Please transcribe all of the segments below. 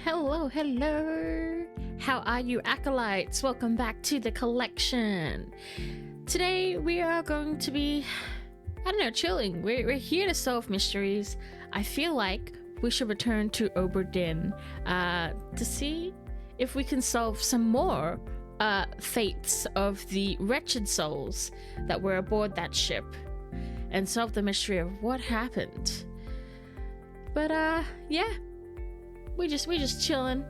Hello, hello! How are you, acolytes? Welcome back to the collection. Today we are going to be, I don't know, chilling. We're here to solve mysteries. I feel like we should return to Oberdin to see if we can solve some more fates of the wretched souls that were aboard that ship and solve the mystery of what happened. But yeah. We just chilling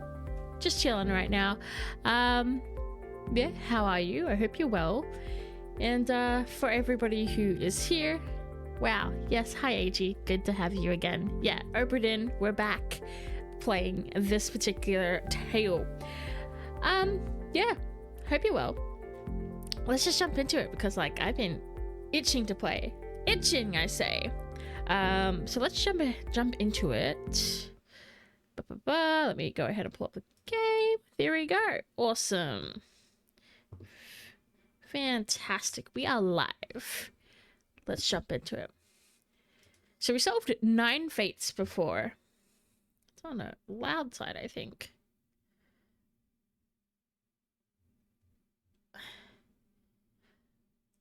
right now. Yeah, how are you? I hope you're well. And for everybody who is here, wow, yes, hi AG, good to have you again. Yeah, Oberdin, we're back playing this particular tale. Yeah, hope you're well. Let's just jump into it because like I've been itching to play. Itching, I say. So let's jump into it. Let me go ahead and pull up the game. There we go. Awesome. Fantastic. We are live. Let's jump into it. So we solved 9 fates before. It's on a loud side, I think.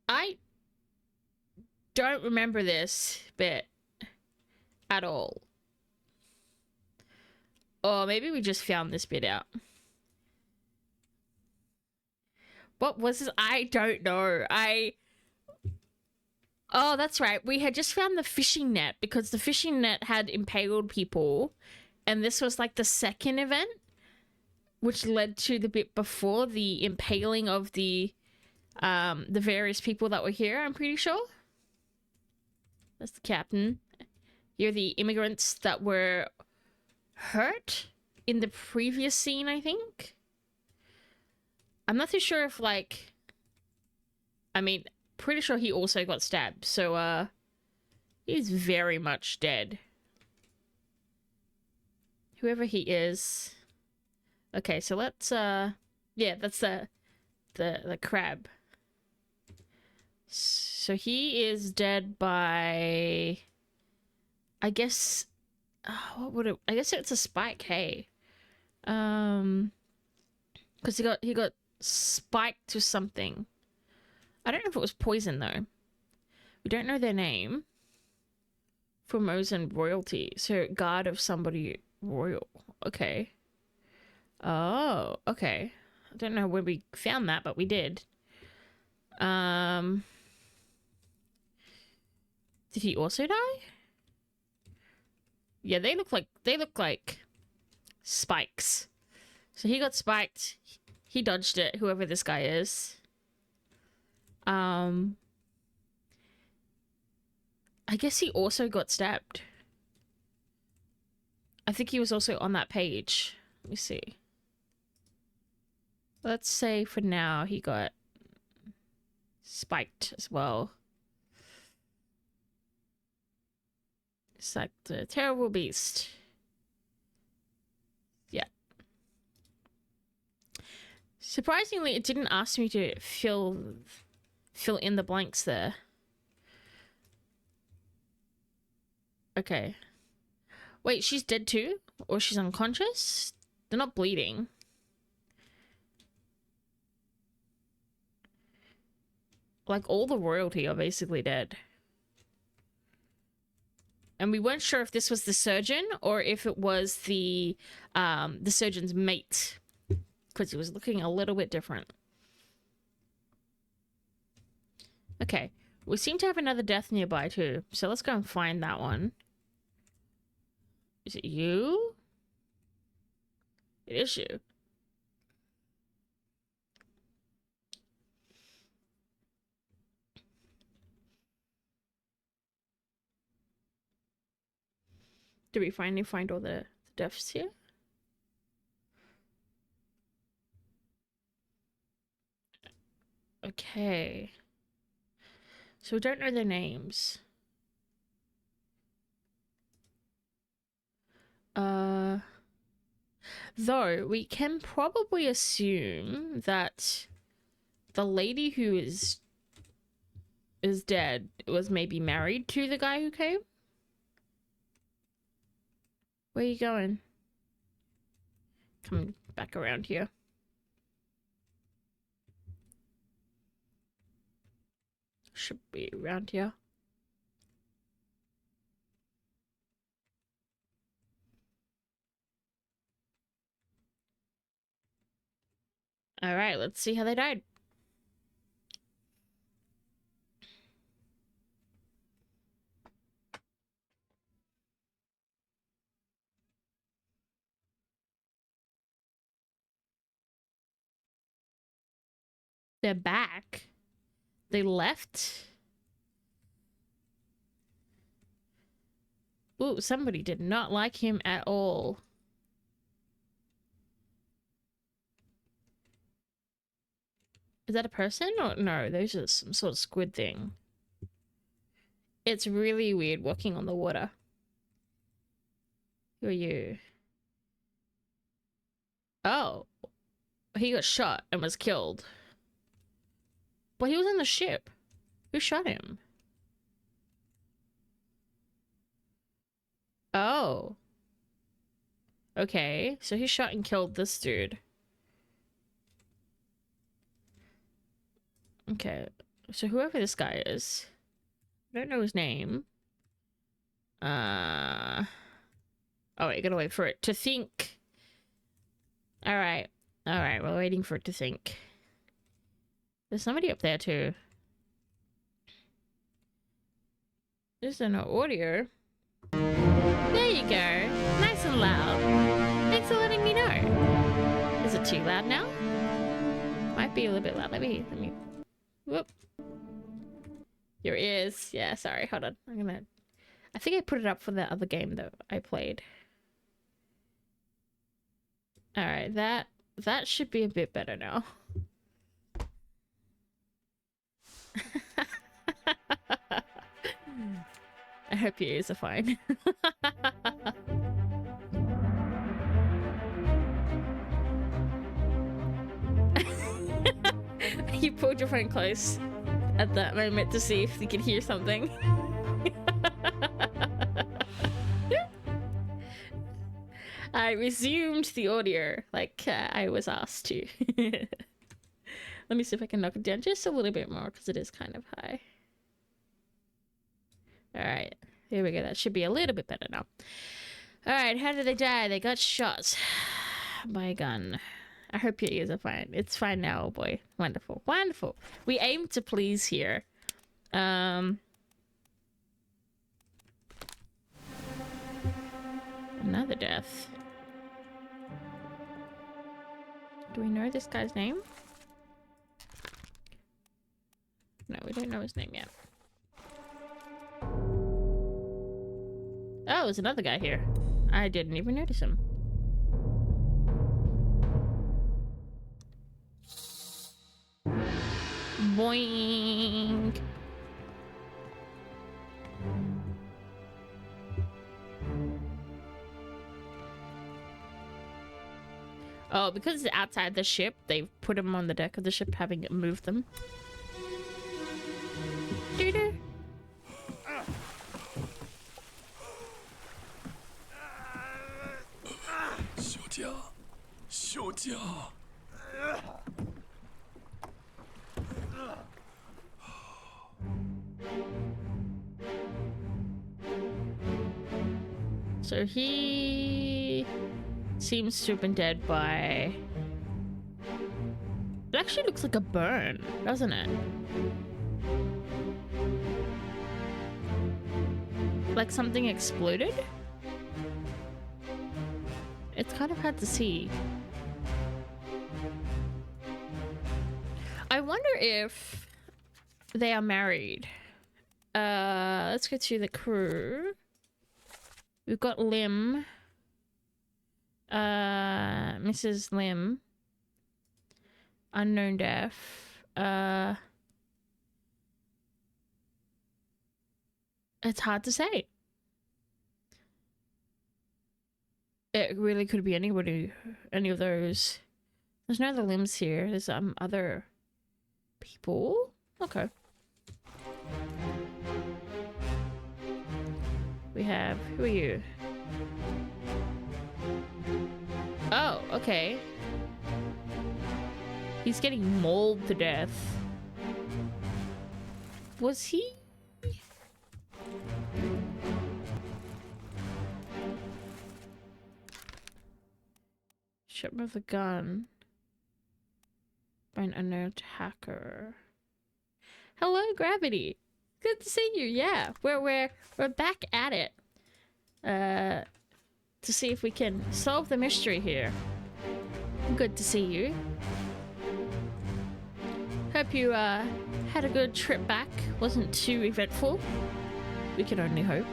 I don't remember this bit at all. Or maybe we just found this bit out. What was this? I don't know. Oh, that's right. We had just found the fishing net because the fishing net had impaled people. And this was like the second event, which led to the bit before the impaling of the various people that were here, I'm pretty sure. That's the captain. You're the immigrants that were hurt in the previous scene, I think. I'm not too sure if like, I mean, pretty sure he also got stabbed, so he's very much dead, whoever he is. Okay, so let's yeah, that's the crab. So he is dead by, I guess, what would it, I guess it's a spike, hey. Because he got spiked to something. I don't know if it was poison though. We don't know their name. Formosan royalty. So guard of somebody royal. Okay. Oh, okay. I don't know when we found that, but we did. Did he also die? Yeah, they look like spikes. So he got spiked. He dodged it, whoever this guy is. I guess he also got stabbed. I think he was also on that page. Let me see. Let's say for now he got spiked as well. It's like the terrible beast. Yeah. Surprisingly, it didn't ask me to fill in the blanks there. Okay. Wait, she's dead too? Or she's unconscious? They're not bleeding. Like, all the royalty are basically dead. And we weren't sure if this was the surgeon or if it was the surgeon's mate. Because he was looking a little bit different. Okay. We seem to have another death nearby too. So let's go and find that one. Is it you? It is you. Did we finally find all the deaths here? Okay. So we don't know their names. Though we can probably assume that the lady who is dead was maybe married to the guy who came. Where are you going? coming back around here. Should be around here. Alright, let's see how they died. They're back. They left. Ooh, somebody did not like him at all. Is that a person? Or no, those are some sort of squid thing. It's really weird walking on the water. Who are you? Oh. He got shot and was killed. But he was on the ship. Who shot him? Oh. Okay, so he shot and killed this dude. Okay, so whoever this guy is, I don't know his name. Oh, wait, gotta wait for it to think. Alright, we're waiting for it to think. There's somebody up there too. There's no audio. There you go. Nice and loud. Thanks for letting me know. Is it too loud now? Might be a little bit loud. Let me whoop. Your ears. Yeah, sorry. Hold on. I think I put it up for the other game that I played. Alright, that should be a bit better now. I hope your ears are fine. You pulled your phone close at that moment to see if you could hear something. I resumed the audio like I was asked to. Let me see if I can knock it down just a little bit more because it is kind of high. Alright, here we go. That should be a little bit better now. Alright, how did they die? They got shot by a gun. I hope your ears are fine. It's fine now, oh boy. Wonderful. Wonderful. We aim to please here. Another death. Do we know this guy's name? No, we don't know his name yet. Oh, there's another guy here. I didn't even notice him. Boing. Oh, because it's outside the ship, they've put him on the deck of the ship, having it move them. Doo-doo. So he seems to have been dead by... It actually looks like a burn, doesn't it? Like something exploded? It's kind of hard to see. I wonder if they are married. Let's go to the crew. We've got Lim. Mrs. Lim. Unknown death. It's hard to say. It really could be anybody, any of those. There's no other limbs here. There's other people. Okay. We have, who are you? Oh, okay. He's getting mauled to death. Was he? Shot with a gun by an unknown hacker. Hello, Gravity. Good to see you. Yeah, we're back at it. To see if we can solve the mystery here. Good to see you. Hope you had a good trip back. Wasn't too eventful. We can only hope.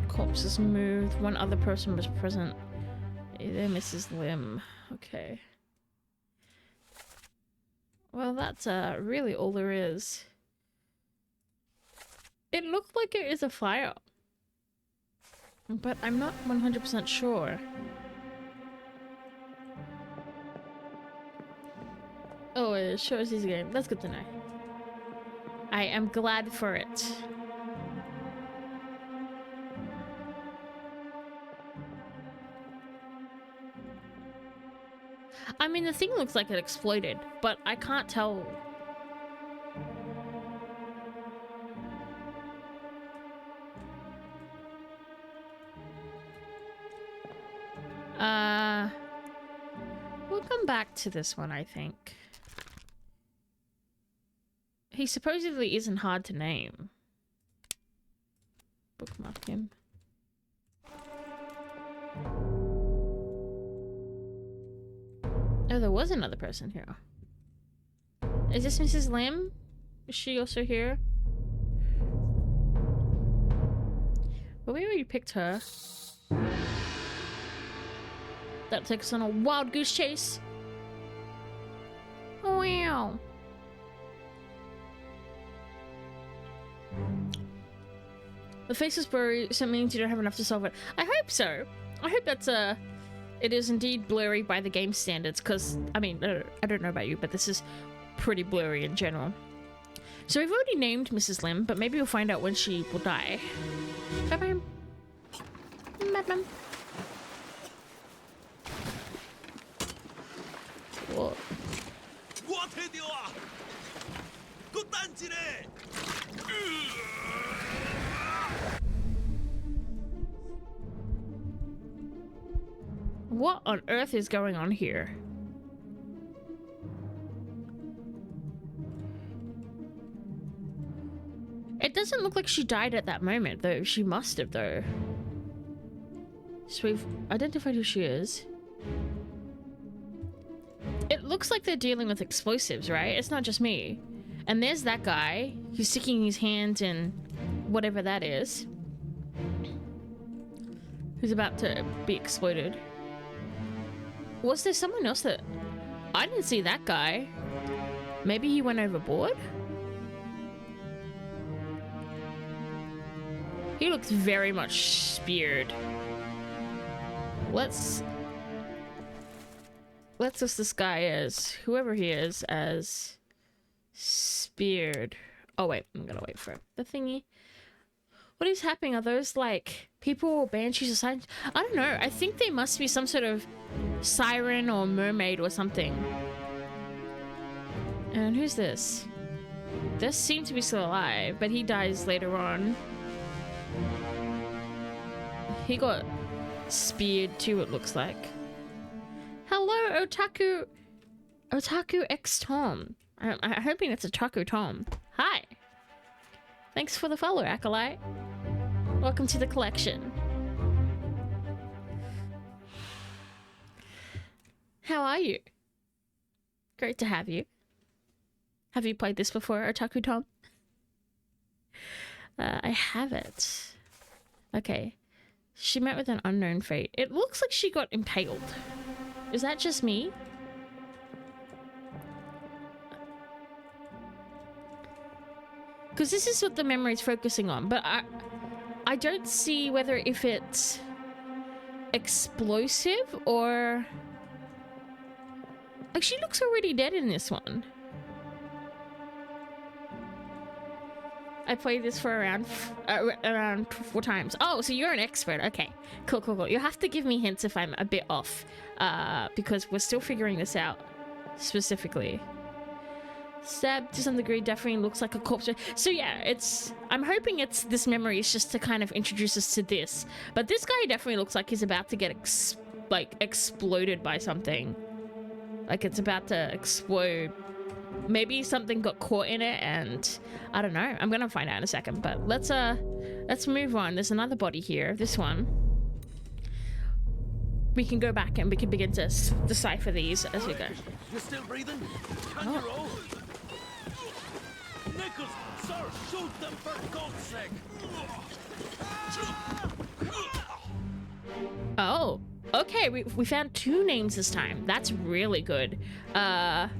Corpses moved. One other person was present. Either Mrs. Lim. Okay. Well, that's really all there is. It looked like it is a fire, but I'm not 100% sure. Oh, it shows his game. That's good to know. I am glad for it. I mean, the thing looks like it exploded, but I can't tell. We'll come back to this one, I think. He supposedly isn't hard to name. Bookmark him. Oh, there was another person here. Is this Mrs. Lim? Is she also here? But we already picked her. That takes us on a wild goose chase. Wow. The face is blurry, so it means you don't have enough to solve it. I hope so. I hope that's it is indeed blurry by the game standards, because, I mean, I don't know about you, but this is pretty blurry in general. So we've already named Mrs. Lim, but maybe we'll find out when she will die. Bye-bye. Bye-bye. Whoa. What on earth is going on here? It doesn't look like she died at that moment, though. She must have, though. So we've identified who she is. It looks like they're dealing with explosives, right? It's not just me. And there's that guy who's sticking his hand in whatever that is. Who's about to be exploded. Was there someone else that... I didn't see that guy. Maybe he went overboard? He looks very much speared. Let's list this guy as, whoever he is, as speared. Oh wait, I'm gonna wait for the thingy. What is happening? Are those like people or banshees or signs? I don't know. I think they must be some sort of siren or mermaid or something. And who's this? This seems to be still alive, but he dies later on. He got speared too, it looks like. Hello, Otaku X Tom. I'm hoping it's Otaku Tom. Hi. Thanks for the follow, Acolyte. Welcome to the collection. How are you? Great to have you. Have you played this before, Otaku Tom? I haven't. Okay. She met with an unknown fate. It looks like she got impaled. Is that just me? Because this is what the memory is focusing on, but I don't see whether if it's explosive or... Like, she looks already dead in this one. I played this for around 4 times. Oh, so you're an expert. Okay, cool. You have to give me hints if I'm a bit off, because we're still figuring this out specifically. Stab to some degree definitely looks like a corpse. So yeah, I'm hoping this memory is just to kind of introduce us to this. But this guy definitely looks like he's about to get exploded by something. Like it's about to explode. Maybe something got caught in it, and I don't know. I'm gonna find out in a second. But let's move on. There's another body here. This one. We can go back and we can begin to decipher these as we go. You're still breathing? Can you roll? Nichols, sir, shoot them for God's sake! Oh, okay. We found 2 names this time. That's really good. I'm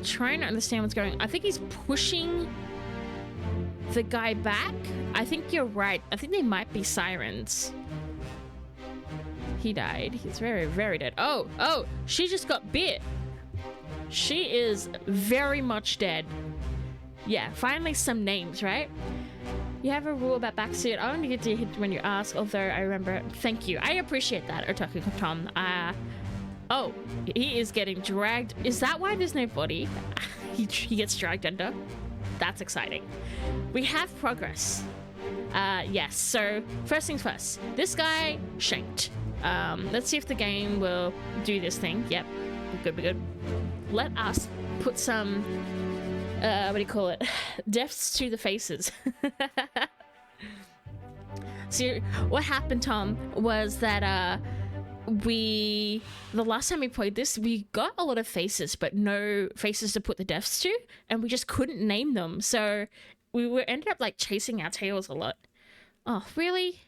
trying to understand what's going on. I think he's pushing the guy back. I think you're right. I think they might be sirens. He died. He's very, very dead. Oh, she just got bit. She is very much dead. Yeah, finally some names, right? You have a rule about backseat. I only get to hit when you ask, although I remember. Thank you. I appreciate that, Otaku Tom. Oh, he is getting dragged. Is that why there's no body? he gets dragged under? That's exciting. We have progress. Yes, so first things first. This guy shanked. Let's see if the game will do this thing. Yep, we're good. Let us put some, what do you call it? Deaths to the faces. So what happened, Tom, was that the last time we played this, we got a lot of faces, but no faces to put the deaths to, and we just couldn't name them. So we ended up like chasing our tails a lot. Oh, really?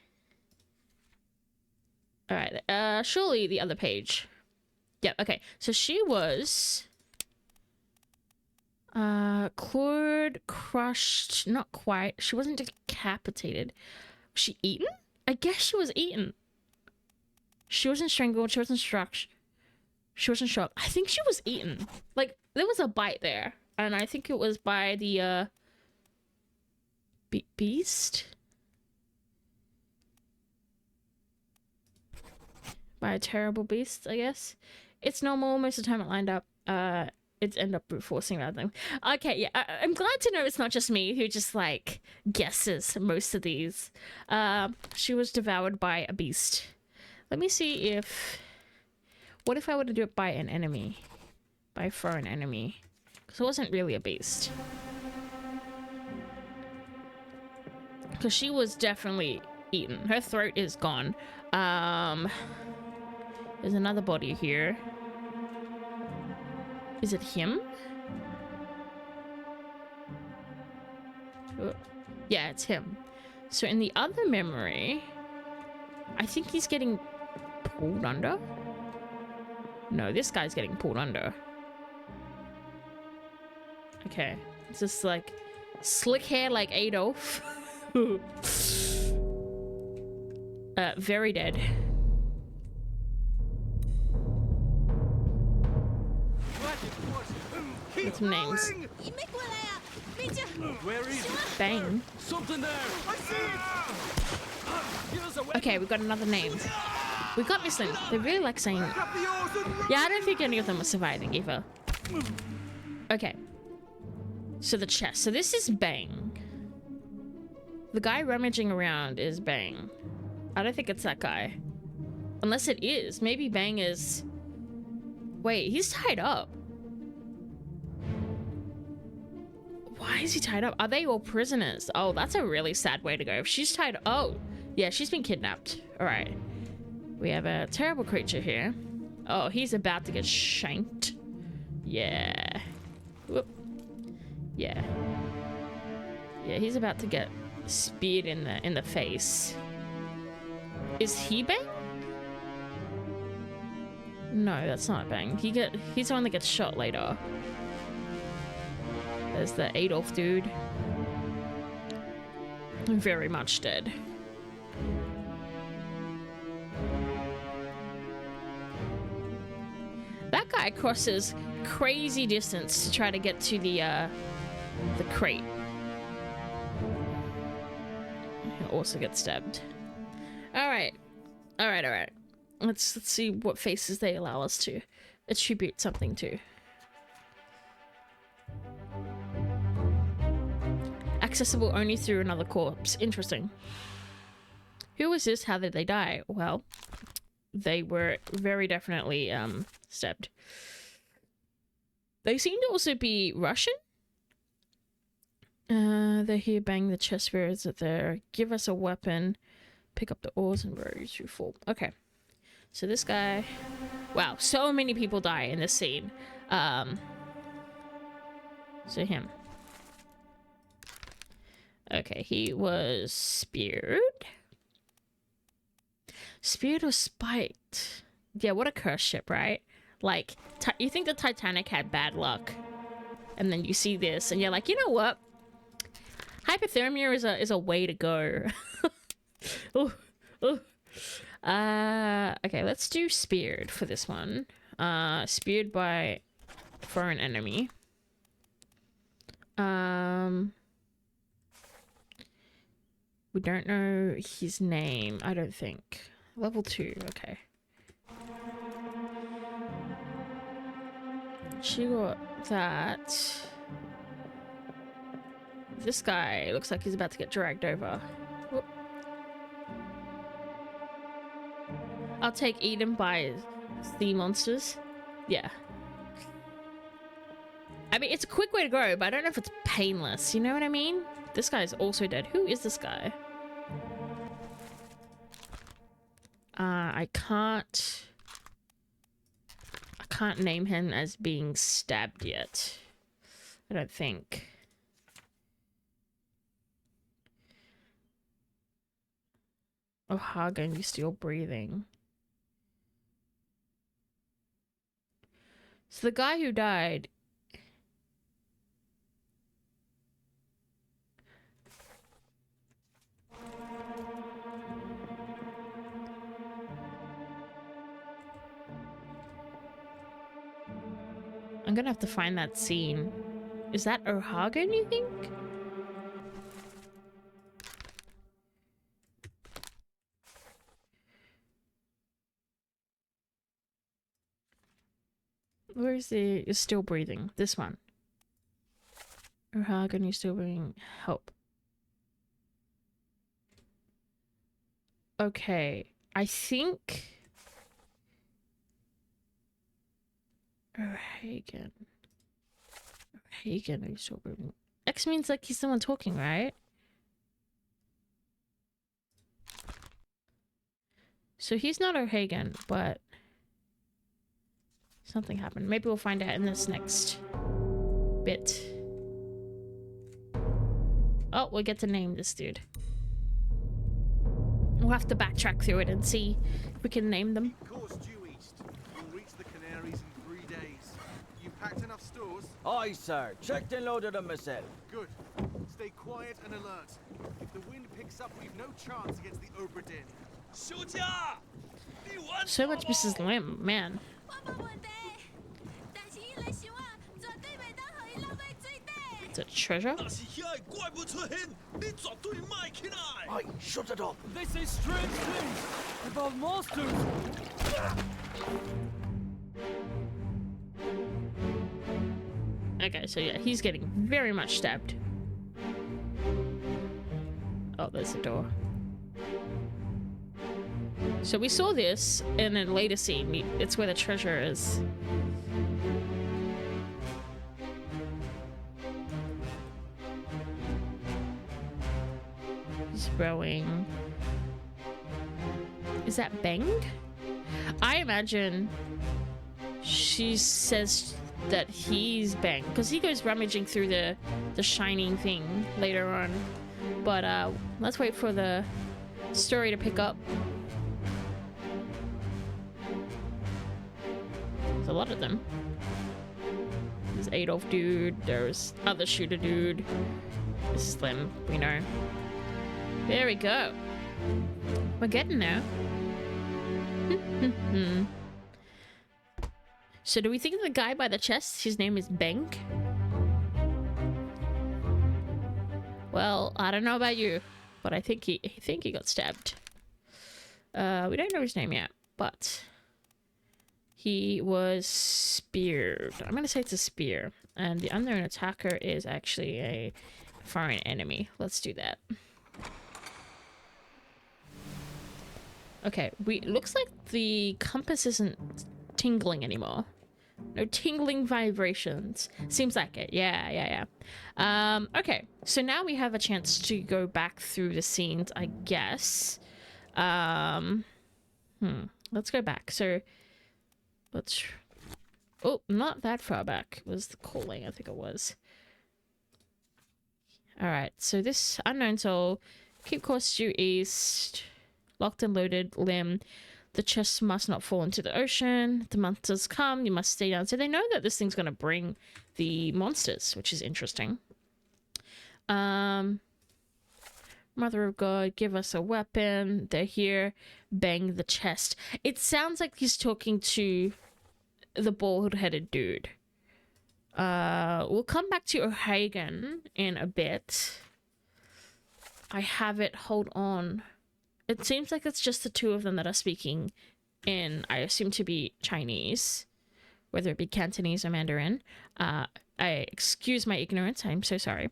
All right. Surely the other page. Yep. Okay. So she was clawed, crushed. Not quite. She wasn't decapitated. Was she eaten? I guess she was eaten. She wasn't strangled. She wasn't struck. She wasn't shot. I think she was eaten. Like, there was a bite there. And I think it was by the, beast? By a terrible beast, I guess. It's normal. Most of the time it lined up. It's end up brute forcing rather than... Okay, yeah. I'm glad to know it's not just me who just, like, guesses most of these. She was devoured by a beast. Let me see if... What if I were to do it by an enemy? By foreign enemy? Because it wasn't really a beast. Because she was definitely eaten. Her throat is gone. There's another body here. Is it him? Oh, yeah, it's him. So in the other memory, I think he's getting pulled under. No, this guy's getting pulled under. Okay. It's just like slick hair like Adolf. Very dead. Get some names. Where is it? Bang. Something there. I see it. Okay, we got another name. We got this thing. They really like saying... Yeah, I don't think any of them are surviving either. Okay. So the chest. So this is Bang. The guy rummaging around is Bang. I don't think it's that guy. Unless it is. Maybe Bang is... Wait, he's tied up. Why is he tied up? Are they all prisoners? Oh, that's a really sad way to go. If she's tied... Oh, yeah, she's been kidnapped. All right. We have a terrible creature here. Oh, he's about to get shanked. Yeah. Whoop. Yeah. Yeah, he's about to get speared in the face. Is he Bang? No, that's not Bang. He's the one that gets shot later. There's the Adolf dude. Very much dead. That guy crosses crazy distance to try to get to the crate. He'll also get stabbed. All right. Let's see what faces they allow us to attribute something to. Accessible only through another corpse. Interesting. Who was this? How did they die? Well, they were very definitely stabbed. They seem to also be Russian. They're here, bang the chest spirits at there. Give us a weapon. Pick up the oars and row you through full. Okay. So this guy... Wow, so many people die in this scene. So him. Okay, he was speared. Speared or spiked? Yeah, what a curse ship, right? Like, you think the Titanic had bad luck. And then you see this and you're like, you know what? Hypothermia is a way to go. Ooh, ooh. Okay, let's do speared for this one. Speared by foreign enemy. We don't know his name, I don't think. Level 2, okay. She got that. This guy looks like he's about to get dragged over. Whoop. I'll take eaten by sea monsters. Yeah. I mean, it's a quick way to go, but I don't know if it's painless. You know what I mean? This guy's also dead. Who is this guy? I can't name him as being stabbed yet. I don't think. Oh, Hagen, you're still breathing. So the guy who died... I'm gonna have to find that scene. Is that O'Hagan, you think? Where is the... is still breathing? This one. O'Hagan, you're still breathing. Help. Okay. I think... O'Hagan. O'Hagan, are you still breathing? X means like he's someone talking, right? So he's not O'Hagan, but something happened. Maybe we'll find out in this next bit. Oh, we'll get to name this dude. We'll have to backtrack through it and see if we can name them. Course due east. We'll reach the Canaries in 3 days. You packed enough stores? Aye, sir. Checked and loaded them myself. Good. Stay quiet and alert. If the wind picks up, we've no chance against the Oberdin. So much Mrs. Lim, man. It's a treasure? Aye, shut it up. They say strange things about monsters. Okay, so yeah, he's getting very much stabbed. Oh, there's the door. So we saw this in a later scene. It's where the treasure is. He's rowing. Is that Beng? I imagine she says that he's Beng because he goes rummaging through the shining thing later on. But let's wait for the story to pick up. There's a lot of them. There's Adolf dude, there's other shooter dude. This is Slim, we know. There we go. We're getting there. So do we think the guy by the chest, his name is Beng? Well, I don't know about you, but I think he got stabbed. We don't know his name yet, but he was speared. I'm gonna say it's a spear, and the unknown attacker is actually a foreign enemy. Let's do that. Okay, looks like the compass isn't tingling anymore. No tingling vibrations. Seems like it. Yeah. Okay, so now we have a chance to go back through the scenes, I guess. Let's go back. So, oh, not that far back. It was the calling, I think it was. Alright, so this unknown soul. Keep course due east. Locked and loaded limb. The chest must not fall into the ocean. The monsters come. You must stay down. So they know that this thing's going to bring the monsters, which is interesting. Mother of God, give us a weapon. They're here. Bang the chest. It sounds like he's talking to the bald-headed dude. We'll come back to O'Hagan in a bit. I have it. Hold on. It seems like it's just the two of them that are speaking in, I assume to be Chinese, whether it be Cantonese or Mandarin. I excuse my ignorance. I'm so sorry.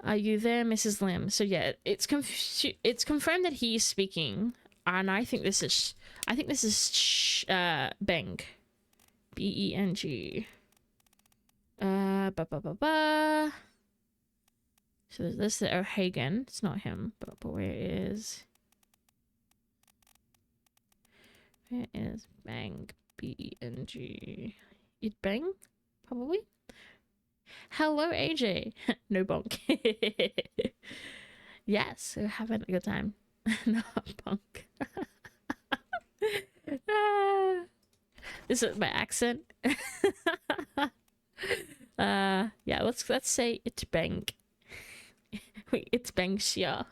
Are you there, Mrs. Lim? So yeah, it's confirmed that he's speaking, and I think this is Beng, B-E-N-G. So there's the O'Hagan. It's not him, but where is Bang? B-E-N-G. It Bang? Probably. Hello, AJ. No bonk. Yes, we're having a good time. No bonk. This is my accent. Yeah, let's say it's Bang. Wait, it's Bang Xia.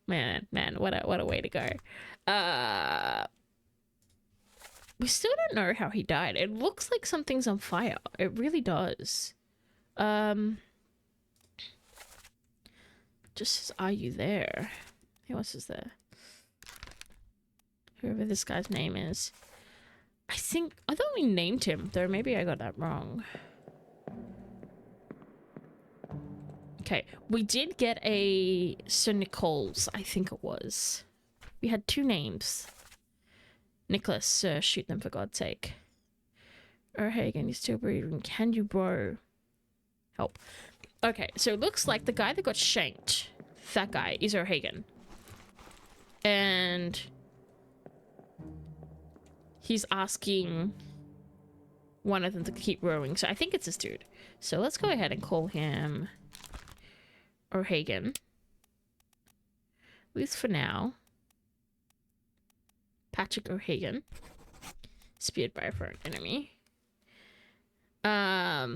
Man, what a way to go. We still don't know how he died. It looks like something's on fire. It really does. Just says, are you there? Who else is there? Whoever this guy's name is. I thought we named him, though maybe I got that wrong. Okay, we did get a Sir Nichols, I think it was. We had two names. Nicholas, shoot them for God's sake. O'Hagan, you're still breathing. Can you, bro? Help. Okay, so it looks like the guy that got shanked, that guy, is O'Hagan. And he's asking one of them to keep rowing. So I think it's this dude. So let's go ahead and call him O'Hagan. At least for now. Patrick O'Hagan. Speared by a foreign enemy. I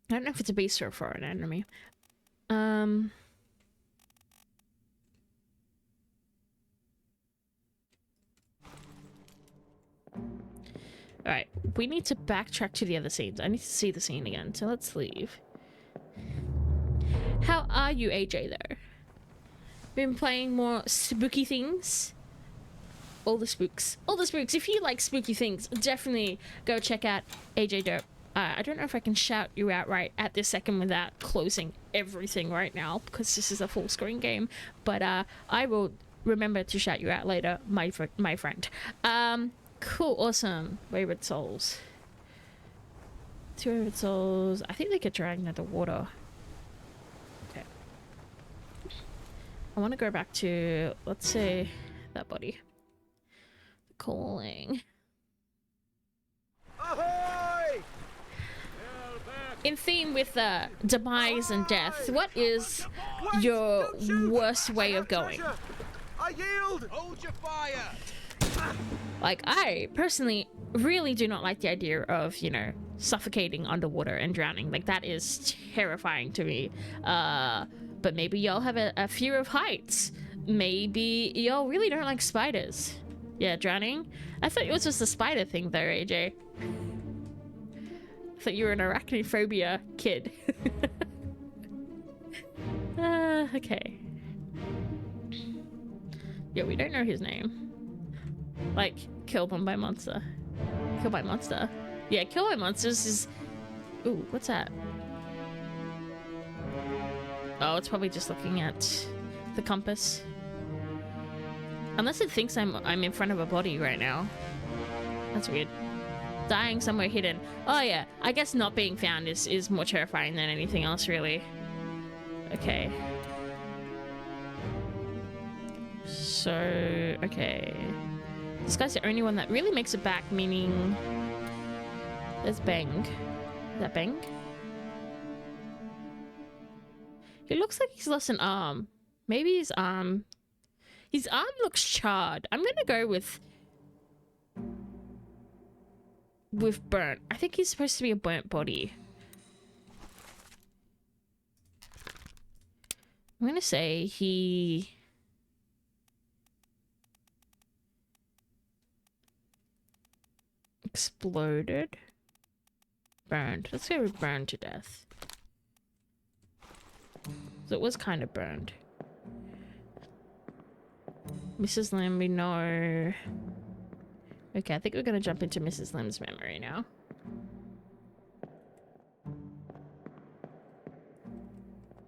don't know if it's a base or a foreign enemy. Alright, we need to backtrack to the other scenes. I need to see the scene again, so let's leave. How are you, AJ, though? Been playing more spooky things? All the spooks. All the spooks. If you like spooky things, definitely go check out AJ Dope. I don't know if I can shout you out right at this second without closing everything right now, because this is a full screen game. But I will remember to shout you out later, my friend. Cool, awesome. Wayward Souls. 2 Wayward Souls. I think they get dragged into the water. Okay. I want to go back to, let's say, that body. The calling. Ahoy! In theme with demise and death, what is your worst way of going? I yield! Hold your fire! Like, I personally really do not like the idea of, you know, suffocating underwater and drowning. Like, that is terrifying to me. But maybe y'all have a fear of heights. Maybe y'all really don't like spiders. Yeah, drowning. I thought it was just a spider thing though, AJ. I thought you were an arachnophobia kid. Okay. Yeah, we don't know his name. Like, killed by monster. Killed by monster. Yeah, kill by monsters is... Ooh, what's that? Oh, it's probably just looking at the compass. Unless it thinks I'm in front of a body right now. That's weird. Dying somewhere hidden. Oh yeah, I guess not being found is more terrifying than anything else, really. Okay. So, okay. This guy's the only one that really makes it back, meaning... There's Bang. Is that Bang? He looks like he's lost an arm. Maybe his arm... His arm looks charred. I'm gonna go with burnt. I think he's supposed to be a burnt body. I'm gonna say he... exploded. Burned. Let's go with burned to death. So it was kind of burned. Mrs. Lim, we know. Okay, I think we're gonna jump into Mrs. Lim's memory now.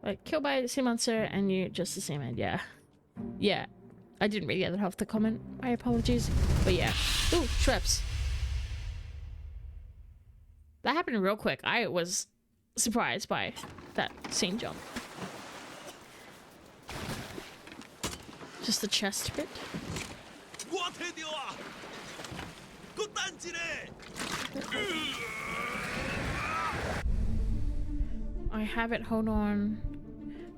Like, killed by the sea monster and you just the same end, yeah. Yeah. I didn't read the other half of the comment. My apologies. But yeah. Ooh, Shreps. That happened real quick. I was surprised by that scene jump. Just the chest bit. I have it, hold on.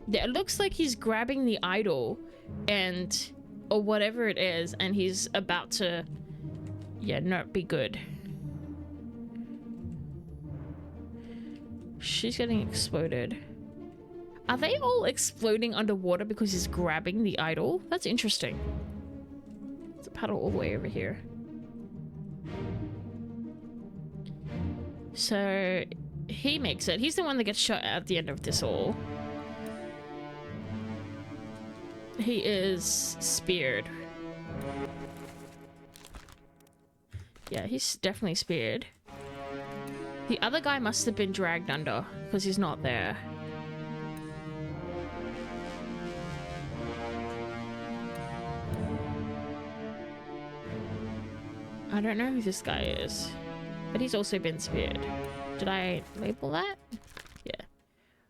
Yeah, it looks like he's grabbing the idol and or whatever it is, and he's about to not be good. She's getting exploded. Are they all exploding underwater because he's grabbing the idol? That's interesting. It's a paddle all the way over here. So he makes it. He's the one that gets shot at the end of this all. He is speared. Yeah, he's definitely speared. The other guy must have been dragged under because he's not there. I don't know who this guy is, but he's also been speared. Did I label that? Yeah.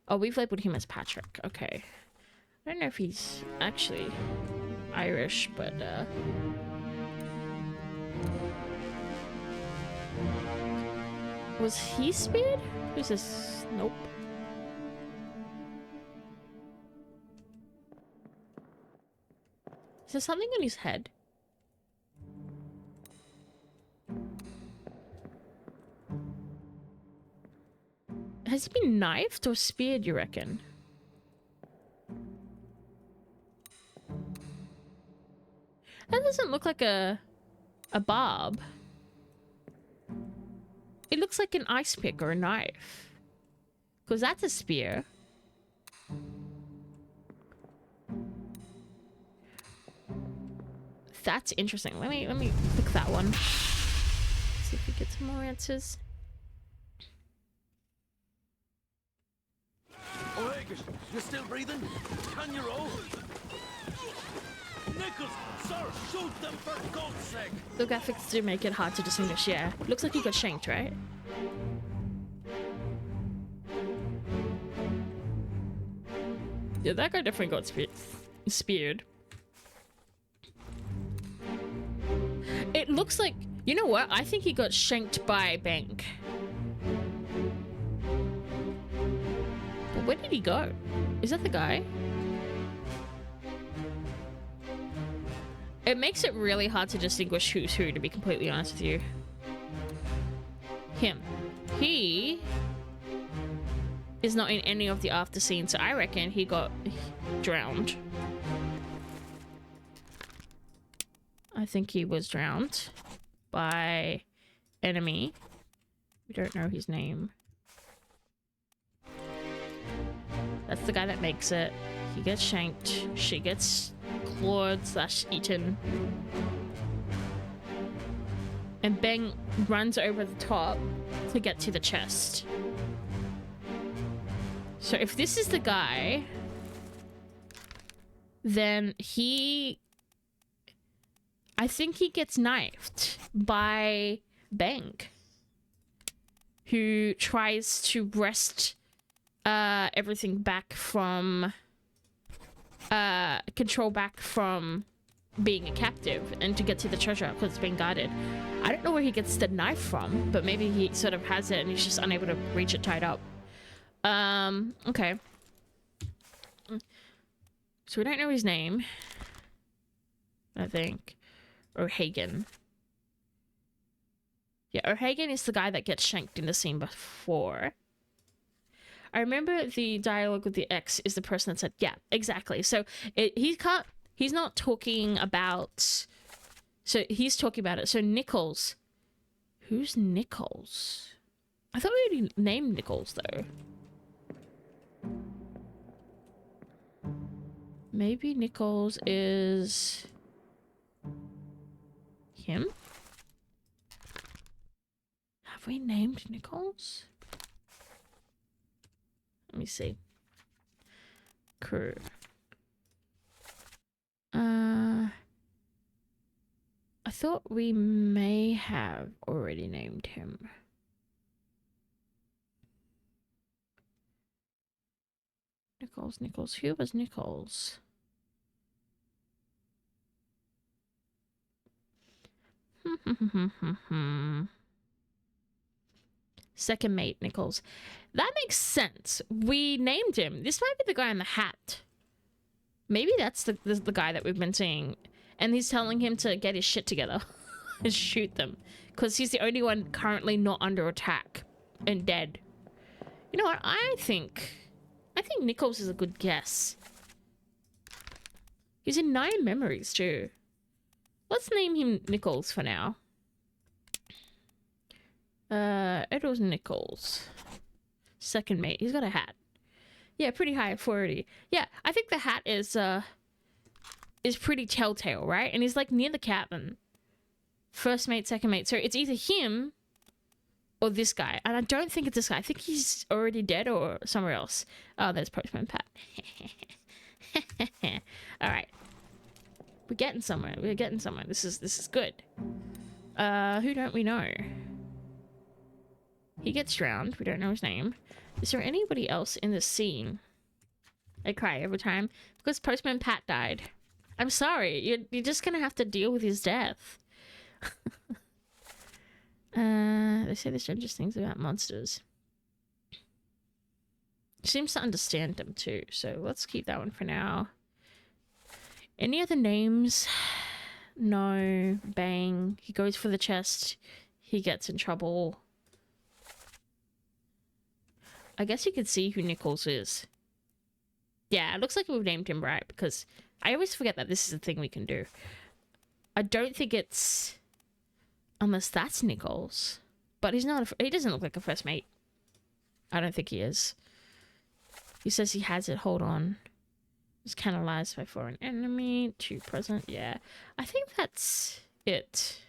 Oh, we've labeled him as Patrick. Okay. I don't know if he's actually Irish, but was he speared? Who's this? Nope. Is there something on his head? Has he been knifed or speared, you reckon? That doesn't look like a barb. It looks like an ice pick or a knife. Because that's a spear. That's interesting. Let me click that one. See if we get some more answers. Oh, Aegis, you still breathing? Can you roll? Nichols, sir, shoot them for God's sake! The graphics do make it hard to distinguish, yeah. Looks like he got shanked, right? Yeah, that guy definitely got speared. It looks like... You know what? I think he got shanked by Bank. But where did he go? Is that the guy? It makes it really hard to distinguish who's who, to be completely honest with you. Him. He is not in any of the after scenes, so I reckon he got drowned. I I think he was drowned by enemy. We don't know his name. That's the guy that makes it. He gets shanked. She gets clawed / eaten. And Bang runs over the top to get to the chest. So if this is the guy, then I think he gets knifed by Bang, who tries to wrest everything back from control back from being a captive and to get to the treasure because it's being guarded. I don't know where he gets the knife from, but maybe he sort of has it and he's just unable to reach it tied up. Okay. So we don't know his name, I think. O'Hagan. Yeah, O'Hagan is the guy that gets shanked in the scene before. I remember the dialogue with the ex is the person that said, yeah, exactly. So he's not talking about, so he's talking about it. So Nichols, who's Nichols? I thought we already named Nichols though. Maybe Nichols is him? Have we named Nichols? Let me see. Crew. I thought we may have already named him. Nichols. Who was Nichols? Second mate Nichols. That makes sense. We named him. This might be the guy in the hat. Maybe that's the guy that we've been seeing. And he's telling him to get his shit together and shoot them. Because he's the only one currently not under attack and dead. You know what? I think Nichols is a good guess. He's in 9 memories too. Let's name him Nichols for now. Edward Nichols. Second mate. He's got a hat. Yeah, pretty high authority. Yeah, I think the hat is pretty telltale, right? And he's like near the cabin. First mate, second mate. So it's either him or this guy. And I don't think it's this guy. I think he's already dead or somewhere else. Oh, there's Postman Pat. All right. We're getting somewhere. This is good. Who don't we know? He gets drowned. We don't know his name. Is there anybody else in this scene? I cry every time because Postman Pat died. I'm sorry. You're just gonna have to deal with his death. They say the strangest things about monsters. Seems to understand them too, so let's keep that one for now. Any other names? No. Bang. He goes for the chest. He gets in trouble. I guess you could see who Nichols is. Yeah, it looks like we've named him right, because I always forget that this is a thing we can do. I don't think it's... Unless that's Nichols. But he's not he doesn't look like a first mate. I don't think he is. He says he has it. Hold on. It's canalized by foreign enemy to present. Yeah. I think that's it.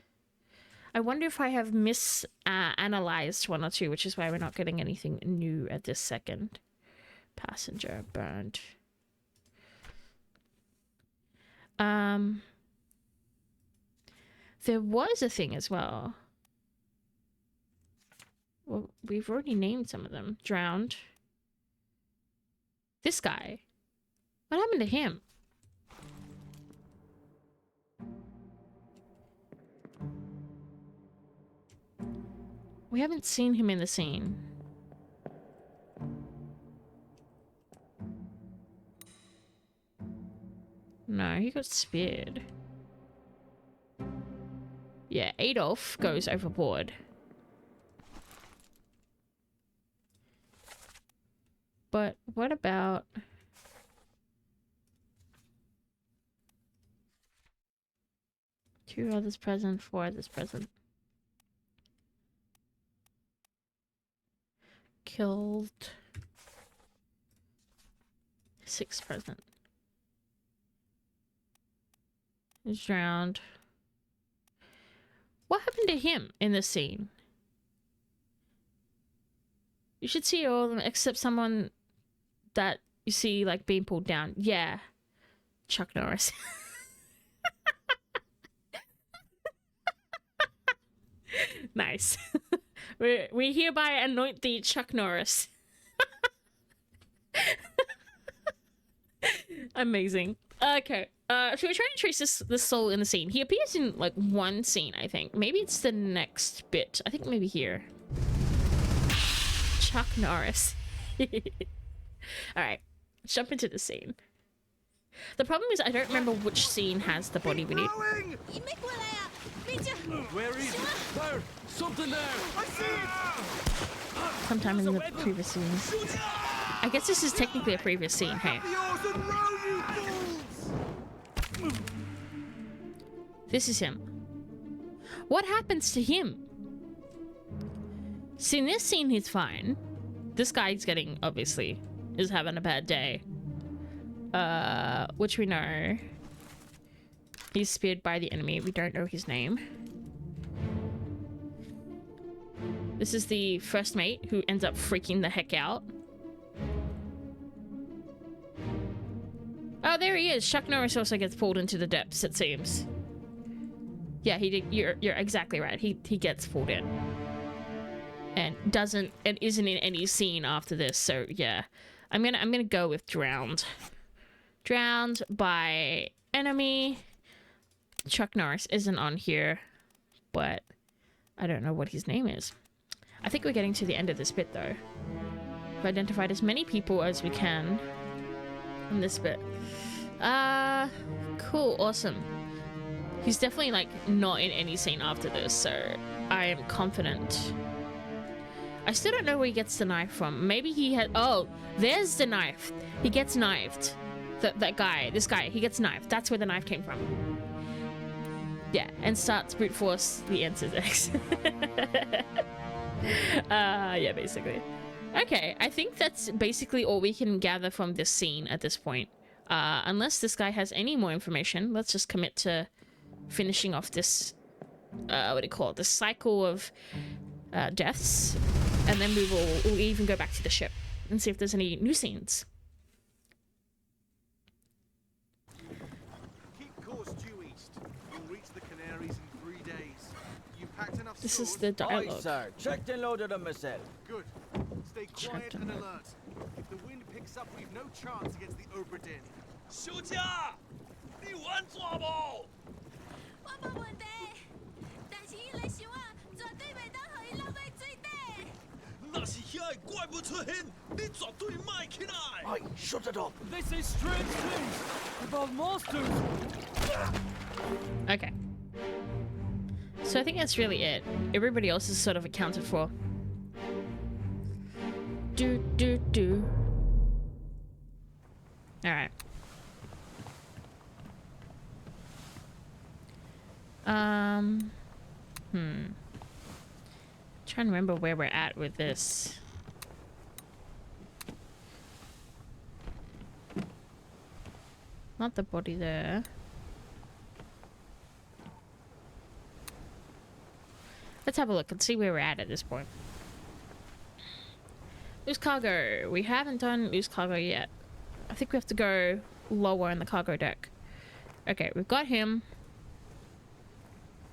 I wonder if I have analyzed one or two, which is why we're not getting anything new at this second. Passenger burned. There was a thing as well. Well, we've already named some of them. Drowned. This guy. What happened to him? We haven't seen him in the scene. No, he got speared. Yeah, Adolf goes overboard. But what about... 2 others present, 4 others present. Killed. 6 present. Is drowned. What happened to him in this scene? You should see all of them except someone that you see like being pulled down. Yeah. Chuck Norris. Nice. We hereby anoint thee Chuck Norris. Amazing. Okay. So we're trying to trace this soul in the scene. He appears in like one scene, I think. Maybe it's the next bit. I think maybe here. Chuck Norris. Alright. Let's jump into the scene. The problem is I don't remember which scene has the body we need. Where is it? There! Something there! I see it! Sometime in the previous scenes. I guess this is technically a previous scene, hey. The oars and row, you fools! This is him. What happens to him? See, in this scene, he's fine. This guy's getting, obviously, is having a bad day. Which we know. He's speared by the enemy. We don't know his name. This is the first mate who ends up freaking the heck out. Oh, there he is. Chuck Norris also gets pulled into the depths, it seems. Yeah, he did. You're exactly right. He gets pulled in. And isn't in any scene after this, so yeah. I'm gonna go with drowned. Drowned by enemy. Chuck Norris isn't on here, but I don't know what his name is. I think we're getting to the end of this bit though. We've identified as many people as we can in this bit. Cool, awesome. He's definitely like not in any scene after this, so I am confident. I still don't know where he gets the knife from. Maybe he had... Oh, there's the knife. He gets knifed. That guy, this guy, he gets knifed. That's where the knife came from. Yeah, and starts brute force the answers X. Yeah, basically. Okay, I think that's basically all we can gather from this scene at this point. Unless this guy has any more information, let's just commit to finishing off this, what do you call it? This cycle of deaths. And then we'll even go back to the ship and see if there's any new scenes. Keep course due east. You'll reach the Canaries in 3 days. You packed enough This is stores? the Aye, dialogue. sir. Checked and loaded them myself. Good. Stay quiet and alert. If the wind picks up, we've no chance against the Obra Dinn. 休假，你玩抓不？我冇问题，但是伊来想啊，绝对袂当互伊落在水底。那是遐个怪物出现，你绝对卖起来。 Aye, shut it up. They say strange things about monsters. Okay. So I think that's really it. Everybody else is sort of accounted for. Do. Alright. Trying to remember where we're at with this. Not the body there. Let's have a look and see where we're at this point. Loose cargo. We haven't done loose cargo yet. I think we have to go lower in the cargo deck. Okay, we've got him.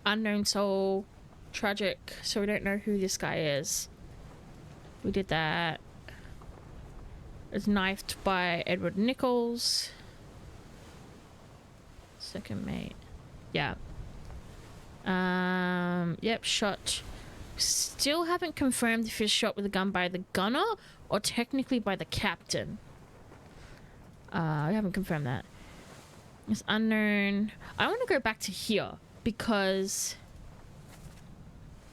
Unknown soul. Tragic. So we don't know who this guy is. We did that. It's knifed by Edward Nichols. Second mate. Yeah. Yep, shot. Still haven't confirmed if he's shot with a gun by the gunner or technically by the captain. I haven't confirmed that. It's unknown. I want to go back to here because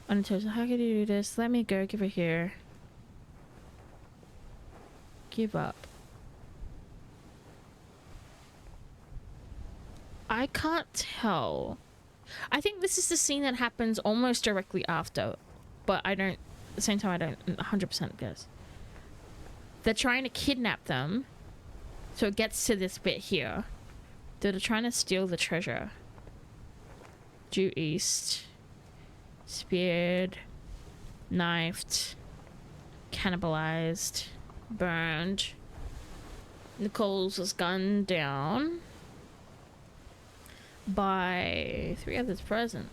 unintelligent. How can you do this? Let me go. Give it here. Give up. I can't tell. I think this is the scene that happens almost directly after, but I don't, at the same time, I don't 100% guess. They're trying to kidnap them, so it gets to this bit here. They're trying to steal the treasure. Due east. Speared. Knifed. Cannibalized. Burned. Nicole's was gunned down by 3 others present.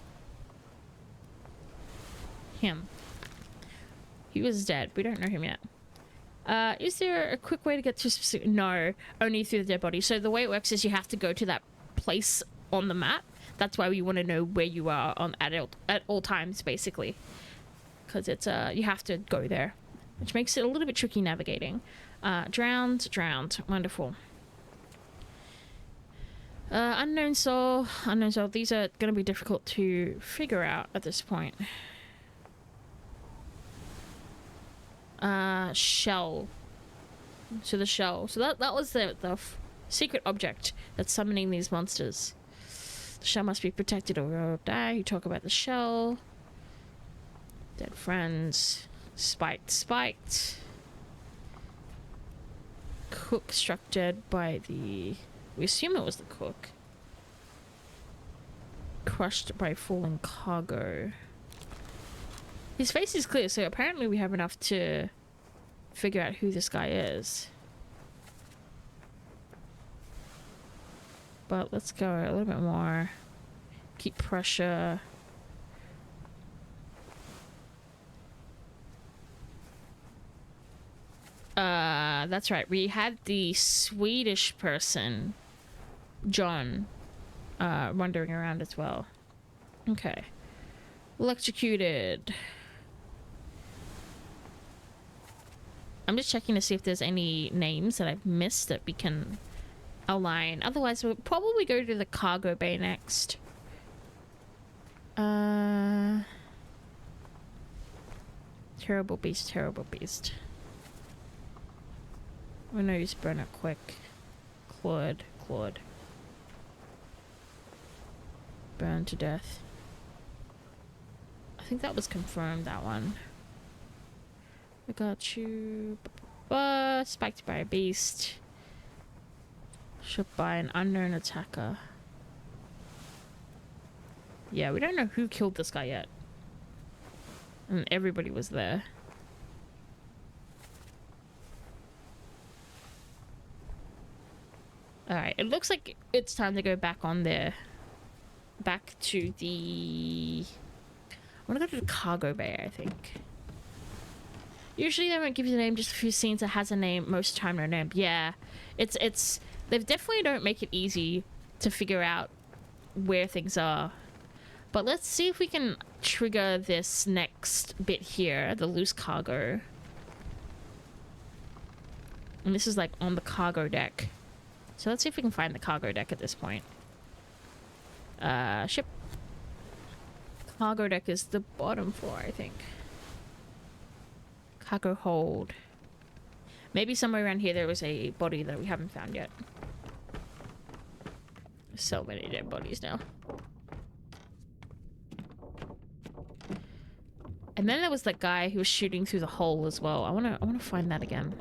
Him. He was dead. We don't know him yet. Is there a quick way to get to specific? No, only through the dead body. So the way it works is you have to go to that place on the map. That's why we want to know where you are on at all times, basically, because it's you have to go there, which makes it a little bit tricky navigating. Drowned, wonderful. Unknown soul. These are going to be difficult to figure out at this point. Shell. So the shell. So that was the secret object that's summoning these monsters. The shell must be protected or die. You talk about the shell. Dead friends. Spiked. Cook struck dead by the... We assume it was the cook. Crushed by falling cargo. His face is clear, so apparently we have enough to figure out who this guy is. But let's go a little bit more. Keep pressure. That's right. We had the Swedish person, John, wandering around as well. Okay. Electrocuted. I'm just checking to see if there's any names that I've missed that we can align. Otherwise, we'll probably go to the cargo bay next. Terrible beast. We know you burn it quick. Claude. Burn to death. I think that was confirmed, that one. I got you. Spiked by a beast. Shot by an unknown attacker. Yeah, we don't know who killed this guy yet. And everybody was there. Alright, it looks like it's time to go back on there. Back to the... I want to go to the cargo bay, I think. Usually they won't give you the name, just a few scenes that has a name, most of the time no name. Yeah, it's... They definitely don't make it easy to figure out where things are. But let's see if we can trigger this next bit here, the loose cargo. And this is like on the cargo deck. So let's see if we can find the cargo deck at this point. Ship. Cargo deck is the bottom floor, I think. Cargo hold. Maybe somewhere around here there was a body that we haven't found yet. So many dead bodies now. And then there was that guy who was shooting through the hole as well. I wanna find that again.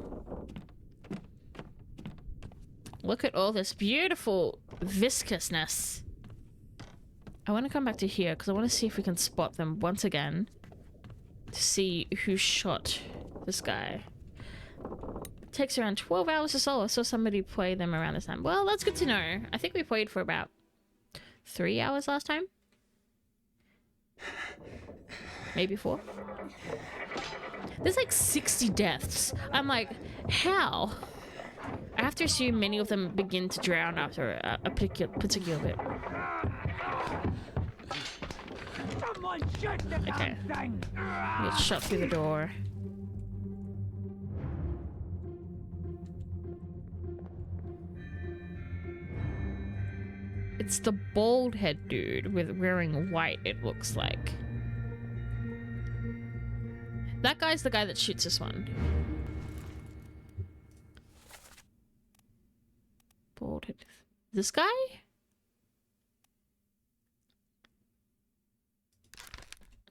Look at all this beautiful viscousness. I want to come back to here because I want to see if we can spot them once again. To see who shot this guy. It takes around 12 hours to solve. I saw somebody play them around this time. Well, that's good to know. I think we played for about 3 hours last time. Maybe 4. There's like 60 deaths. I'm like, how? I have to assume many of them begin to drown after a particular bit. Okay. Get shot through the door. It's the bald head dude with wearing white, it looks like. That guy's the guy that shoots this one. Bald head. This guy?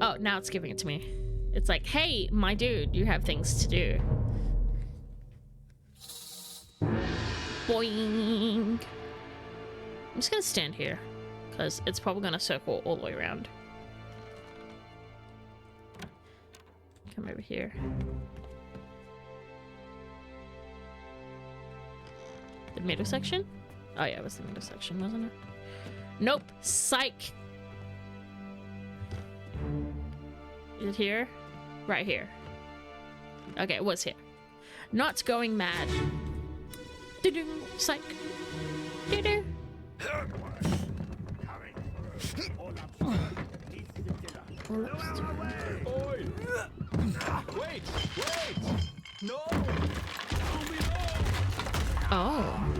Oh, now it's giving it to me. It's like, hey, my dude, you have things to do. Boing. I'm just gonna stand here, because it's probably gonna circle all the way around. Come over here. The middle section? Oh yeah, it was the middle section, wasn't it? Nope. Psych. Is it here? Right here. Okay, it was here. Not going mad. Do-do. Psych. Do-do. Wait! No! Oh.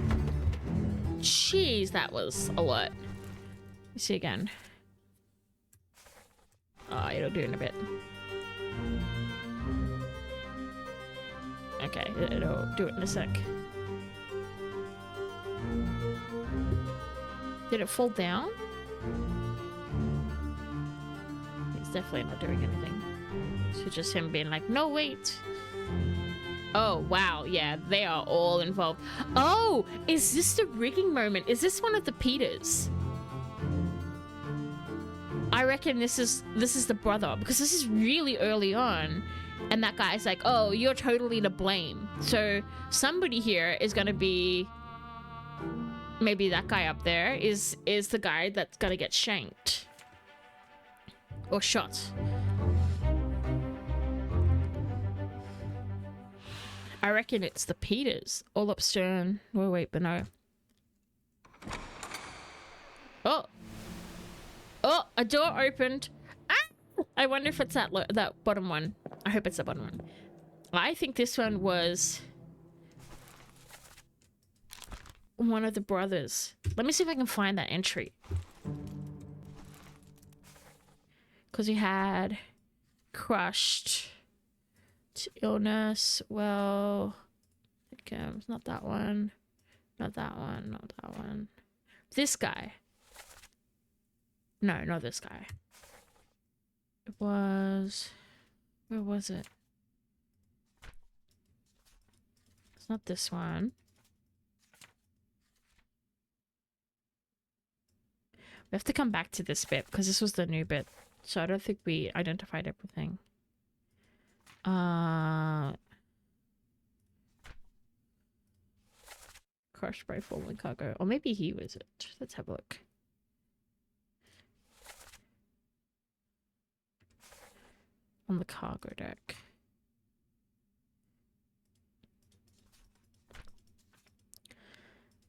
Jeez, that was a lot. You see again. Oh, it'll do in a bit. Okay, it'll do it in a sec. Did it fall down? It's definitely not doing anything. So just him being like, no, wait. Oh, wow. Yeah, they are all involved. Oh, is this the rigging moment? Is this one of the Peters? I reckon this is the brother, because this is really early on. And that guy's like, oh, you're totally to blame. So somebody here is going to be... Maybe that guy up there is the guy that's going to get shanked. Or shot. I reckon it's the Peters. All up stern. Oh, wait, but no. Oh. Oh, a door opened. Ah! I wonder if it's that bottom one. I hope it's the bottom one. I think this one was one of the brothers. Let me see if I can find that entry. Because he had crushed to illness. Well, it's not that one. Not that one. Not that one. This guy. No, not this guy. It was... Where was it? It's not this one. We have to come back to this bit because this was the new bit. So I don't think we identified everything. Crushed by fallen cargo. Or maybe he was it. Let's have a look. On the cargo deck.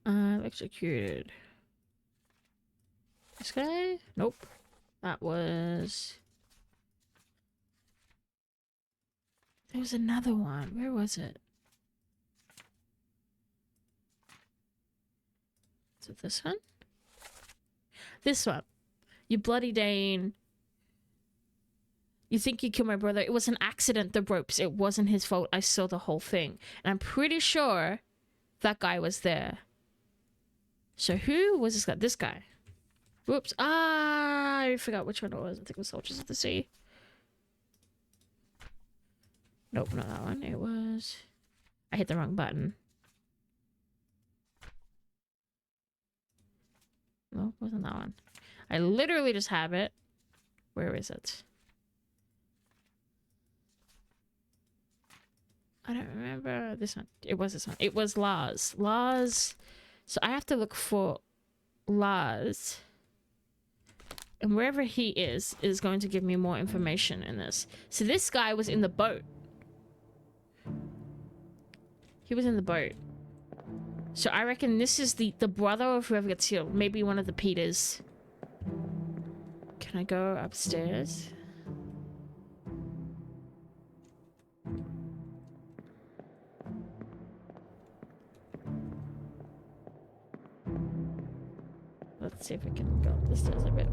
Executed. This guy? Nope. That was... There was another one. Where was it? Is it this one? This one. You bloody Dane. You think you killed my brother? It was an accident, the ropes. It wasn't his fault. I saw the whole thing. And I'm pretty sure that guy was there. So who was this guy? This guy. Whoops. Ah, I forgot which one it was. I think it was Soldiers of the Sea. Nope, not that one. It was... I hit the wrong button. No, wasn't that one. I literally just have it. Where is it? I don't remember this one. It was this one. It was Lars. Lars. So I have to look for Lars. And wherever he is going to give me more information in this. So this guy was in the boat. He was in the boat. So I reckon this is the brother of whoever gets killed. Maybe one of the Peters. Can I go upstairs? Let's see if I can go up the stairs a bit.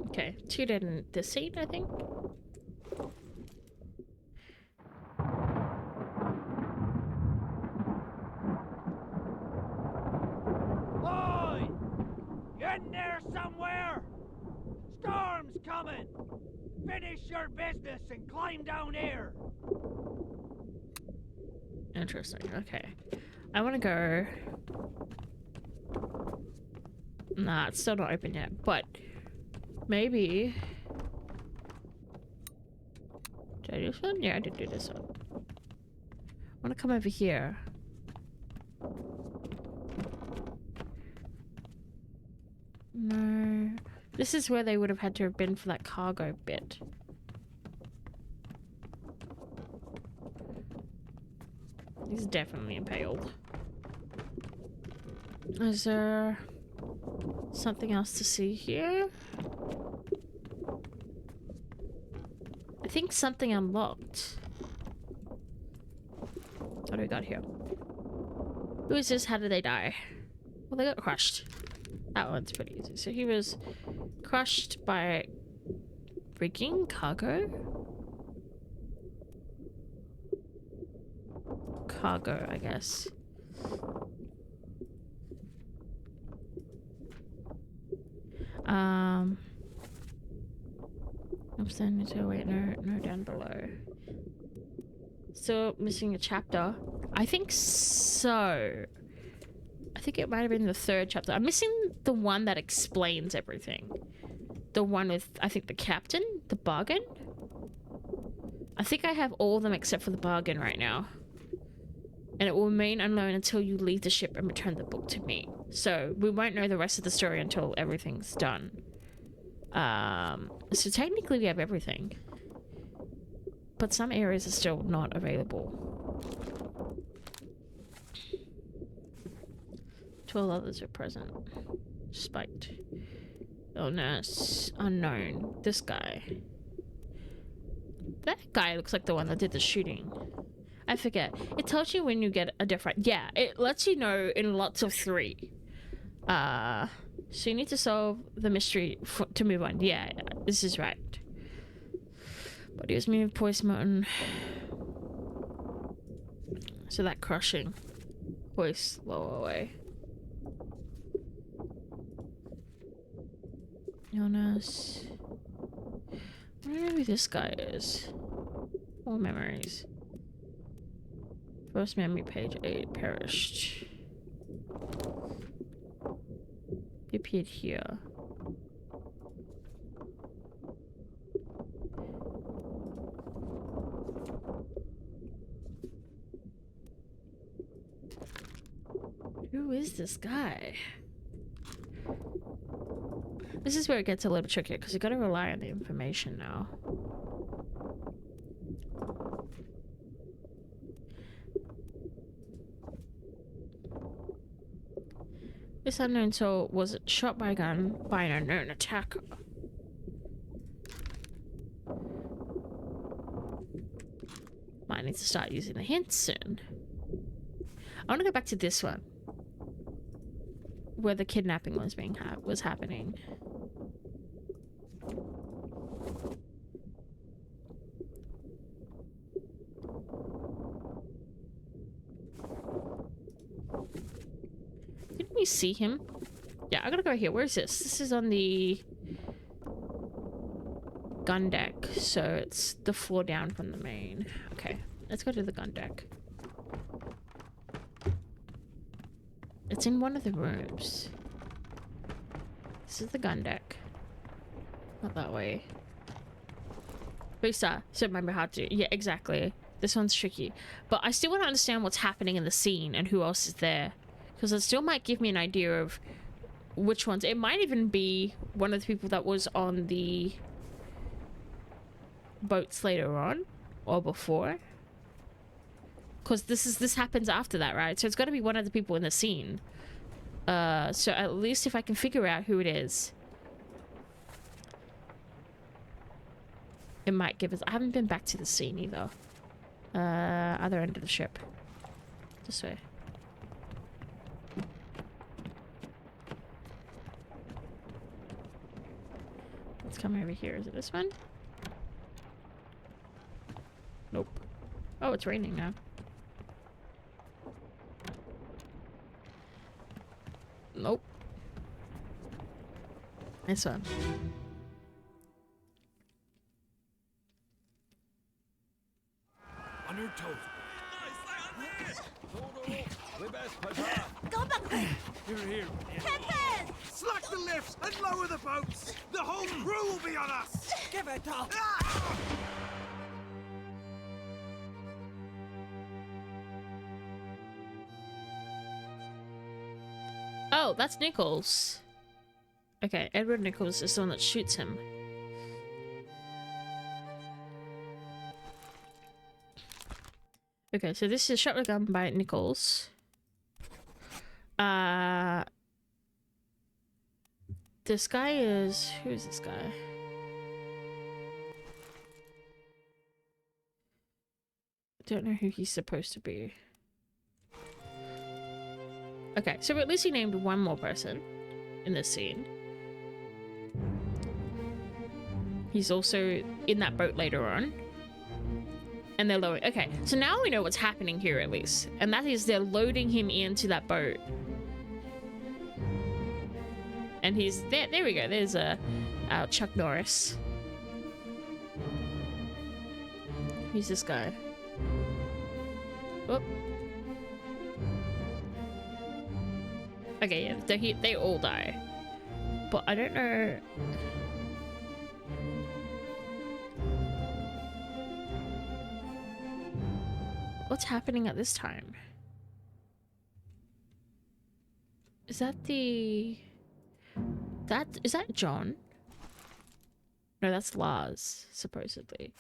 Okay, two dead in this seat, I think. coming! Finish your business and climb down here! Interesting. Okay. I want to go... Nah, it's still not open yet, but maybe... Did I do this one? Yeah, I did do this one. I want to come over here. No. This is where they would have had to have been for that cargo bit. He's definitely impaled. Is there something else to see here? I think something unlocked. What do we got here? Who is this? How did they die? Well, they got crushed. That one's pretty easy. So he was crushed by rigging cargo? Cargo, I guess. Upstairs, wait, no, down below. Still missing a chapter. I think so. I think it might have been the third chapter. I'm missing the one that explains everything. The one with, I think, the captain, the bargain. I think I have all of them except for the bargain right now. And it will remain unknown until you leave the ship and return the book to me. So we won't know the rest of the story until everything's done. So technically we have everything. But some areas are still not available. 12 others are present. Spiked. Illness. Unknown. This guy. That guy looks like the one that did the shooting. I forget. It tells you when you get a different... Yeah, it lets you know in lots of 3. So you need to solve the mystery to move on. Yeah, this is right. Body was moved, poison. So that crushing. Voice lower away. Illness. I don't know who this guy is. All memories. First memory, page 8, perished. He appeared here. Who is this guy? This is where it gets a little trickier because you gotta rely on the information now. This unknown soul was shot by a gun by an unknown attacker. Might need to start using the hints soon. I want to go back to this one, where the kidnapping was happening. Didn't we see him? Yeah, I gotta go here. Where is this? This is on the gun deck, so it's the floor down from the main. Okay, let's go to the gun deck. It's in one of the rooms. This is the gun deck. Not that way. Booster, so remember how to... Yeah, exactly. This one's tricky. But I still want to understand what's happening in the scene and who else is there. Because it still might give me an idea of which ones. It might even be one of the people that was on the boats later on. Or before. Because this happens after that, right? So it's got to be one of the people in the scene. So at least if I can figure out who it is, it might give us... I haven't been back to the scene either. Other end of the ship. This way. Let's come over here. Is it this one? Nope. Oh, it's raining now. Nope. This one. On your toes. 搞崩佢 Here, here. ！Captain， Slack the lifts and lower the boats. The whole crew will be on us. Give it up! Oh, that's Nichols. Okay, Edward Nichols is the one that shoots him. Okay, so this is shot with a gun by Nichols. This guy is... Who is this guy? I don't know who he's supposed to be. Okay, so at least he named one more person in this scene. He's also in that boat later on. And they're lowering... Okay, so now we know what's happening here at least. And that is they're loading him into that boat. And he's... There we go. There's Chuck Norris. Who's this guy? Whoop. Okay, yeah, they all die. But I don't know... What's happening at this time? Is that the... Is that John? No, that's Lars, supposedly.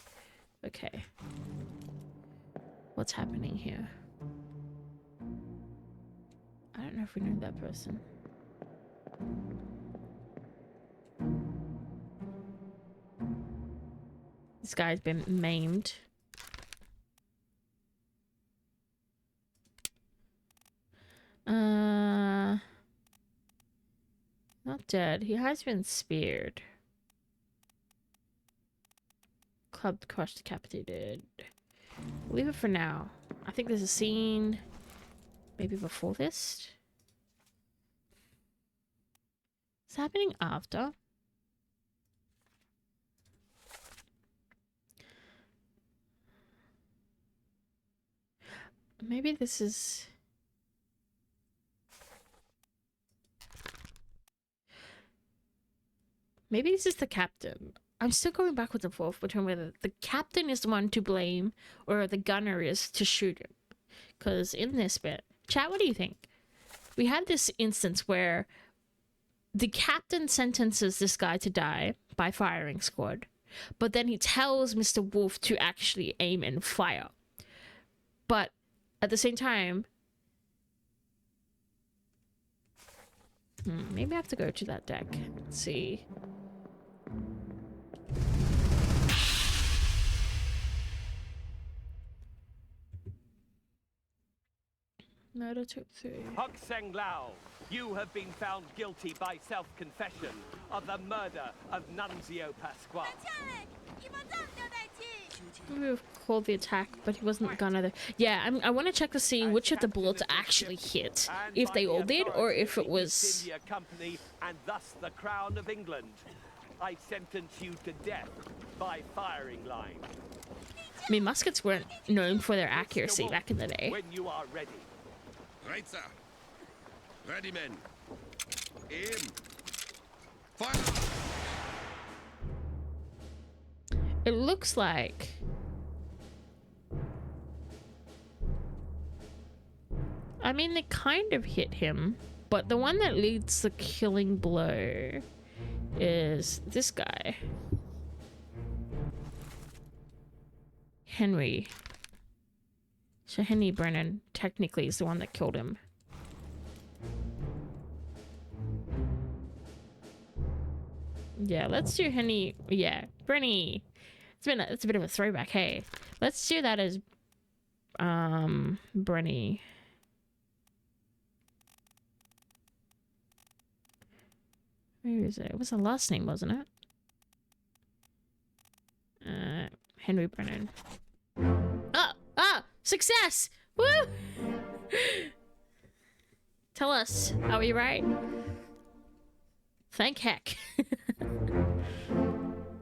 Okay. What's happening here? I don't know if we know that person. This guy's been maimed. Not dead. He has been speared. Clubbed, crushed, decapitated. Leave it for now. I think there's a scene maybe before this. It's happening after. Maybe this is... Maybe this is the captain. I'm still going backwards and forth between whether the captain is the one to blame or the gunner is to shoot him. Because in this bit... Chat, what do you think? We had this instance where the captain sentences this guy to die by firing squad, but then he tells Mr. Wolf to actually aim and fire. But at the same time... maybe I have to go to that deck. Let's see. Murder took 3. Hok Seng Lao, you have been found guilty by self-confession of the murder of Nunzio Pasquale. 枪嘞，一把杖吊在一起。 We have called the attack, but he wasn't the gunner there. Yeah, I want to check to see which of the bullets actually hit. If they all did, or if it was... India Company and thus the Crown of England. I sentence you to death by firing line. I mean, muskets weren't known for their accuracy back in the day. When you are ready. Right, sir. Ready, men. Aim. Fire. It looks like... I mean, they kind of hit him, but the one that leads the killing blow is this guy. Henry. So Henry Brennan technically is the one that killed him. Yeah, let's do Henry. Yeah, Brenny. It's a bit of a throwback, hey. Let's do that as Brenny. Where is it? It was the last name, wasn't it? Henry Brennan. Ah! Success! Woo! Tell us, are we right? Thank heck.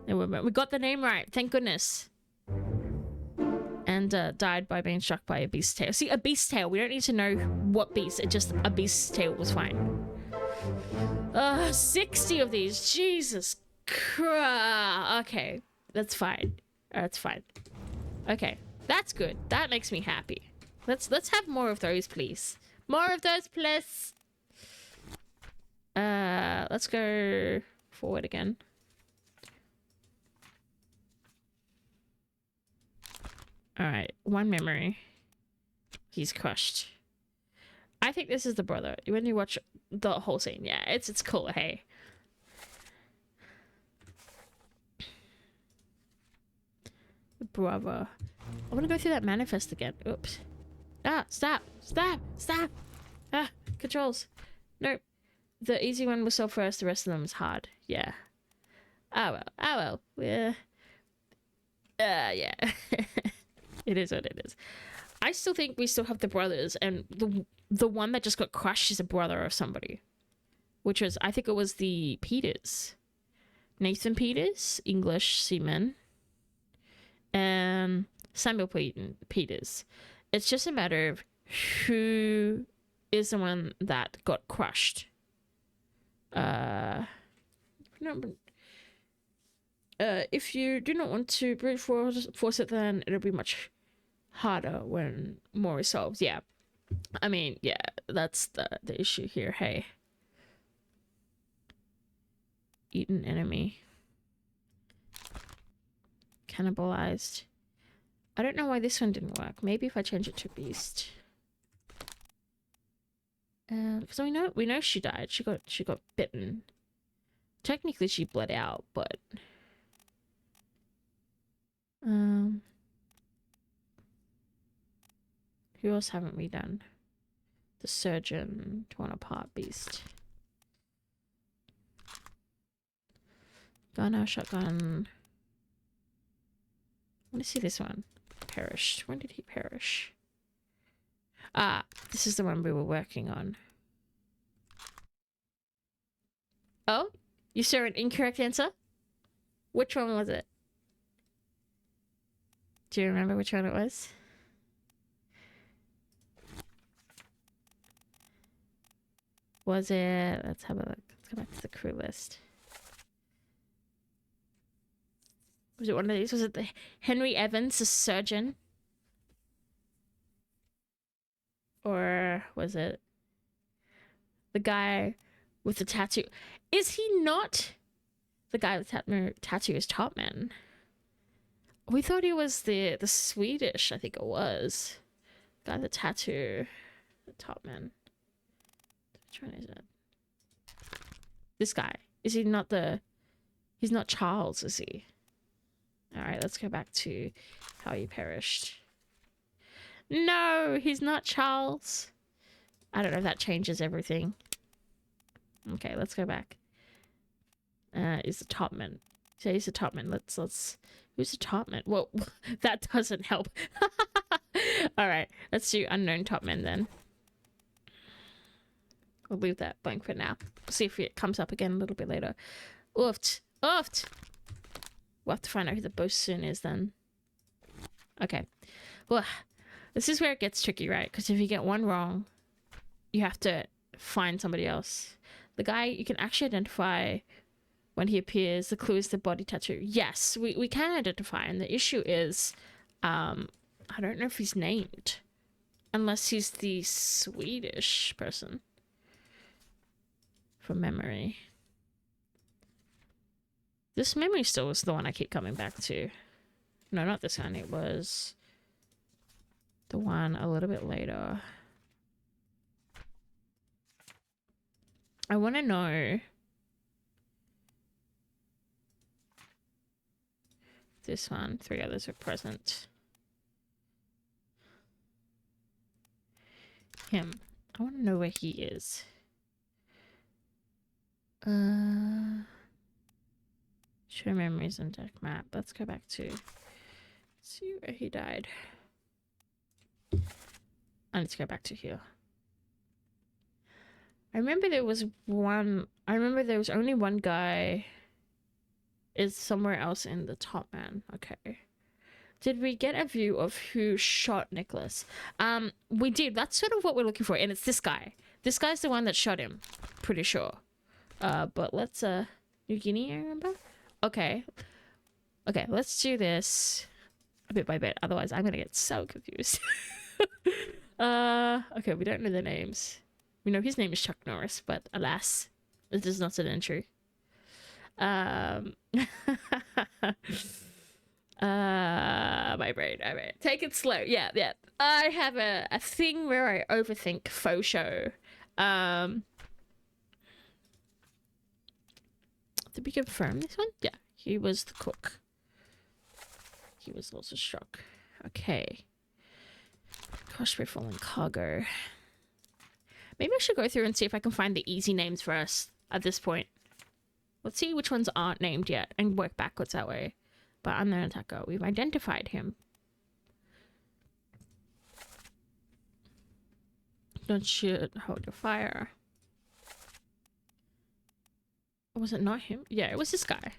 We got the name right, thank goodness. And commander died by being struck by a beast tail. See, a beast tail. We don't need to know what beast. It just a beast tail was fine. 60 of these. Jesus Christ. Okay, that's fine. That's fine. Okay, that's good. That makes me happy. Let's have more of those, please. More of those, please. Let's go forward again. All right, one memory. He's crushed. I think this is the brother. When you watch the whole scene, yeah, it's cool. Hey. The brother. I want to go through that manifest again. Oops. Ah, stop. Stop. Stop. Ah, controls. Nope. The easy one was so first, the rest of them was hard. Yeah. Ah well. Ah well. Yeah. Yeah. It is what it is. I still think we still have the brothers, and the one that just got crushed is a brother of somebody. Which was, I think it was the Peters. Nathan Peters, English seaman. And Samuel Peters. It's just a matter of who is the one that got crushed. If you do not want to brute force it, then it'll be much harder when more is solved. Yeah. I mean, yeah, that's the issue here. Hey. Eaten enemy. Cannibalized. I don't know why this one didn't work. Maybe if I change it to beast. So we know she died. She got bitten. Technically she bled out, but who else haven't we done? The surgeon, torn apart beast. Gunner, shotgun. I want to see this one. Perished. When did he perish? Ah, this is the one we were working on. Oh, you saw an incorrect answer? Which one was it? Do you remember which one it was? Was it... Let's have a look. Let's go back to the crew list. Was it one of these? Was it the Henry Evans, the surgeon? Or was it the guy with the tattoo? Is he not the guy with tattoo is Topman? We thought he was the Swedish, I think it was. Guy with the tattoo, the Topman. Which one is it? This guy. Is he not the... He's not Charles, is he? Alright, let's go back to how he perished. No, he's not Charles. I don't know if that changes everything. Okay, let's go back. Is the Topman. So he's the Topman. Let's who's the Topman? Well, that doesn't help. Alright, let's do unknown Topman then. We'll leave that blank for now. See if it comes up again a little bit later. Oofed. Oofed! We'll have to find out who the bosun is then. Okay. Well, this is where it gets tricky, right? Because if you get one wrong, you have to find somebody else. The guy you can actually identify when he appears. The clue is the body tattoo. Yes, we can identify. And the issue is, I don't know if he's named. Unless he's the Swedish person. From memory. This memory still was the one I keep coming back to. No, not this one. It was the one a little bit later. I want to know this one. 3 others are present. Him. I want to know where he is. Show memories and deck map. Let's go back to see where he died. I need to go back to here. I remember there was only one guy is somewhere else in the Topman. Okay. Did we get a view of who shot Nicholas? We did. That's sort of what we're looking for, and it's this guy. This guy's the one that shot him. Pretty sure. But let's New Guinea, I remember? Okay. Okay, let's do this a bit by bit. Otherwise, I'm gonna get so confused. Okay, we don't know their names. We know his name is Chuck Norris, but alas, it is not an entry. My brain. Take it slow. Yeah. I have a thing where I overthink faux show. Did we confirm this one? Yeah, he was the cook. He was also struck. Okay. Crushed by falling cargo. Maybe I should go through and see if I can find the easy names for us at this point. Let's see which ones aren't named yet and work backwards that way. But unknown attacker, we've identified him. Don't shoot, hold your fire. Was it not him? Yeah, it was this guy.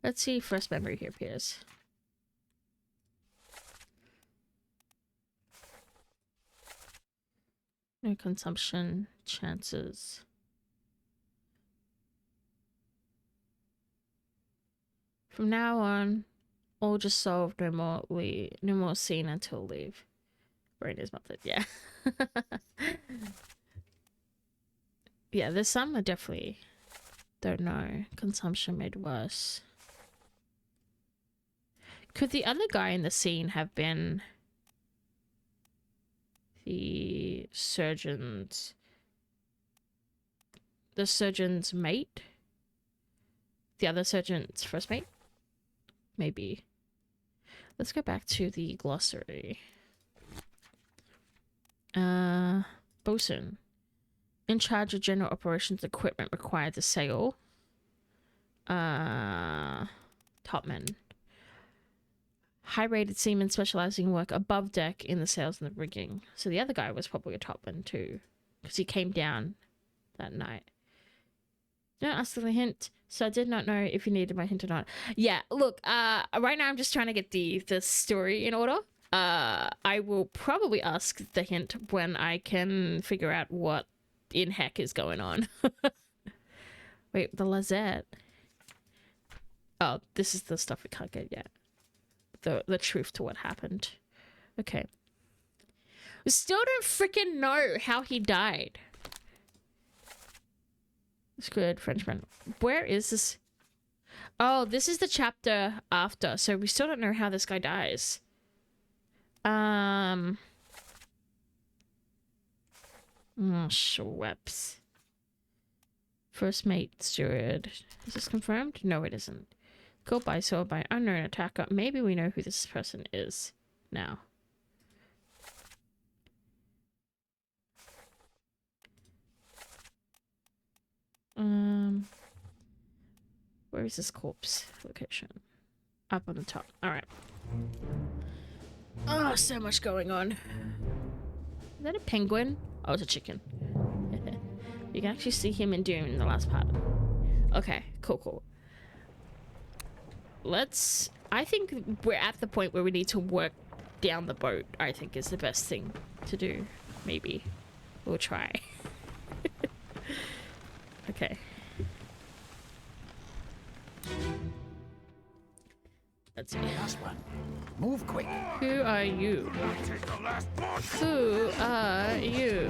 Let's see if first memory here appears. No consumption chances. From now on, all just solved, no more seen until leave. Brain is melted, yeah. Yeah, there's some I definitely don't know. Consumption made worse. Could the other guy in the scene have been the surgeon's mate? The other surgeon's first mate? Maybe. Let's go back to the glossary. Bosun. In charge of general operations equipment required to sail. Topman. High-rated seaman specializing in work above deck in the sails and the rigging. So the other guy was probably a topman too. Because he came down that night. Don't ask for the hint, so I did not know if you needed my hint or not. Yeah, look, right now I'm just trying to get the story in order. I will probably ask the hint when I can figure out what in heck is going on. Wait, the Lazette. Oh, this is the stuff we can't get yet. The truth to what happened. Okay. We still don't freaking know how he died. Squid Frenchman. Where is this? Oh, this is the chapter after, so we still don't know how this guy dies. Schweppes. First mate steward. Is this confirmed? No, it isn't. Killed by sword by unknown attacker. Maybe we know who this person is now. Where is this corpse location? Up on the top. Alright. Oh, so much going on. Is that a penguin? Oh, it's a chicken. You can actually see him in Doom in the last part. Okay, cool. I think we're at the point where we need to work down the boat, I think is the best thing to do. Maybe. We'll try. Okay. Let's see. Last one. Move quick. Who are you? Who are you?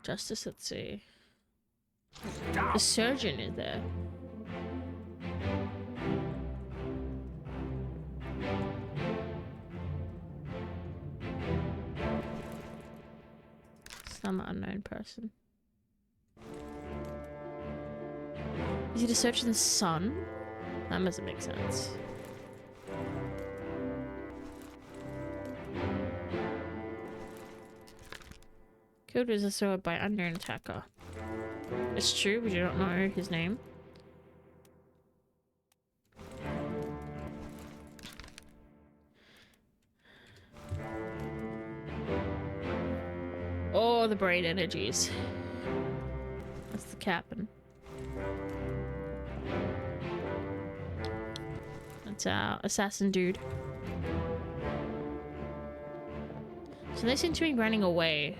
Justice at sea. The surgeon is there. Some unknown person. Is he the surgeon's son? That doesn't make sense. Killed with a sword by unknown attacker. It's true, we do not know his name. or the brain energies. That's the captain. That's our assassin dude. So they seem to be running away.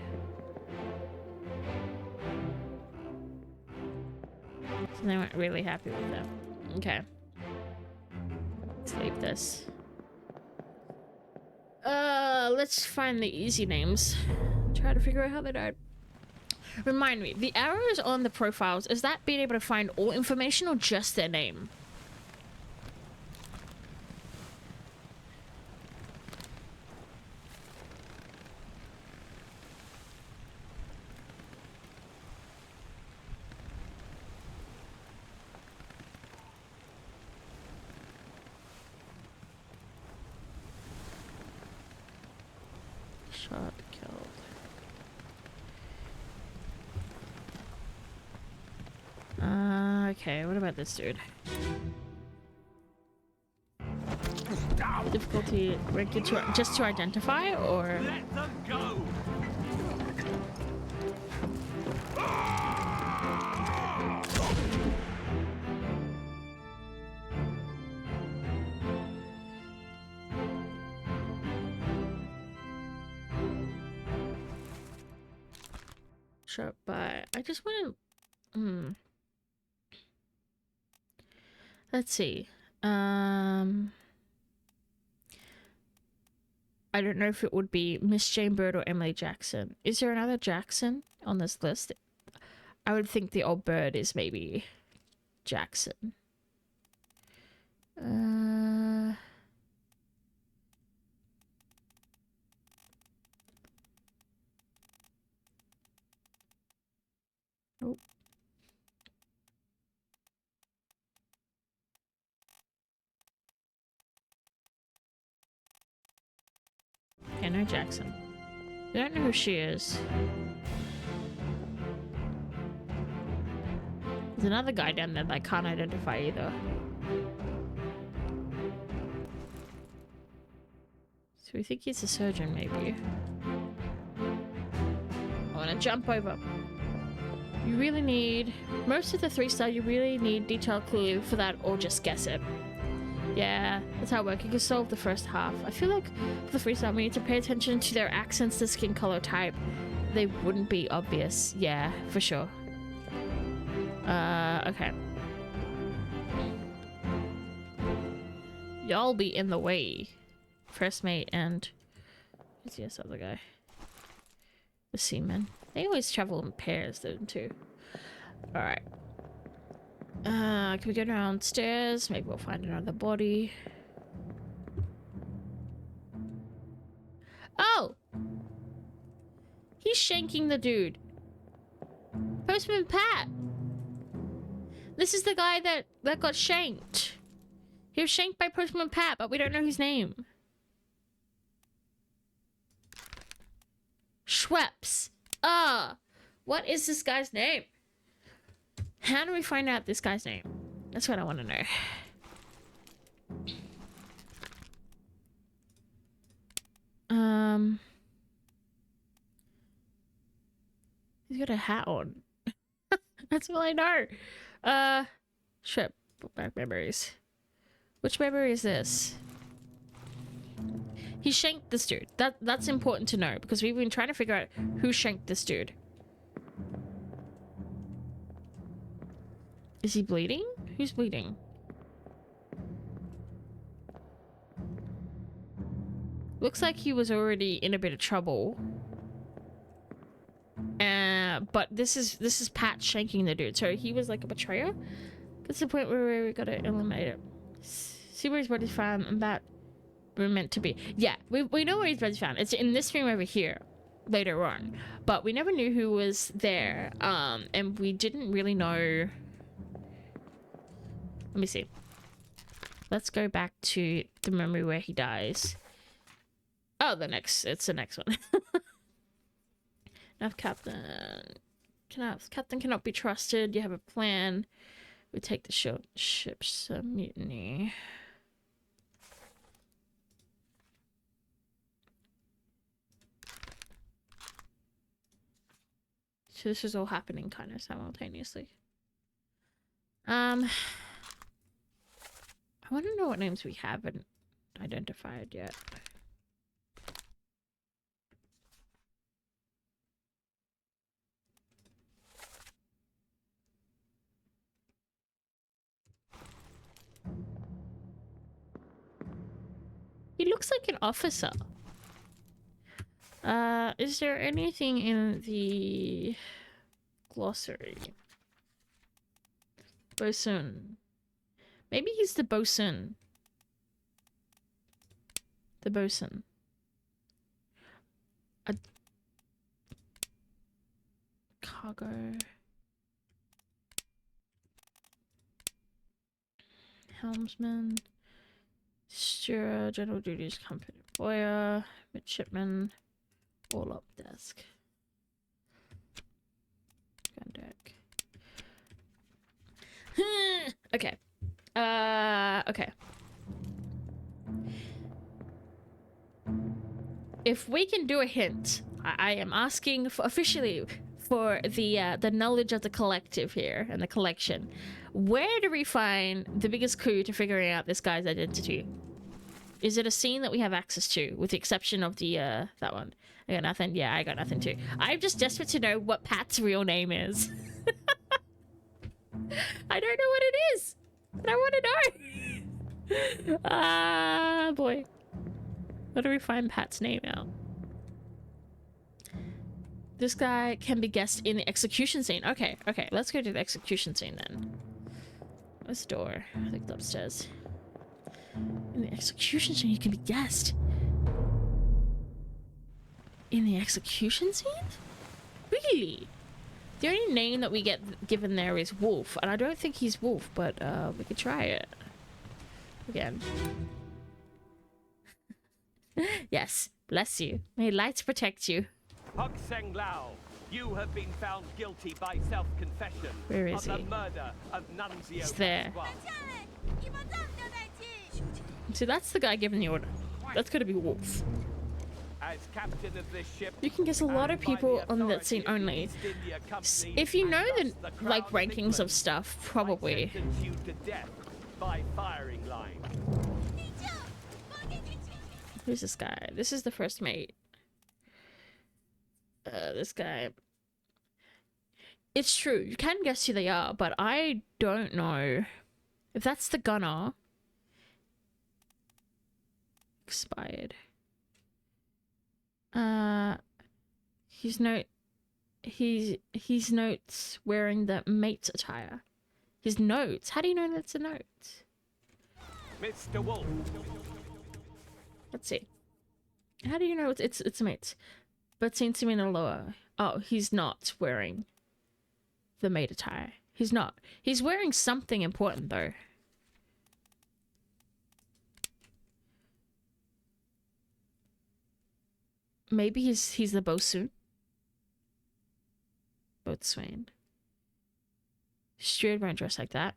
So they weren't really happy with them. Okay. Let's leave this. Let's find the easy names. Try to figure out how they died. Remind me, the arrows on the profiles, is that being able to find all information or just their name? Shot, killed. Okay, what about this dude? Difficulty ranked to just to identify, or Let them go! shot by? I just want to. Let's see. I don't know if it would be Miss Jane Bird or Emily Jackson. Is there another Jackson on this list? I would think the old bird is maybe Jackson. Oh. Okay, no Jackson. I don't know who she is. There's another guy down there that I can't identify either. So we think he's a surgeon, maybe. I want to jump over. You really need... Most of the 3-star, you really need detailed clue for that, or just guess it. Yeah, that's how it works. You can solve the first half. I feel like for the 3-star, we need to pay attention to their accents, the skin color type. They wouldn't be obvious. Yeah, for sure. Okay. Y'all be in the way. First mate and... who's this other guy? The seaman. They always travel in pairs, though, too. Alright. Can we go downstairs? Maybe we'll find another body. Oh! He's shanking the dude. Postman Pat! This is the guy that got shanked. He was shanked by Postman Pat, but we don't know his name. Schweppes. What is this guy's name? How do we find out this guy's name? That's what I want to know. He's got a hat on. That's all I know. Shit. Back memories. Which memory is this? He shanked this dude. That's important to know because we've been trying to figure out who shanked this dude. Is he bleeding? Who's bleeding? Looks like he was already in a bit of trouble. But this is Pat shanking the dude. So he was like a betrayer. That's the point where we gotta eliminate it. See where his body's found and that we're meant to be. Yeah, we know where his body's found. It's in this room over here later on. But we never knew who was there. And we didn't really know. Let me see. Let's go back to the memory where he dies. Oh, it's the next one. Nav captain. Captain cannot be trusted. You have a plan. We take the ship's mutiny. So this is all happening kind of simultaneously. I want to know what names we haven't identified yet. He looks like an officer. Is there anything in the glossary? Bosun. Maybe he's the bosun. The bosun. A cargo. Helmsman. Steward, general duties, company boyer, midshipman, all up desk. On deck. Okay. Okay. If we can do a hint, I am asking for, officially for the knowledge of the collective here and the collection. Where do we find the biggest clue to figuring out this guy's identity? Is it a scene that we have access to, with the exception of the that one? I got nothing. Yeah, I got nothing too. I'm just desperate to know what Pat's real name is. I don't know what it is, but I want to know. Ah, boy. Where do we find Pat's name out? This guy can be guessed in the execution scene. Okay, okay, let's go to the execution scene then. Where's the door? I think it's upstairs. In the execution scene, he can be guessed. In the execution scene? Really? The only name that we get given there is Wolf, and I don't think he's Wolf, but we could try it. Again. Yes, bless you. May lights protect you. Hok Seng Lao, you have been found guilty by self-confession Where is of he? the murder of Nunzio. He's there. Pasquale. 这样嘞，你们这样就在记。 So that's the guy giving the order. That's gotta be Wolf. As captain of this ship, You can guess a lot of and by the people on that scene authority of the only. East India Company If you know and the thus the like Crown rankings of England, stuff, I probably. sentence you to death by firing line. 你就我给你去。 Who's this guy? This is the first mate. This guy. It's true. You can guess who they are, but I don't know if that's the gunner. Expired. His notes wearing the mate's attire. His notes. How do you know that's a note? Mr. Wolf, Let's see. How do you know it's a mate? But seems to be in a lower. Oh, he's not wearing the mate attire. He's not. He's wearing something important though. Maybe he's the bosun. Boatswain. Steward won't dress like that.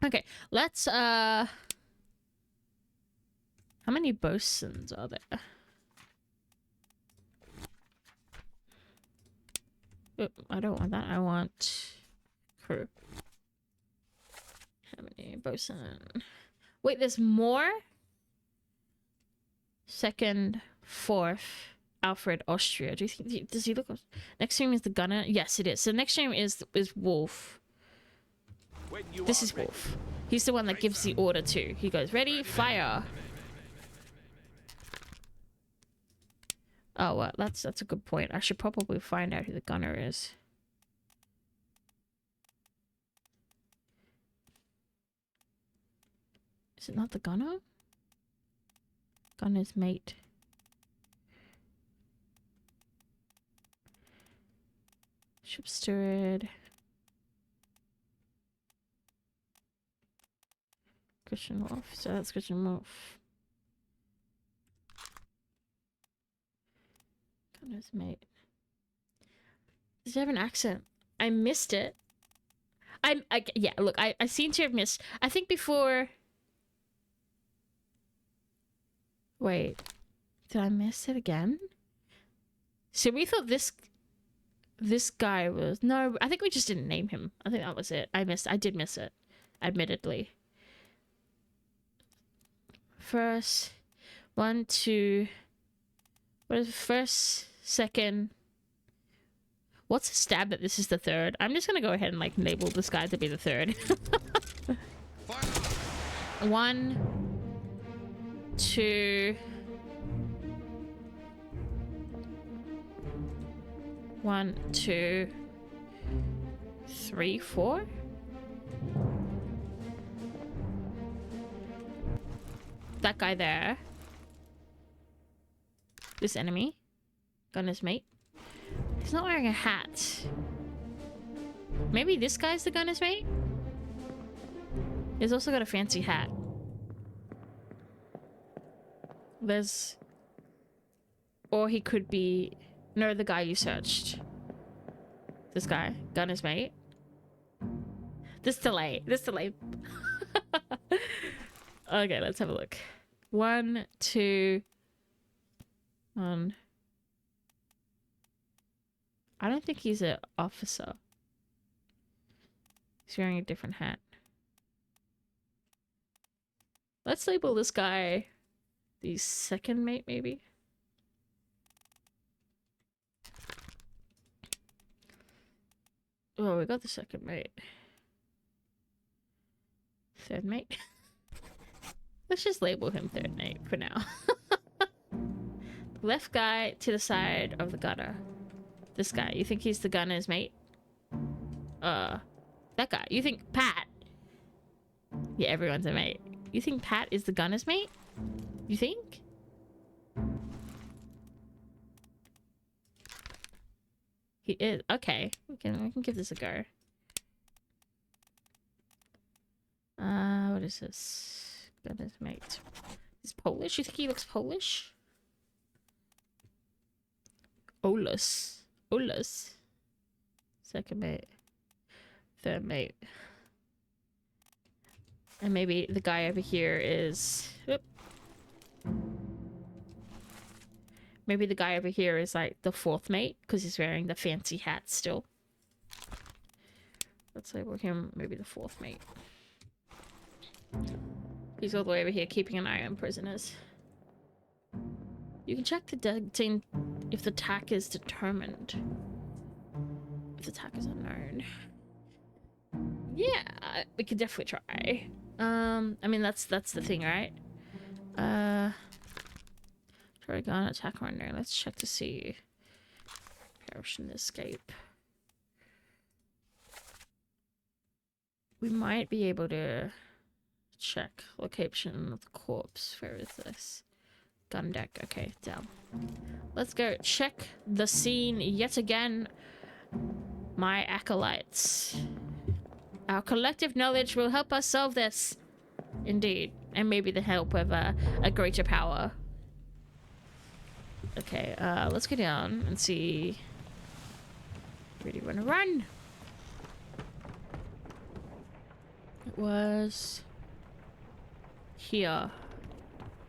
Okay, let's how many bosuns are there? Oh, I don't want that. I want crew. How many bosun? Wait, there's more? Second, fourth, Alfred, Austria. Do you think does he look? Next name is the gunner. Yes, it is. So next name is Wolf. when you This are is ready. Wolf. He's the one that gives the order too. He goes, ready, fire. Oh, well, that's a good point. I should probably find out who the gunner is. Is it not the gunner? Gunner's mate. Ship steward. Christian Wolf. So that's Christian Wolf. Gunner's mate. Does he have an accent? I missed it. Yeah, look, I seem to have missed. I think before. Wait, did I miss it again? So we thought this This guy was... No, I think we just didn't name him. I think that was it. I did miss it, admittedly. First, 1, 2... What is it? First, second... What's a stab that this is the third? I'm just gonna go ahead and like label this guy to be the third. 1, 2... 1, 2, 3, 4. That guy there. This enemy. Gunner's mate. He's not wearing a hat. Maybe this guy's the gunner's mate? He's also got a fancy hat. There's... Or he could be... No, the guy you searched. This guy. Gunner's mate. This delay. This delay. Okay, let's have a look. 1, 2... 1... I don't think he's an officer. He's wearing a different hat. Let's label this guy the second mate, maybe? Oh, we got the second mate. Third mate? Let's just label him third mate for now. Left guy to the side of the gunner. This guy. You think he's the gunner's mate? That guy. You think Pat? Yeah, everyone's a mate. You think Pat is the gunner's mate? You think? He is. Okay. We can give this a go. What is this? Gunner's mate. He's Polish? You think he looks Polish? Olus. Olus. Second mate. Third mate. And maybe the guy over here is... Oop. Maybe the guy over here is like the fourth mate because he's wearing the fancy hat still. Let's label him maybe the fourth mate. He's all the way over here keeping an eye on prisoners. You can check the dating if the tack is determined. If the tack is unknown. Yeah, we could definitely try. I mean that's the thing, right? Try gun attack unknown. Let's check to see. Perish and escape. We might be able to check location of the corpse. Where is this? Gun deck. Okay, down. Let's go check the scene yet again. My acolytes. Our collective knowledge will help us solve this. Indeed. And maybe the help of a greater power. Okay, let's go down and see. Ready, run, run! It was... here.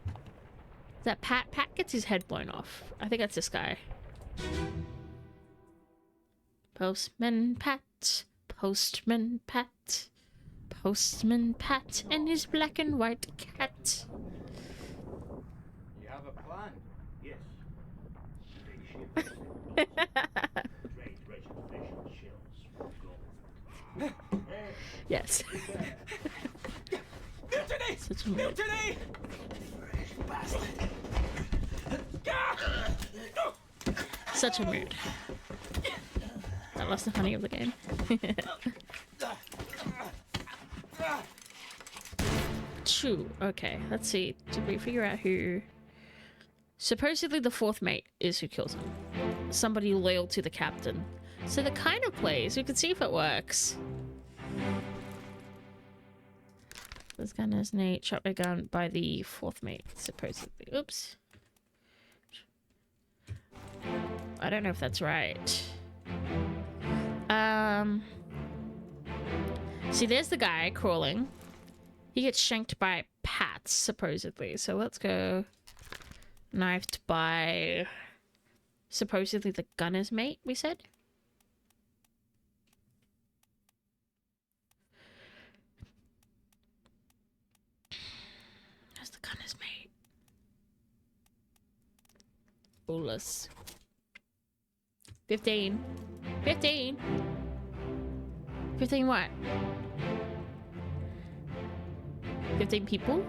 Is that Pat? Pat gets his head blown off. I think that's this guy. Postman Pat. Postman Pat. Postman Pat and his black and white cat. You have a plan? Yes. Big ship. Trade wretched flesh and shells for gold. Yes. Mutiny! Such a mood. Mutiny! Such a mood. That was the honey of the game. Choo. Okay, let's see. Did we figure out who... Supposedly the fourth mate is who kills him. Somebody loyal to the captain. So the kind of plays. We can see if it works. This gunner's Nate shot by gun by the fourth mate, supposedly. Oops. I don't know if that's right. See, there's the guy crawling. He gets shanked by Pat, supposedly. So let's go. Knifed by supposedly the gunner's mate, we said? Bolus. 15. 15. 15 what? 15 people?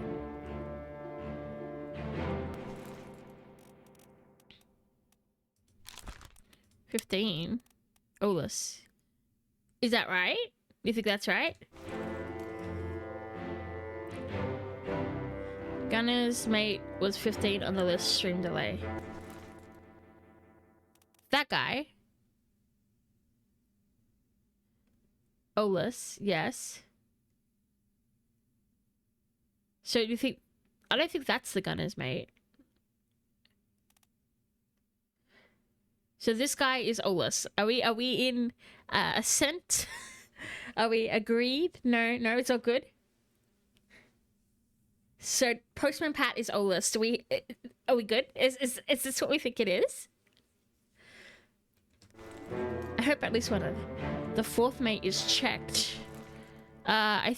$15. Olus. Is that right? You think that's right? Gunner's mate was 15 on the list. Stream delay. That guy. Olus, yes. So do you think... I don't think that's the gunner's mate. So this guy is Olus. Are we in assent? Are we agreed? No, it's all good. So Postman Pat is Olus. Are we good? Is this what we think it is? I hope at least one of the fourth mate is checked. I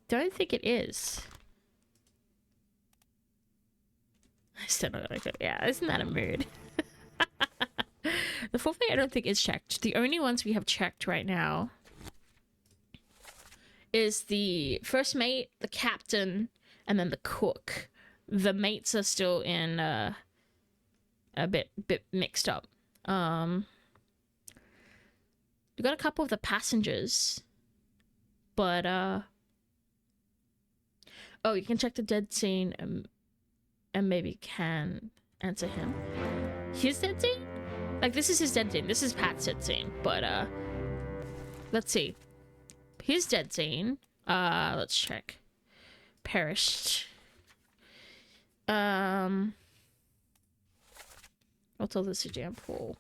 don't think it is. I still don't know. Yeah, isn't that a mood? The fourth mate I don't think is checked. The only ones we have checked right now is the first mate, the captain, and then the cook. The mates are still in a bit mixed up. We got a couple of the passengers, but oh, you can check the dead scene and maybe can answer him. His dead scene? Like, this is his dead scene. This is Pat's dead scene. But, let's see. His dead scene. Let's check. Perished. I'll tell this example.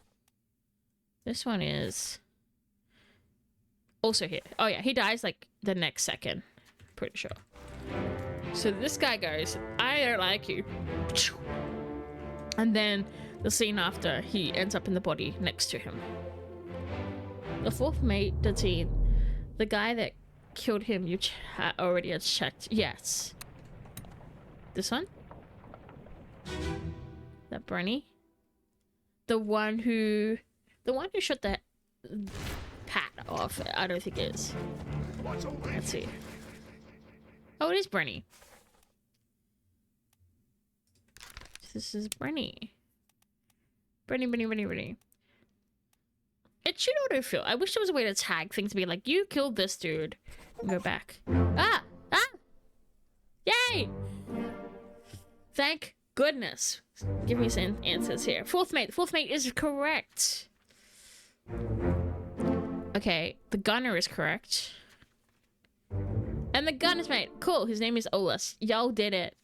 This one is also here. Oh, yeah. He dies, like, the next second. Pretty sure. So this guy goes, I don't like you. And then the scene after, he ends up in the body next to him. The fourth mate, the teen, the guy that killed him, you already had checked. Yes. This one? That Brenny? The one who shot that Pat off. I don't think it is. Let's see. Oh, it is Brenny. This is Brenny. Brenny. It should autofill. I wish there was a way to tag things to be like, you killed this dude. And go back. Ah! Yay! Thank goodness. Give me some answers here. Fourth mate is correct. Okay, the gunner is correct. And the gunner's mate. Cool, his name is Olus. Y'all did it.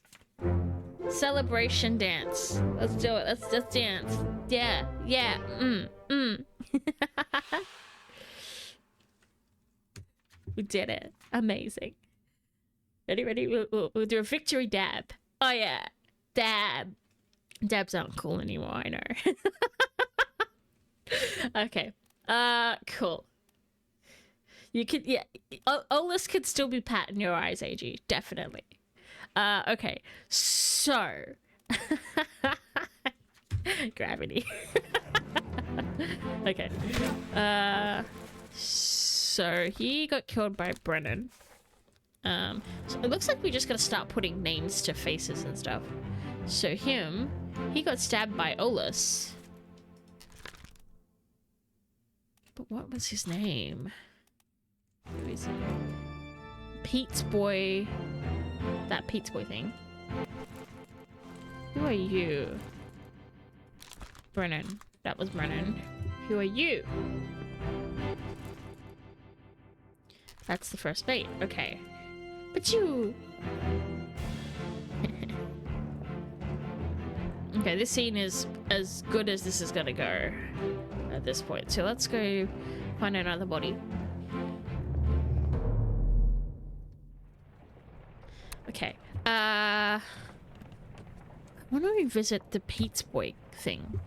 Celebration dance. Let's do it. Let's dance. Yeah. We did it. Amazing. Ready? We'll do a victory dab. Oh yeah. Dab. Dabs aren't cool anymore, I know. Okay. Cool. You could, yeah. Olus could still be Pat in your eyes, AG. Definitely. Okay. So. Gravity. Okay. So he got killed by Brennan. So it looks like we just gotta start putting names to faces and stuff. So he got stabbed by Olus. But what was his name? Who is he? Pete's boy. That Pete's boy thing. Who are you? Brennan. That was Brennan. Who are you? That's the first bait. Okay. But you... Okay, this scene is as good as this is gonna go at this point. So let's go find another body. Okay. I want to revisit the Pete's boy thing.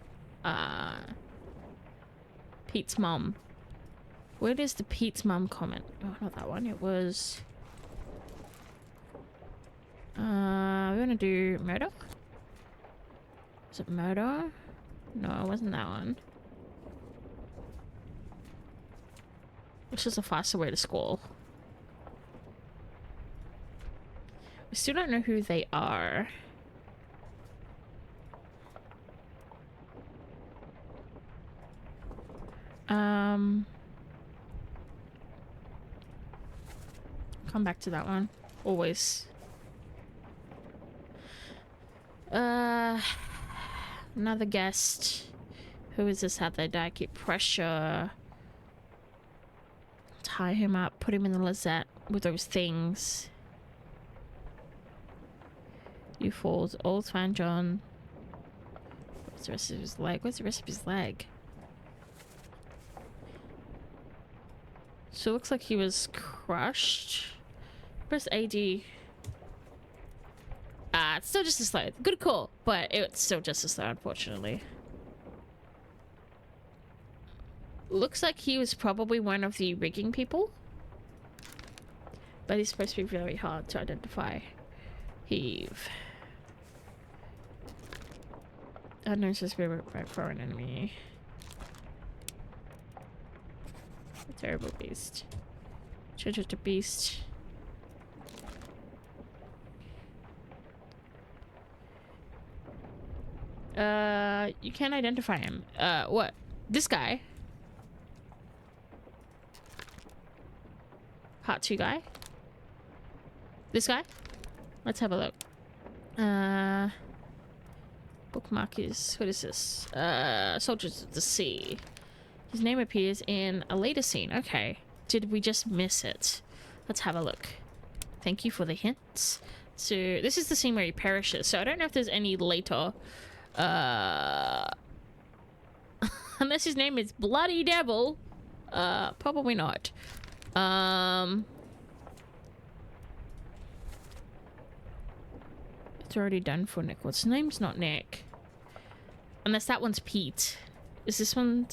Pete's mom. Where is the Pete's mom comment? Oh, not that one. It was... we're gonna do murder? Is it murder? No, it wasn't that one. Which is a faster way to school. We still don't know who they are. Come back to that one. Always. Another guest. Who is this? How'd they die? Keep pressure. Tie him up. Put him in the lizette with those things. You falls. Old Fan John. What's the rest of his leg? What's the rest of his leg? So it looks like he was crushed. Press AD. It's still just a slow. Good call, but it's still just a slow, unfortunately. Looks like he was probably one of the rigging people. But he's supposed to be very hard to identify. Heave. Unknown suspect right for an enemy. A terrible beast. Change it to beast. You can't identify him. What? This guy? Part 2 guy? This guy? Let's have a look. Bookmark is... What is this? Soldiers of the Sea. His name appears in a later scene. Okay. Did we just miss it? Let's have a look. Thank you for the hints. So, this is the scene where he perishes. So, I don't know if there's any later... unless his name is Bloody Devil. Probably not. It's already done for Nick. What's his name's not Nick. Unless that one's Pete. Is this one...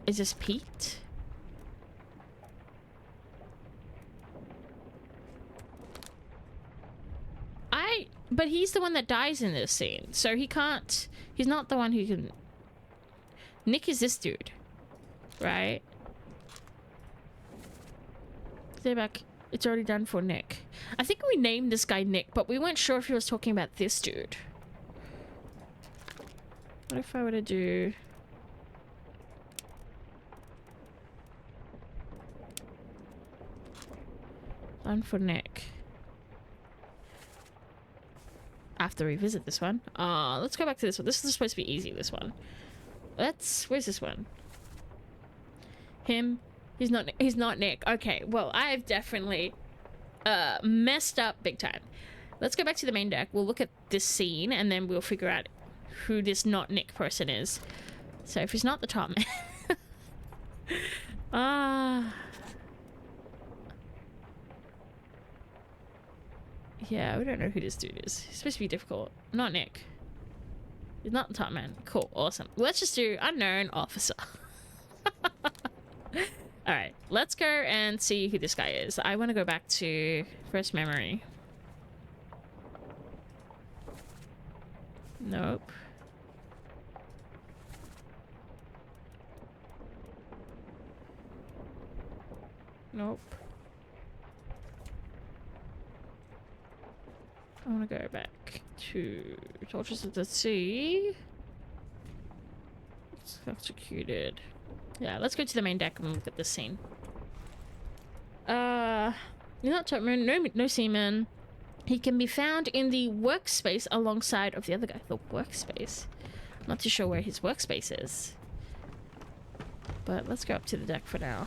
Is this Pete? But he's the one that dies in this scene. So he can't... He's not the one who can... Nick is this dude. Right? Stay back. It's already done for Nick. I think we named this guy Nick, but we weren't sure if he was talking about this dude. What if I were to do... Done for Nick. I have to revisit this one. Let's go back to this one. This is supposed to be easy, this one. Where's this one? Him. He's not Nick. Okay, well, I've definitely messed up big time. Let's go back to the main deck. We'll look at this scene and then we'll figure out who this not Nick person is. So if he's not the top man. Yeah, we don't know who this dude is. He's supposed to be difficult. Not Nick. He's not the top man. Cool, awesome. Let's just do unknown officer. Alright, let's go and see who this guy is. I want to go back to first memory. Nope. Nope. I want to go back to Soldiers of the Sea. It's executed. Yeah, let's go to the main deck and look at this scene. You're not Topman, no seaman. He can be found in the workspace alongside of the other guy. The workspace? I'm not too sure where his workspace is. But let's go up to the deck for now.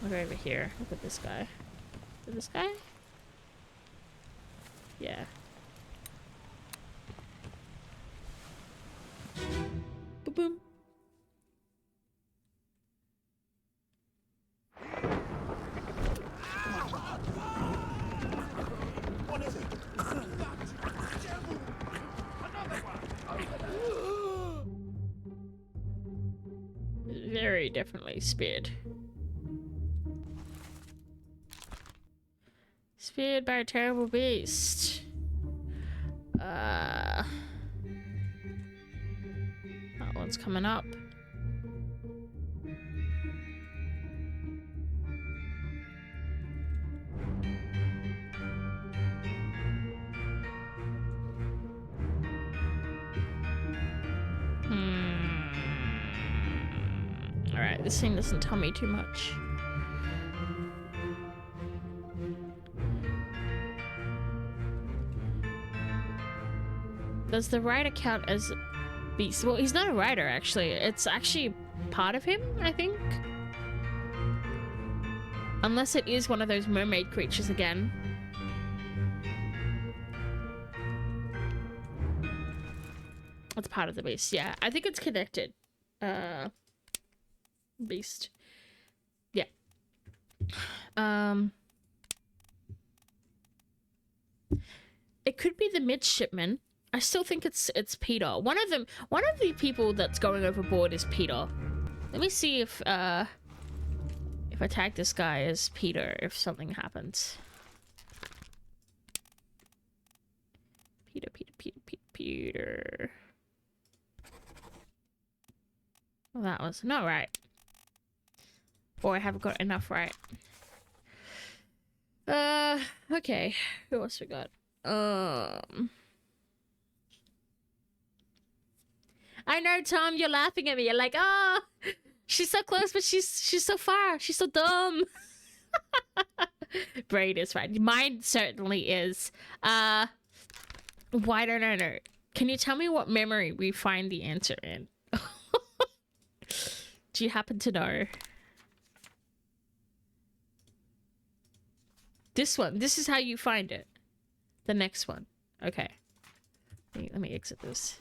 I'll go over here. Look at this guy. Is it this guy? Yeah. Boom boom. Very definitely speared. Speared by a terrible beast. That one's coming up. Alright, this thing doesn't tell me too much. Does the rider count as a beast? Well, he's not a rider, actually. It's actually part of him, I think. Unless it is one of those mermaid creatures again. It's part of the beast, yeah. I think it's connected. Beast. Yeah. It could be the midshipman. I still think it's Peter. One of the people that's going overboard is Peter. Let me see if I tag this guy as Peter, if something happens. Peter. Well, that was not right. Or I haven't got enough right. Okay. Who else we got? I know, Tom, you're laughing at me. You're like, oh, she's so close, but she's so far. She's so dumb. Braid is right. Mine certainly is. Why don't I know? Can you tell me what memory we find the answer in? Do you happen to know? This one. This is how you find it. The next one. Okay. Let me exit this.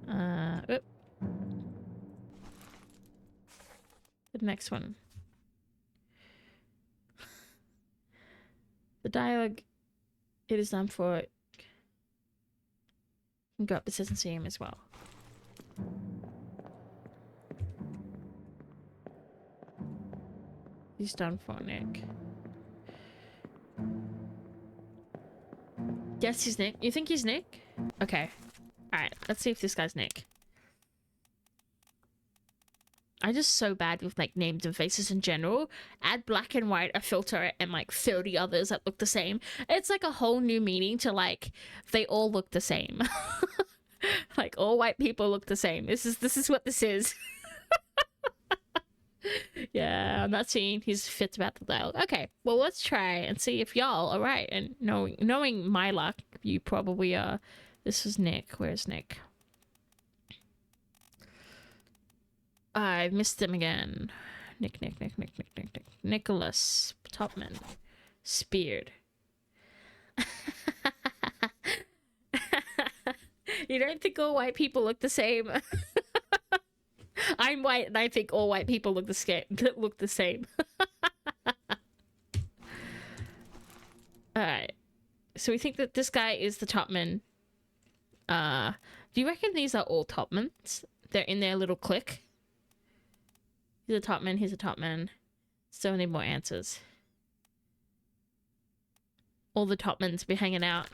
Oop. The next one. The dialogue. It is done for. Go up. It says and see him as well. He's done for Nick. Yes, he's Nick. You think he's Nick? Okay. Alright, let's see if this guy's Nick. I'm just so bad with like names and faces in general. Add black and white, a filter, and like 30 others that look the same. It's like a whole new meaning to like, they all look the same. Like all white people look the same. This is what this is. Yeah, I'm not seeing he's fits about the dialogue. Okay, well, let's try and see if y'all are right. And knowing my luck, you probably are. This is Nick. Where's Nick? I missed him again. Nick. Nicholas Topman. Speared. You don't think all white people look the same? I'm white and I think all white people look the same. Alright. So we think that this guy is the topman. Do you reckon these are all topmans? They're in their little clique? He's a topman, he's a topman. So many more answers. All the topmans be hanging out.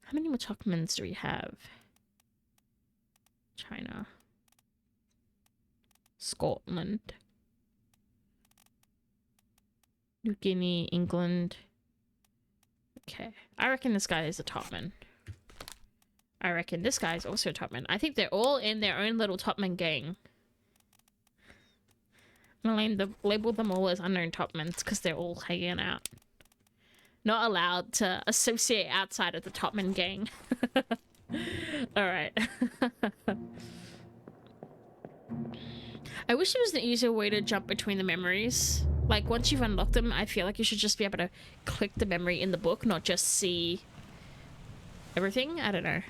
How many more topmans do we have? China. Scotland. New Guinea, England. Okay. I reckon this guy is a topman. I reckon this guy is also a topman. I think they're all in their own little topman gang. I'm gonna label them all as unknown topmans because they're all hanging out. Not allowed to associate outside of the topman gang. Alright. I wish there was an easier way to jump between the memories. Like, once you've unlocked them, I feel like you should just be able to click the memory in the book, not just see everything. I don't know.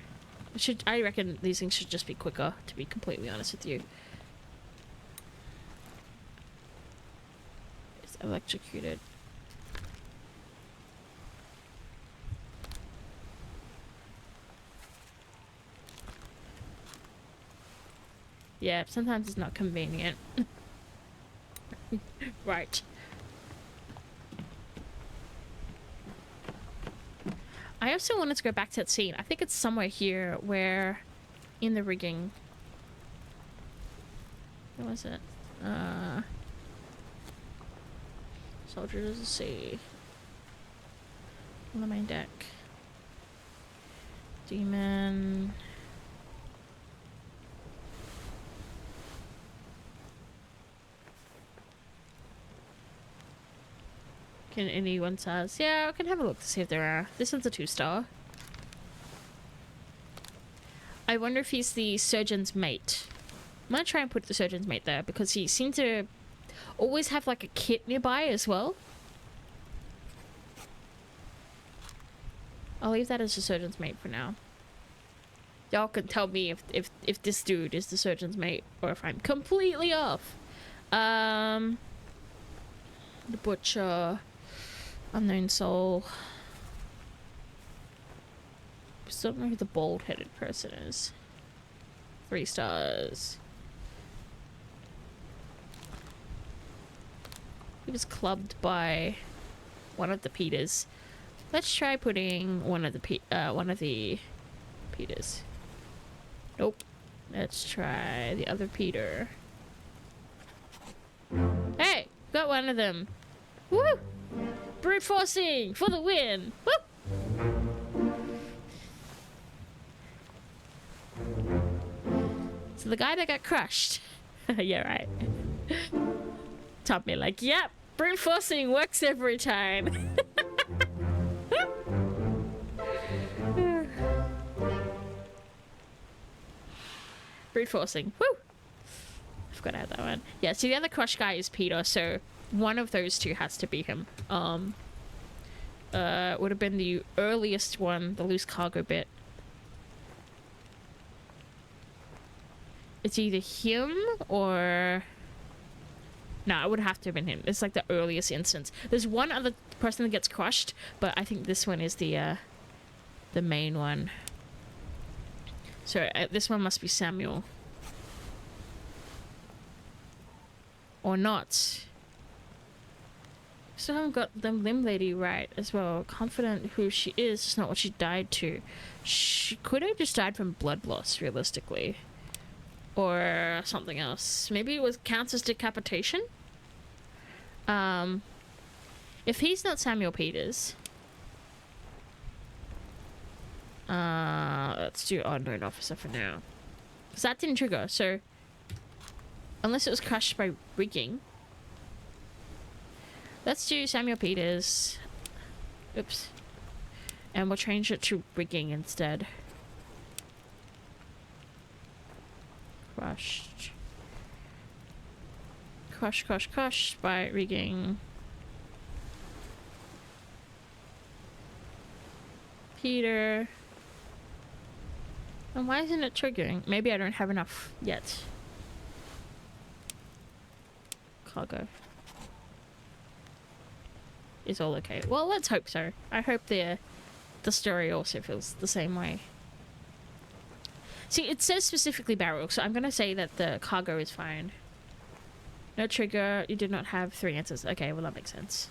I reckon these things should just be quicker, to be completely honest with you. It's electrocuted. Yeah, sometimes it's not convenient. Right. I also wanted to go back to that scene. I think it's somewhere here where in the rigging. Where was it? Soldiers of the Sea. On the main deck. Demon. Can anyone says? Yeah, I can have a look to see if there are. This one's a 2-star. I wonder if he's the surgeon's mate. I'm gonna try and put the surgeon's mate there because he seems to always have like a kit nearby as well. I'll leave that as the surgeon's mate for now. Y'all can tell me if this dude is the surgeon's mate or if I'm completely off. The butcher, unknown soul. Still don't know who the bald-headed person is. 3 stars. He was clubbed by one of the Peters. Let's try putting one of the Peters. Nope. Let's try the other Peter. Hey, got one of them. Woo! Brute forcing for the win. Woo! So the guy that got crushed. Yeah, right. Taught me like, yep, brute forcing works every time. Brute forcing. Woo! I forgot to add that one. Yeah, so the other crush guy is Peter, so one of those two has to be him. Would have been the earliest one, the loose cargo bit. It's either him or... No, it would have to have been him. It's like the earliest instance. There's one other person that gets crushed, but I think this one is the main one. So this one must be Samuel. Or not. Still haven't got the limb lady right as well. Confident who she is, it's not what she died to. She could have just died from blood loss, realistically. Or something else. Maybe it was counts as decapitation? If he's not Samuel Peters... let's do unknown officer for now. Because that didn't trigger, so... Unless it was crushed by rigging. Let's do Samuel Peters. Oops. And we'll change it to rigging instead. Crushed. Crushed by rigging. Peter. And why isn't it triggering? Maybe I don't have enough yet. Cargo. Is all okay. Well, let's hope so. I hope the story also feels the same way. See, it says specifically barrel, so I'm gonna say that the cargo is fine. No trigger. You did not have 3 answers. Okay, well that makes sense.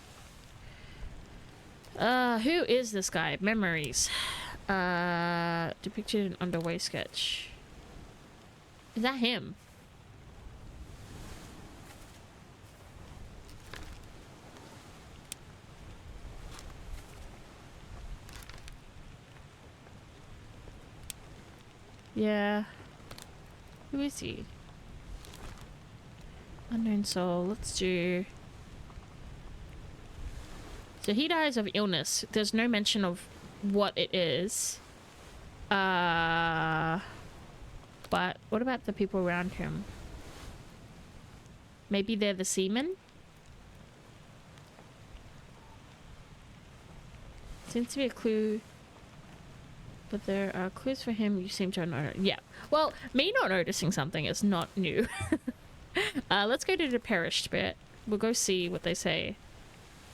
Who is this guy? Memories. Depicted in underway sketch. Is that him? Yeah. Who is he? Unknown soul. Let's do... So he dies of illness. There's no mention of what it is. But what about the people around him? Maybe they're the seamen? Seems to be a clue. But there are clues for him. You seem to know. Yeah. Well, me not noticing something is not new. Let's go to the perished bit. We'll go see what they say.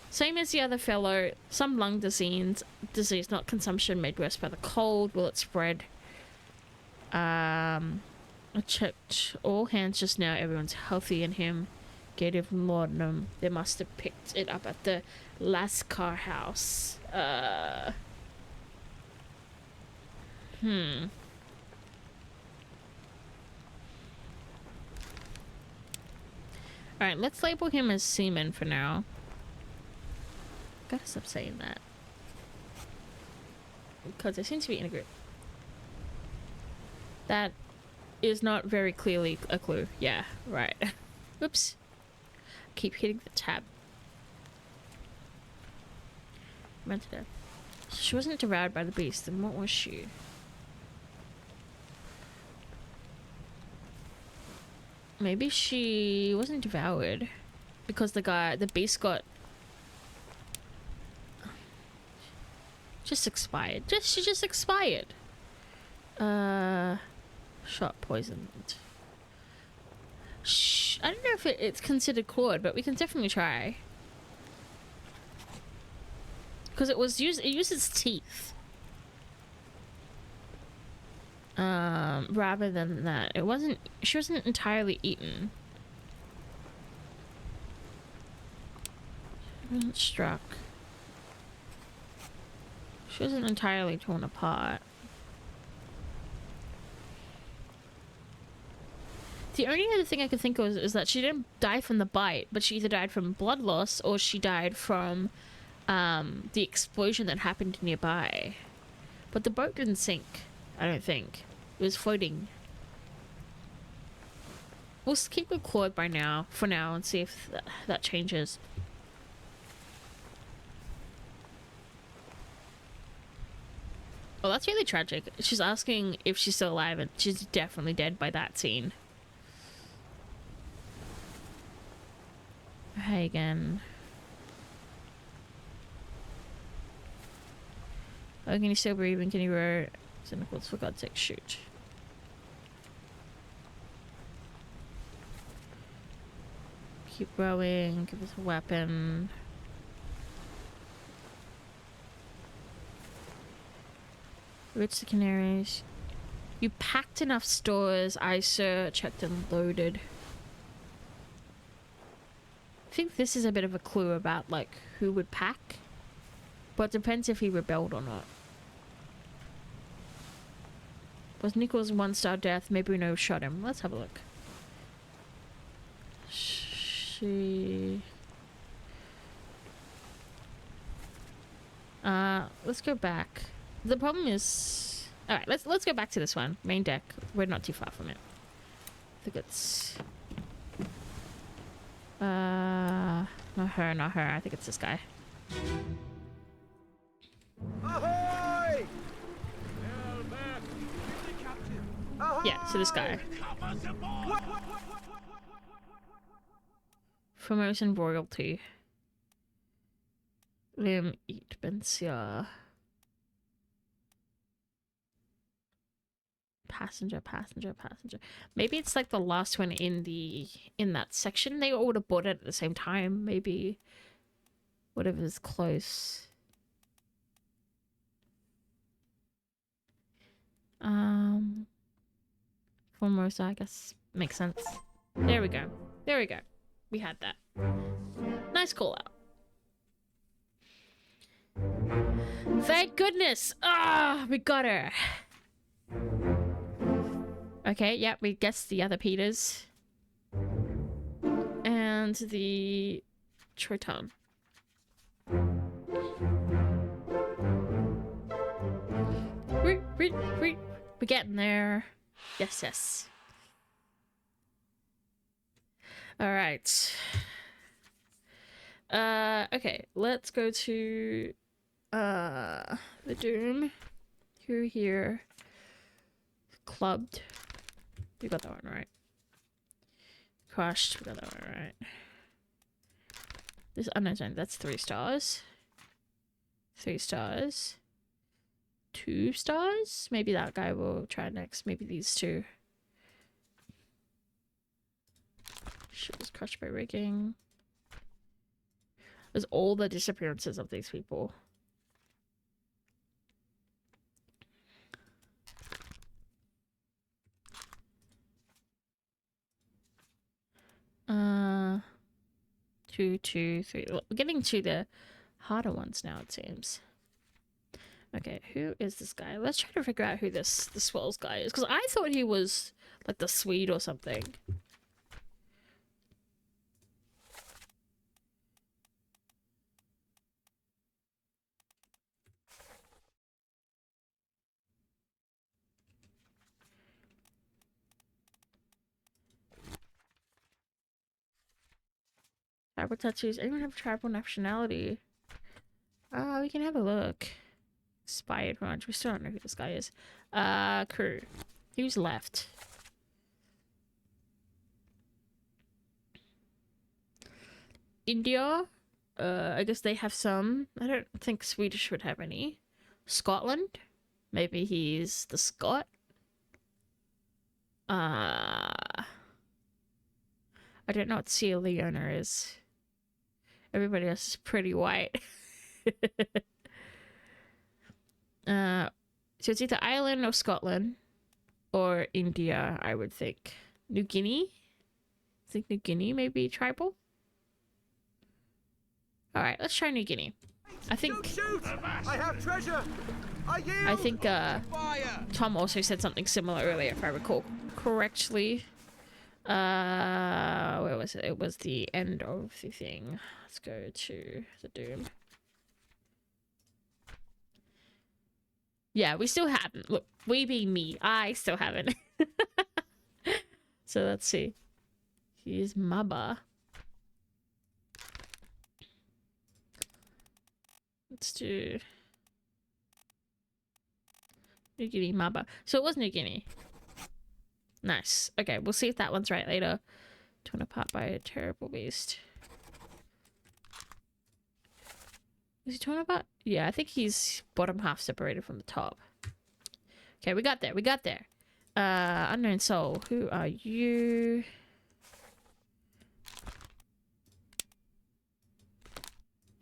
Same as the other fellow. Some lung disease, not consumption, made worse by the cold. Will it spread? I checked all hands just now. Everyone's healthy in him. Gate of laudanum. They must have picked it up at the Lascar house. Alright, let's label him as Seaman for now. Gotta stop saying that. Because they seem to be in a group. That is not very clearly a clue. Yeah, right. Oops. Keep hitting the tab. Meant to. She wasn't devoured by the beast, then what was she? Maybe she wasn't devoured because the beast got just expired. She just expired. Shot poisoned. I don't know if it's considered clawed, but we can definitely try. Because it used its teeth. Rather than that. She wasn't entirely eaten. She wasn't struck. She wasn't entirely torn apart. The only other thing I could think of is that she didn't die from the bite, but she either died from blood loss or she died from the explosion that happened nearby. But the boat didn't sink, I don't think. It was floating. We'll keep it clawed for now, and see if that changes. Well, that's really tragic. She's asking if she's still alive, and she's definitely dead by that scene. Hey again. Oh, can you still breathe and can you row? Cynicals, for God's sake, shoot. Keep rowing, give us a weapon. Reach the Canaries. You packed enough stores, I sir, checked and loaded. I think this is a bit of a clue about, like, who would pack. But it depends if he rebelled or not. Was Nichols' one-star death? Maybe we know who shot him. Let's have a look. Let's go back. The problem is... Alright, let's go back to this one. Main deck. We're not too far from it. I think it's... Not her, not her. I think it's this guy. Ahoy! Yeah, so this guy. Formosan royalty. Liam eat Bensia. Passenger. Maybe it's like the last one in that section. They all would have bought it at the same time. Maybe whatever's close. Formosa, I guess makes sense. There we go. We had that. Nice call out. Thank goodness. We got her. Okay, yeah, we guessed the other Peters. And the Triton. We're getting there. Yes. Alright. Okay, let's go to the Doom. Here. Clubbed. We got that one right. Crushed. We got that one right. This unknown zone. That's 3 stars. 3 stars. 2 stars? Maybe that guy will try next. Maybe these 2. Shit was crushed by rigging. There's all the disappearances of these people. Two, two, three. Well, we're getting to the harder ones now, it seems. Okay, who is this guy? Let's try to figure out who the Swells guy is, because I thought he was like the Swede or something. Tribal tattoos. Anyone have tribal nationality? We can have a look. Expired orange. We still don't know who this guy is. Crew. Who's left? India. I guess they have some. I don't think Swedish would have any. Scotland. Maybe he's the Scot. I don't know what Sierra Leone is. Everybody else is pretty white. So it's either Ireland or Scotland or India, I would think. New Guinea? I think New Guinea may be tribal. Alright, let's try New Guinea. I think... Don't shoot! I have treasure! I yield! I think, Tom also said something similar earlier, if I recall correctly. Where was it? It was the end of the thing. Let's go to the Doom. Yeah, we still haven't. Look, we being me, I still haven't. So let's see. Here's Maba. Let's do New Guinea Maba. So it was New Guinea. Nice. Okay, we'll see if that one's right later. Torn apart by a terrible beast. Is he torn apart? Yeah, I think he's bottom half separated from the top. Okay, we got there. We got there. Unknown soul. Who are you?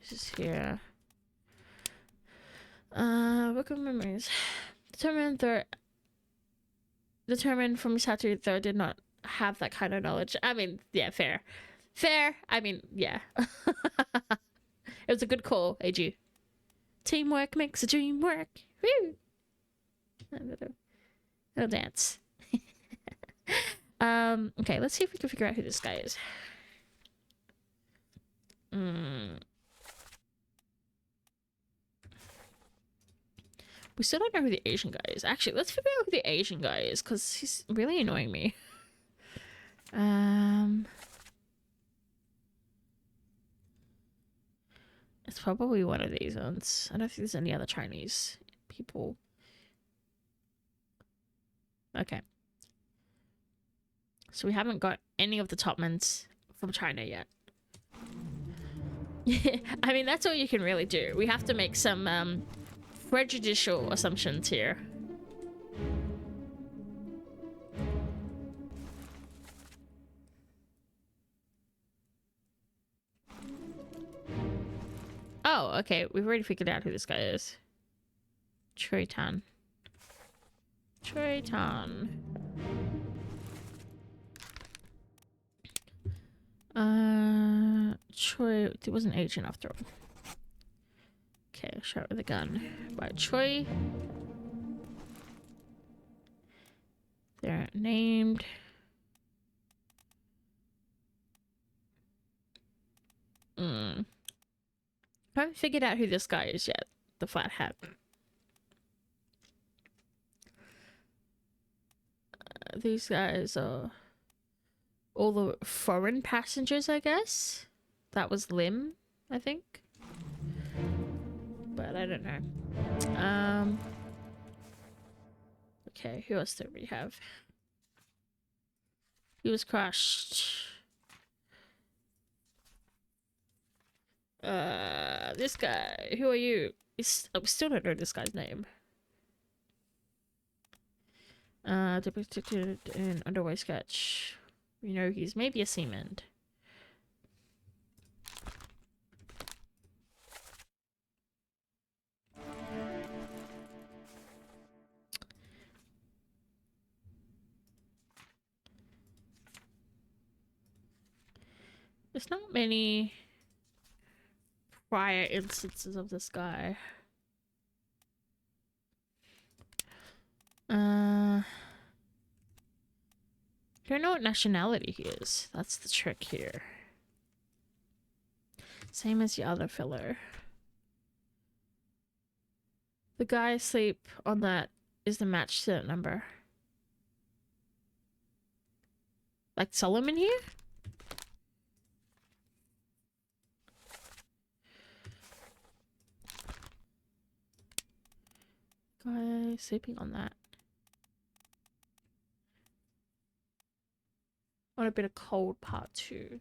This is here. Book of memories. Determined from his tattoo, though, did not have that kind of knowledge. I mean, yeah, fair. Fair. I mean, yeah. It was a good call, AG. Teamwork makes a dream work. Woo! Little dance. Okay, let's see if we can figure out who this guy is. We still don't know who the Asian guy is. Actually, let's figure out who the Asian guy is, because he's really annoying me. It's probably one of these ones. I don't think there's any other Chinese people. Okay. So we haven't got any of the topmans from China yet. I mean, that's all you can really do. We have to make some prejudicial assumptions here. Oh, okay. We've already figured out who this guy is. Choi Tan. Choi Tan. Choi. It wasn't Asian after all. Okay, shot with a gun by Choi. They're named. I haven't figured out who this guy is yet. The flat hat. These guys are all the foreign passengers, I guess. That was Lim, I think. But I don't know. Okay, who else do we have? He was crushed. This guy. Who are you? We still don't know this guy's name. Depicted in underway sketch. We know he's maybe a seaman. There's not many prior instances of this guy. Don't know what nationality he is. That's the trick here. Same as the other fellow. The guy asleep on that is the match to that number. Like Solomon here? Guy sleeping on that. On a bit of cold part 2.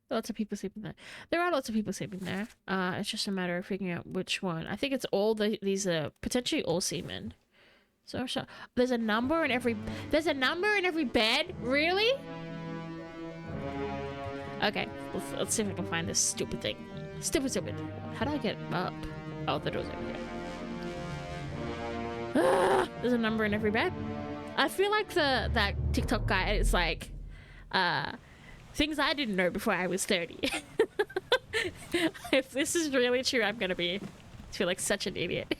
Lots of people sleeping there. There are lots of people sleeping there. It's just a matter of figuring out which one. I think it's all these are potentially all seamen. So there's a number in every bed? Really? Okay, let's see if I can find this stupid thing. Stupid. How do I get up? Oh, the door's over here. There's a number in every bed. I feel like that TikTok guy is like things I didn't know before I was 30. If this is really true, I'm gonna feel like such an idiot.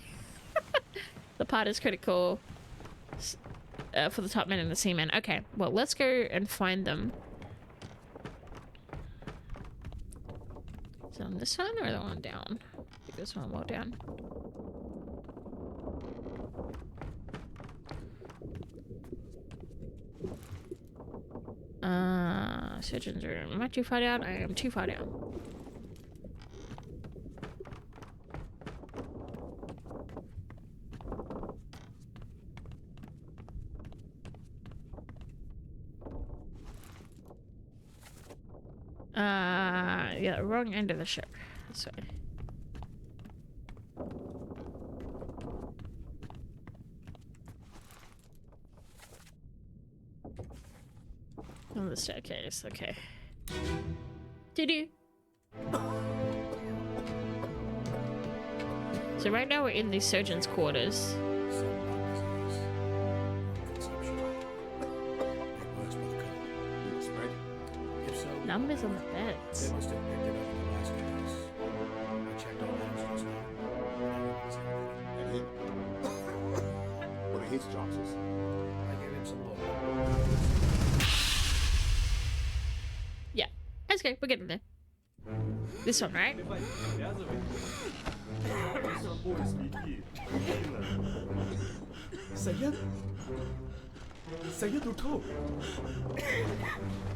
The part is critical for the top men and the seamen. Okay, well, let's go and find them. Is it on this one or the one down? I think this one well down. Surgeon's room. Am I too far down? I am too far down. Yeah, wrong end of the ship. This way. On the staircase, okay. Doo-doo. So right now we're in the surgeon's quarters. Numbers on the beds. They must have picked it up in the last few days. I checked all the just now. And him? What are his chances? I gave him some more. Yeah. That's okay, we're getting there. This one, right? Saya tu tahu.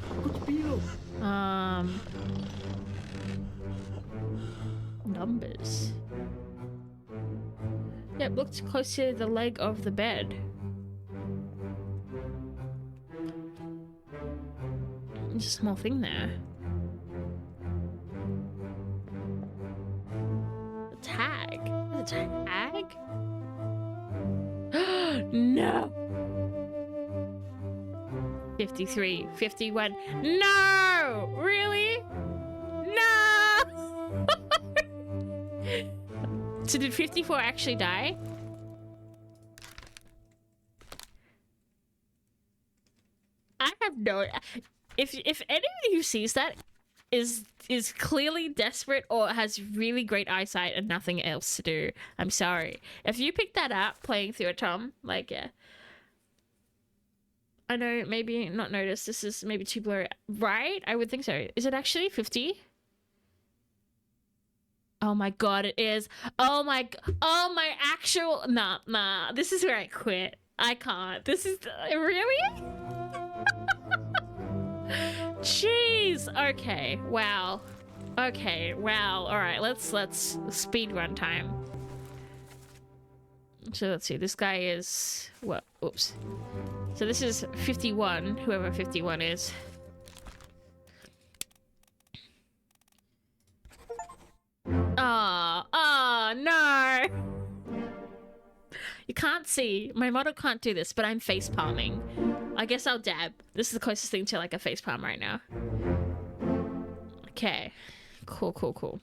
Aku terpilih. Numbers. Yep, looked close to the leg of the bed. There's a small thing there. A tag. There's a tag? No! 53, 51. No! Really? No! So did 54 actually die? I have no... If any of you sees that is clearly desperate or has really great eyesight and nothing else to do, I'm sorry. If you picked that up playing through a Tom, like, yeah. I know, maybe not noticed. This is maybe too blurry. Right? I would think so. Is it actually 50? Oh my god, it is. Oh my actual... Nah. This is where I quit. I can't. This is... Really? Jeez. Okay. Wow. Okay. Wow. All right. Let's speed run time. So let's see. This guy is what? Oops. So this is 51. Whoever 51 is. Oh no. You can't see. My model can't do this, but I'm face palming. I guess I'll dab. This is the closest thing to like a face palm right now. Okay. Cool.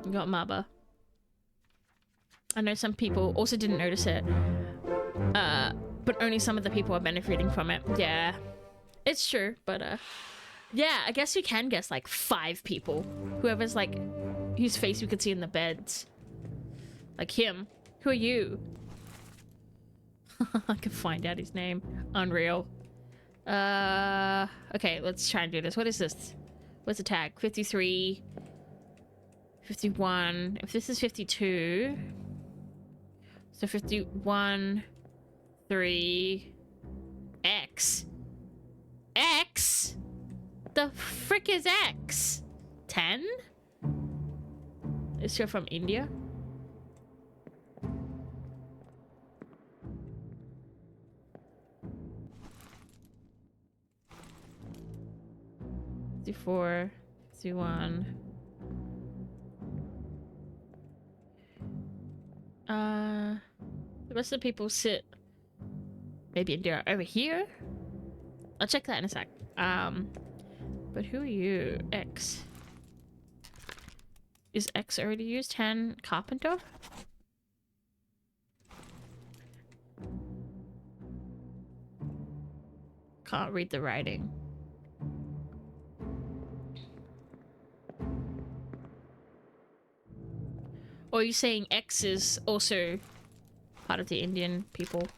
We got Maba. I know some people also didn't notice it. but only some of the people are benefiting from it. Yeah, it's true, but yeah, I guess you can guess like 5 people. Whoever's like, whose face you could see in the beds. Like him. Who are you? I can find out his name. Unreal. Okay, let's try and do this. What is this? What's the tag? 53. 51. If this is 52. So 51. 3. X. X? The frick is X? 10? Is she from India? Four, 51. The rest of the people sit maybe India over here. I'll check that in a sec. But who are you? X. Is X already used? 10 carpenter? Can't read the writing. Or are you saying X is also part of the Indian people?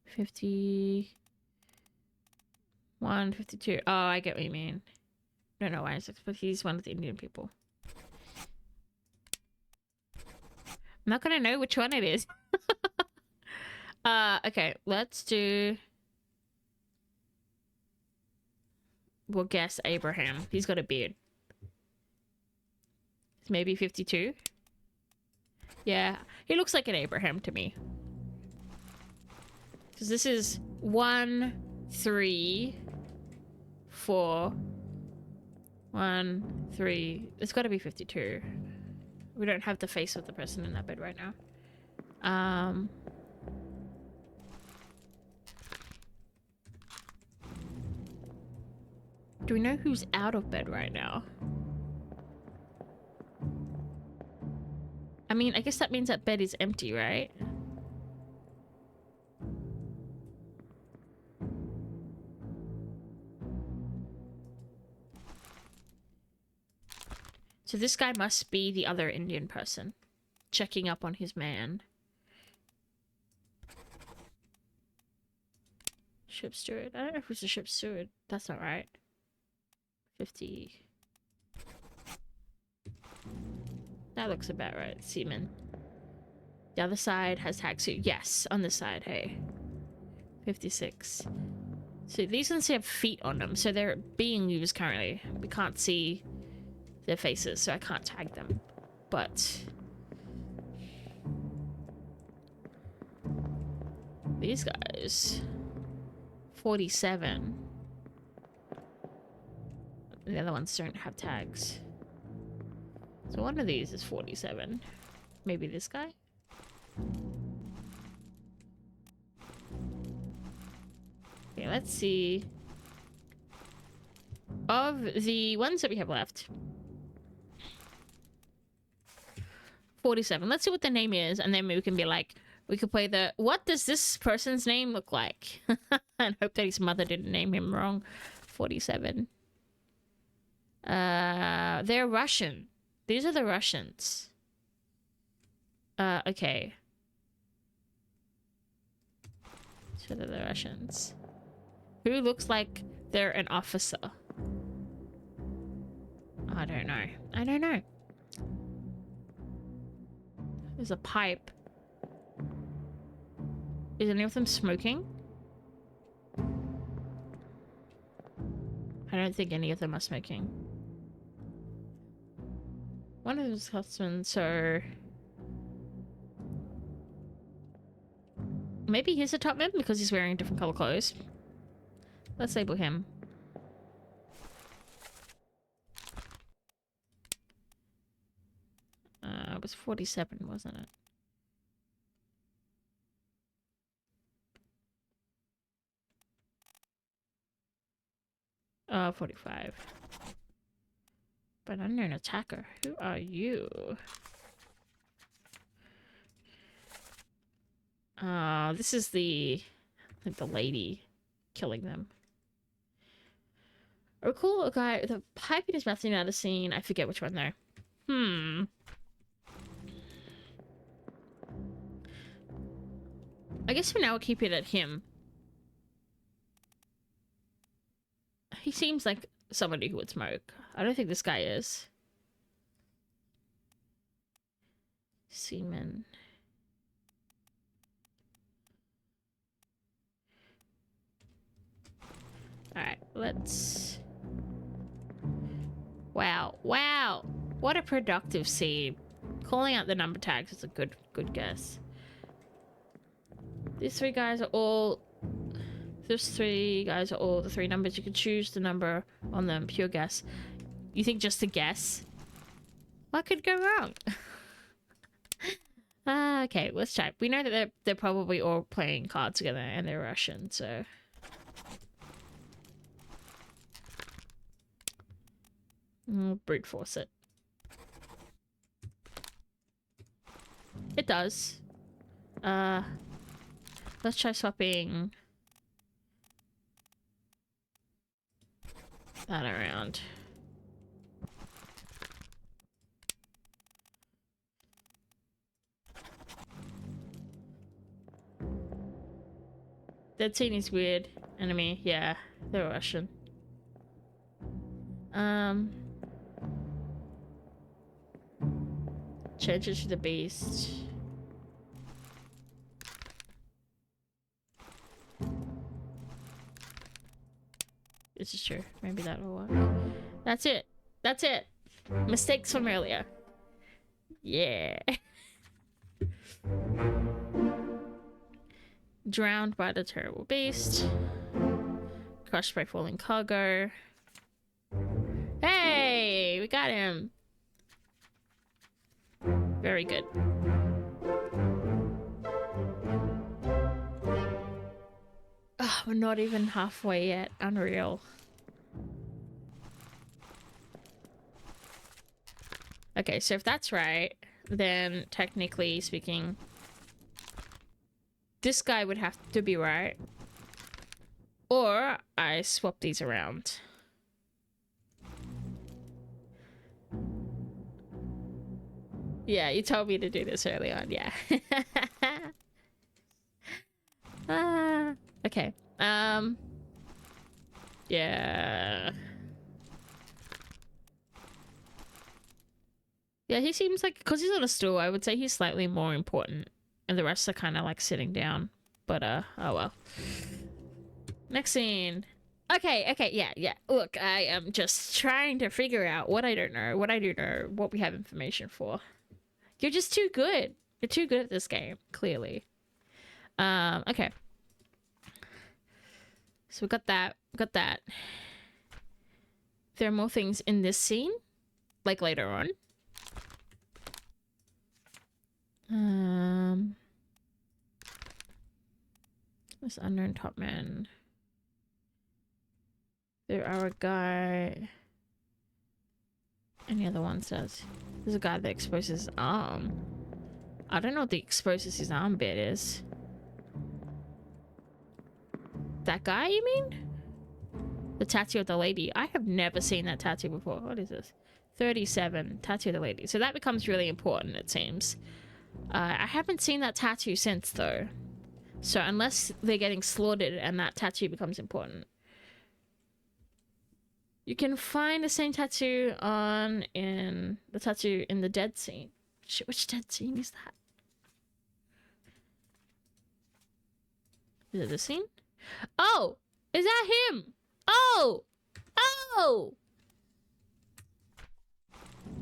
51, 52. Oh, I get what you mean. Don't know why it's X, but he's one of the Indian people. I'm not gonna know which one it is. Okay, let's do... We'll guess Abraham. He's got a beard. Maybe 52. Yeah, he looks like an Abraham to me. Because this is 1, 3, 4. 1, 3. It's got to be 52. We don't have the face of the person in that bed right now. Do we know who's out of bed right now? I mean, I guess that means that bed is empty, right? So this guy must be the other Indian person. Checking up on his man. Ship steward. I don't know if it's a ship steward. That's not right. 50... That looks about right. Seaman. The other side has tag suit. Yes, on this side, hey. 56. So these ones have feet on them, so they're being used currently. We can't see their faces, so I can't tag them. But... these guys... 47. The other ones don't have tags. So one of these is 47. Maybe this guy? Okay, let's see. Of the ones that we have left. 47. Let's see what the name is, and then we can be like, we could play the, what does this person's name look like? And hope that his mother didn't name him wrong. 47. They're Russian. These are the Russians. Okay. So they're the Russians. Who looks like they're an officer? I don't know. I don't know. There's a pipe. Is any of them smoking? I don't think any of them are smoking. One of those husbands, so... maybe he's a top man because he's wearing different color clothes. Let's label him. It was 47, wasn't it? 45. But unknown attacker. Who are you? This is the, I think, the lady killing them. Oh, cool. A guy with a pipe in his mouth in another scene. I forget which one though. I guess for now we'll keep it at him. He seems like somebody who would smoke. I don't think this guy is. Seaman. Alright, let's... Wow. Wow! What a productive scene. Calling out the number tags is a good guess. These three guys are all... Those three guys are all the three numbers. You can choose the number on them. Pure guess. You think just a guess? What could go wrong? Okay, let's type. We know that they're probably all playing cards together and they're Russian, so... brute force it. It does. Let's try swapping that around. That scene is weird. Enemy, yeah, they're Russian. Change it to the beast. This is true. Maybe that will work. That's it. That's it. Mistakes from earlier. Yeah. Drowned by the terrible beast. Crushed by falling cargo. Hey! We got him. Very good. Oh, we're not even halfway yet. Unreal. Okay, so if that's right, then technically speaking, this guy would have to be right. Or I swap these around. Yeah, you told me to do this early on, yeah. Okay. Yeah. Yeah, he seems like, because he's on a stool, I would say he's slightly more important. And the rest are kind of like sitting down. But, oh well. Next scene. Okay, yeah. Look, I am just trying to figure out what I don't know, what I do know, what we have information for. You're just too good. You're too good at this game, clearly. Okay. So we got that. There are more things in this scene, like later on. This unknown top man. There are a guy. Any other one says there's a guy that exposes his arm. I don't know what the exposes his arm bit is. That guy, you mean? The tattoo of the lady. I have never seen that tattoo before. What is this? 37. Tattoo of the lady. So that becomes really important, it seems. I haven't seen that tattoo since, though. So unless they're getting slaughtered and that tattoo becomes important. You can find the same tattoo in the tattoo in the dead scene. Which dead scene is that? Is it this scene? Oh! Is that him? Oh! Oh!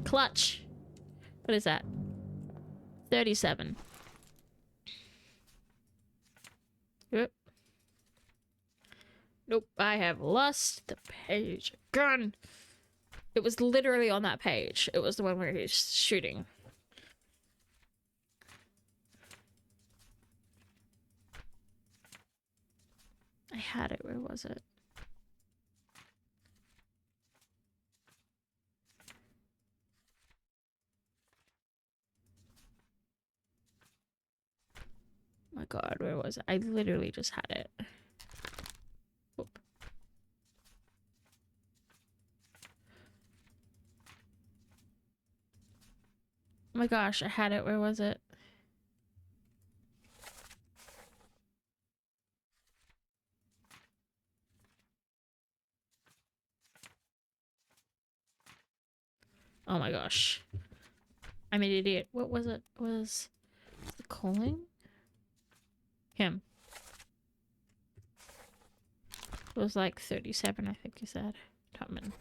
Clutch. What is that? 37. Yep. Nope, I have lost the page again. It was literally on that page. It was the one where he's shooting. I had it. Where was it? My god, where was it? I literally just had it. Oop. Oh my gosh, I had it. Where was it? Oh my gosh. I'm an idiot. What was it? Was the calling? Him. It was like 37, I think you said. Tubman.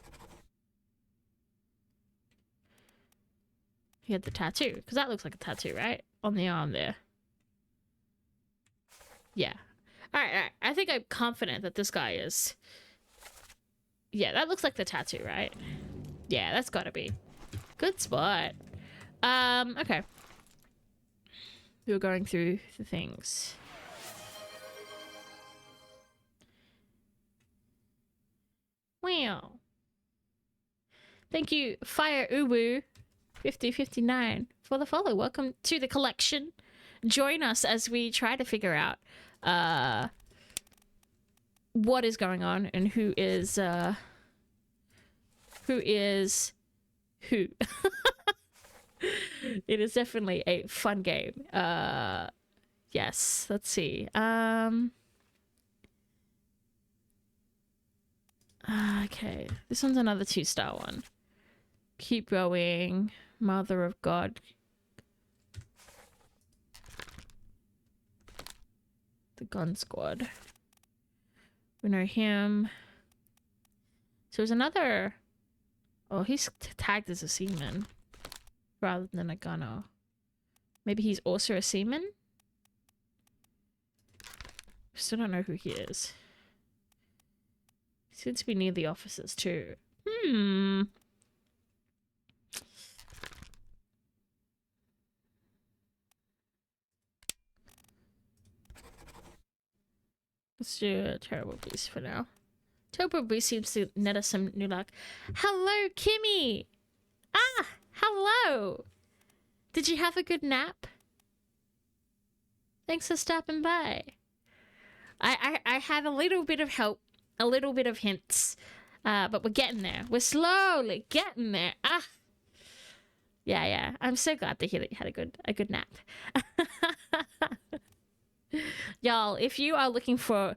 He had the tattoo. Because that looks like a tattoo, right? On the arm there. Yeah. Alright. I think I'm confident that this guy is... Yeah, that looks like the tattoo, right? Yeah, that's gotta be. Good spot. Okay. We were going through the things. Wow. Thank you, Fire Uwu 5059 for the follow. Welcome to the collection. Join us as we try to figure out what is going on and who is who. It is definitely a fun game. Yes, let's see. Okay, this one's another 2-star one. Keep going. Mother of God. The Gun Squad. We know him. So there's another... Oh, he's tagged as a seaman. Rather than a gunner. Maybe he's also a seaman? Still don't know who he is. He seems to be near the officers too. Let's do a Terrible Beast for now. Terrible Beast seems to net us some new luck. Hello, Kimmy! Ah! Hello! Did you have a good nap? Thanks for stopping by. I had a little bit of help, a little bit of hints, but we're getting there. We're slowly getting there. Ah! Yeah. I'm so glad to hear that you had a good nap. Y'all, if you are looking for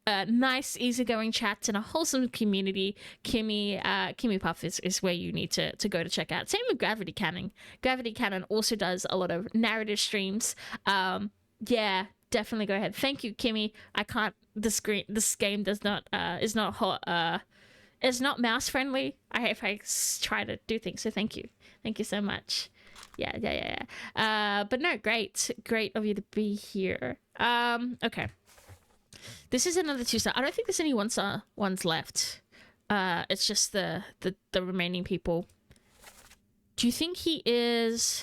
nice, easygoing chats and a wholesome community, Kimmy Puff is where you need to go to check out. Same with Gravity Cannon. Gravity Cannon also does a lot of narrative streams. Yeah, definitely go ahead. Thank you, Kimmy. I can't. This game does not is not hot. Is not mouse friendly. If I try to do things, so thank you so much. Yeah. But no, great of you to be here. Okay. This is another 2-star. I don't think there's any 1-star ones left. It's just the remaining people. Do you think he is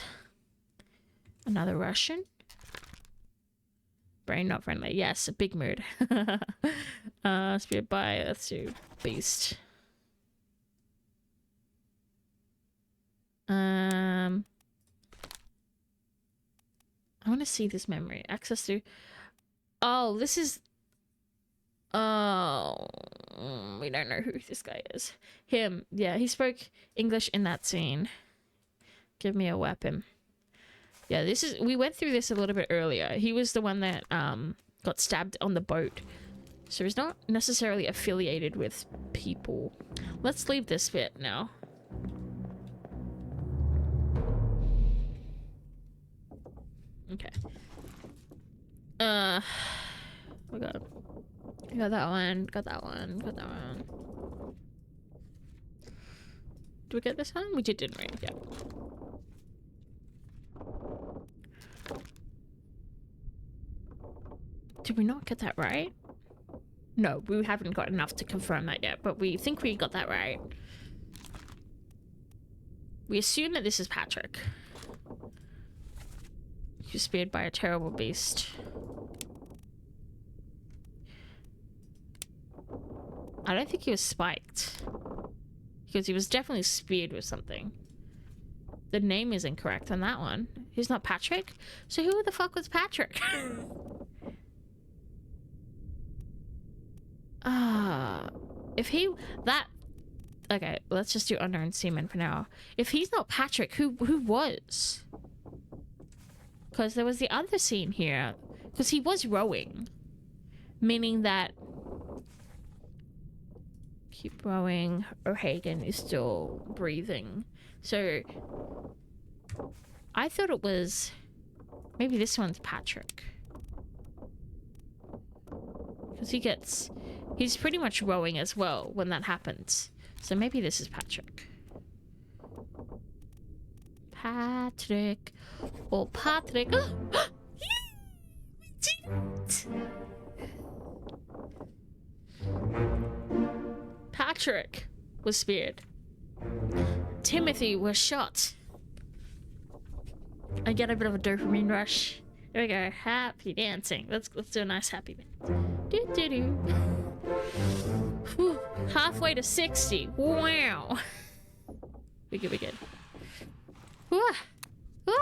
another Russian? Brain not friendly. Yes, a big mood. Spirit by, let's do Beast. I want to see this memory. Access to... Oh, this is... Oh, we don't know who this guy is. Him. Yeah, he spoke English in that scene. Give me a weapon. Yeah, this is... We went through this a little bit earlier. He was the one that got stabbed on the boat. So he's not necessarily affiliated with people. Let's leave this bit now. Okay. We got that one. Got that one. Did we get this one? We did, didn't we? Yeah. Did we not get that right? No, we haven't got enough to confirm that yet, but we think we got that right. We assume that this is Patrick. He was speared by a terrible beast. I don't think he was spiked. Because he was definitely speared with something. The name is incorrect on that one. He's not Patrick? So who the fuck was Patrick? If he that okay, let's just do unknown seaman for now. If he's not Patrick, who was? Because there was the other scene here, because he was rowing, meaning that keep rowing. O'Hagan is still breathing, so I thought it was maybe this one's Patrick, because he's pretty much rowing as well when that happens. So maybe this is Patrick. Patrick. Oh, Patrick. Oh, we did it! Patrick was speared. Timothy was shot. I get a bit of a dopamine rush. There we go. Happy dancing. Let's do a nice happy dance. Do do do. Whew. Halfway to 60. Wow. We good. We good. Wah. Wah.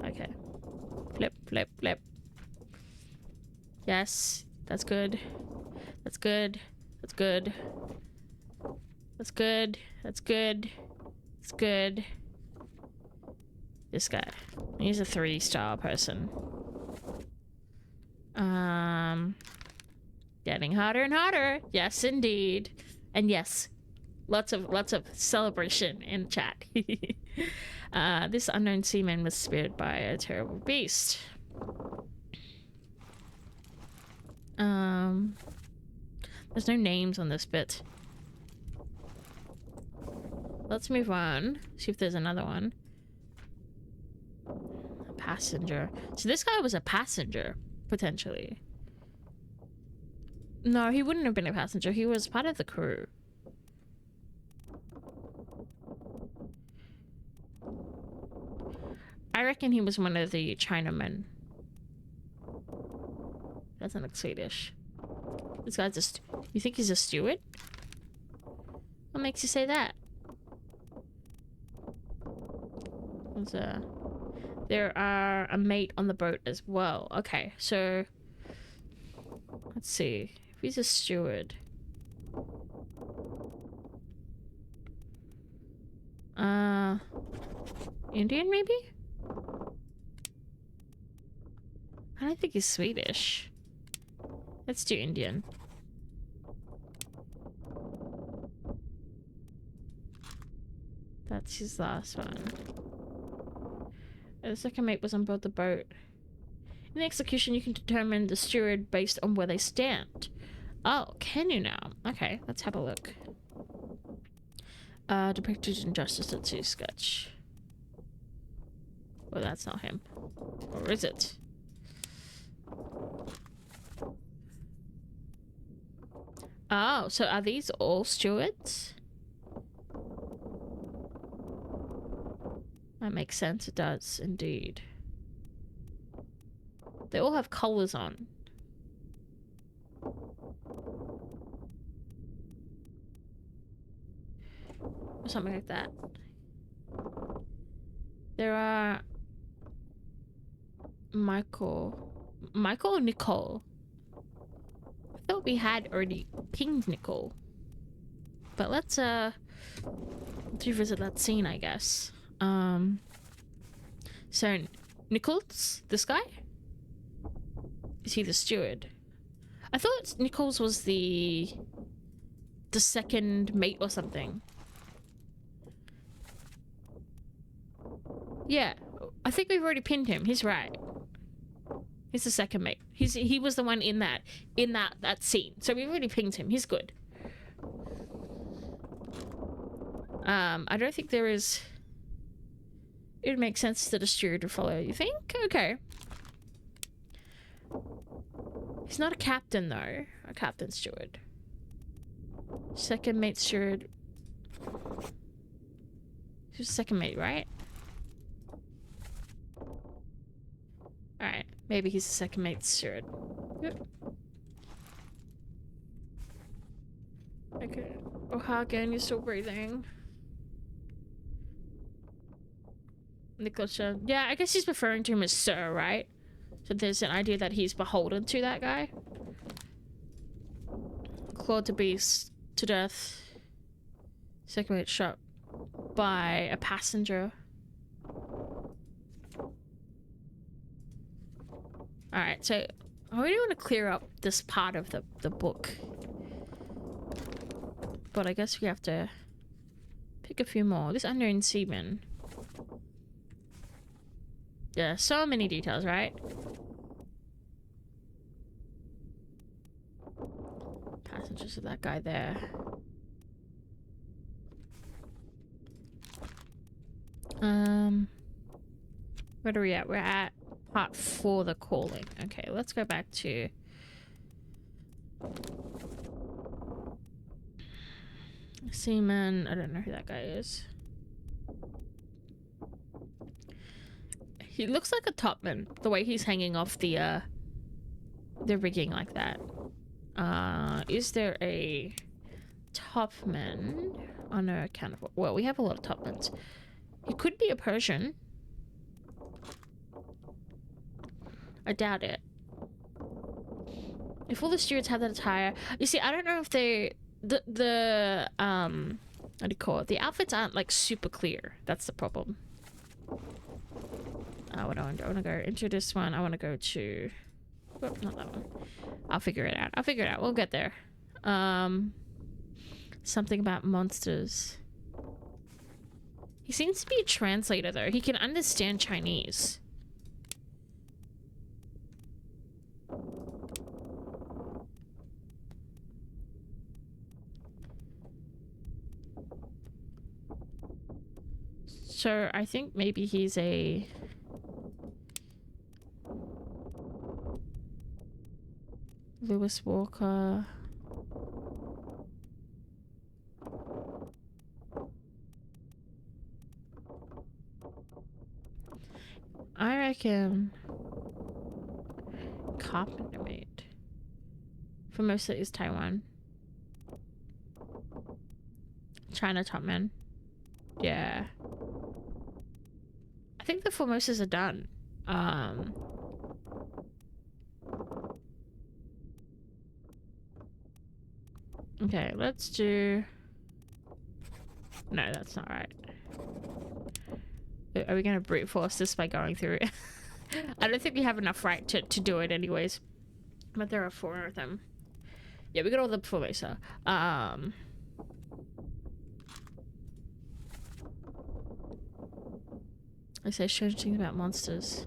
Okay. Flip, flip, flip. Yes. That's good. That's good. That's good. That's good. That's good. That's good. This guy. He's a 3-star person. Getting hotter and hotter. Yes, indeed. And yes, lots of celebration in chat. This unknown seaman was speared by a terrible beast. There's no names on this bit. Let's move on. See if there's another one. A passenger. So this guy was a passenger, potentially. No, he wouldn't have been a passenger. He was part of the crew. I reckon he was one of the Chinamen. Doesn't look Swedish. This guy's just... You think he's a steward? What makes you say that? There are a mate on the boat as well. Okay, so... Let's see. If he's a steward... Indian, maybe? I don't think he's Swedish. Let's do Indian. That's his last one. The second mate was on board the boat. In the execution, you can determine the steward based on where they stand. Oh, can you now? Okay, let's have a look. Depicted injustice at sea sketch. Well, that's not him. Or is it? Oh, so are these all stewards? That makes sense, it does, indeed. They all have collars on. Or something like that. There are... Michael or Nicole? I thought we had already pinged Nicole. But let's revisit that scene, I guess. So Nichols, this guy? Is he the steward? I thought Nichols was the second mate or something. Yeah, I think we've already pinned him. He's right. He's the second mate. He was the one in that scene. So we've already pinged him. He's good. I don't think there is... It would make sense that a steward would follow, you think? Okay. He's not a captain, though. A captain steward. Second mate steward. Who's second mate, right? Alright. Maybe he's the second mate steward. Yep. Okay. O'Hagan, you're still breathing. Nicholas. Yeah, I guess he's referring to him as Sir, right? So there's an idea that he's beholden to that guy. Clawed to beast to death. Second mate shot by a passenger. Alright, so I really want to clear up this part of the book. But I guess we have to pick a few more. This unknown seaman. Yeah, so many details, right? Passengers of that guy there. Where are we at? We're at part 4, the calling. Okay, let's go back to seaman. I don't know who that guy is. He looks like a topman, the way he's hanging off the rigging like that. Is there a topman on no account of... Well, we have a lot of topmans. He could be a Persian. I doubt it. If all the stewards had that attire... You see, I don't know if they... what do you call it? The outfits aren't, like, super clear. That's the problem. What do I want to do? I want to go into this one. I want to go to... Oh, not that one. I'll figure it out. I'll figure it out. We'll get there. Something about monsters. He seems to be a translator, though. He can understand Chinese. So I think maybe he's a... Lewis Walker. I reckon carpenter mate. Formosa is Taiwan. China topman. Yeah. I think the Formosas are done. Okay, let's do... No, that's not right. Are we going to brute force this by going through it? I don't think we have enough right to do it anyways. But there are 4 of them. Yeah, we got all the Formosa. I say strange things about monsters.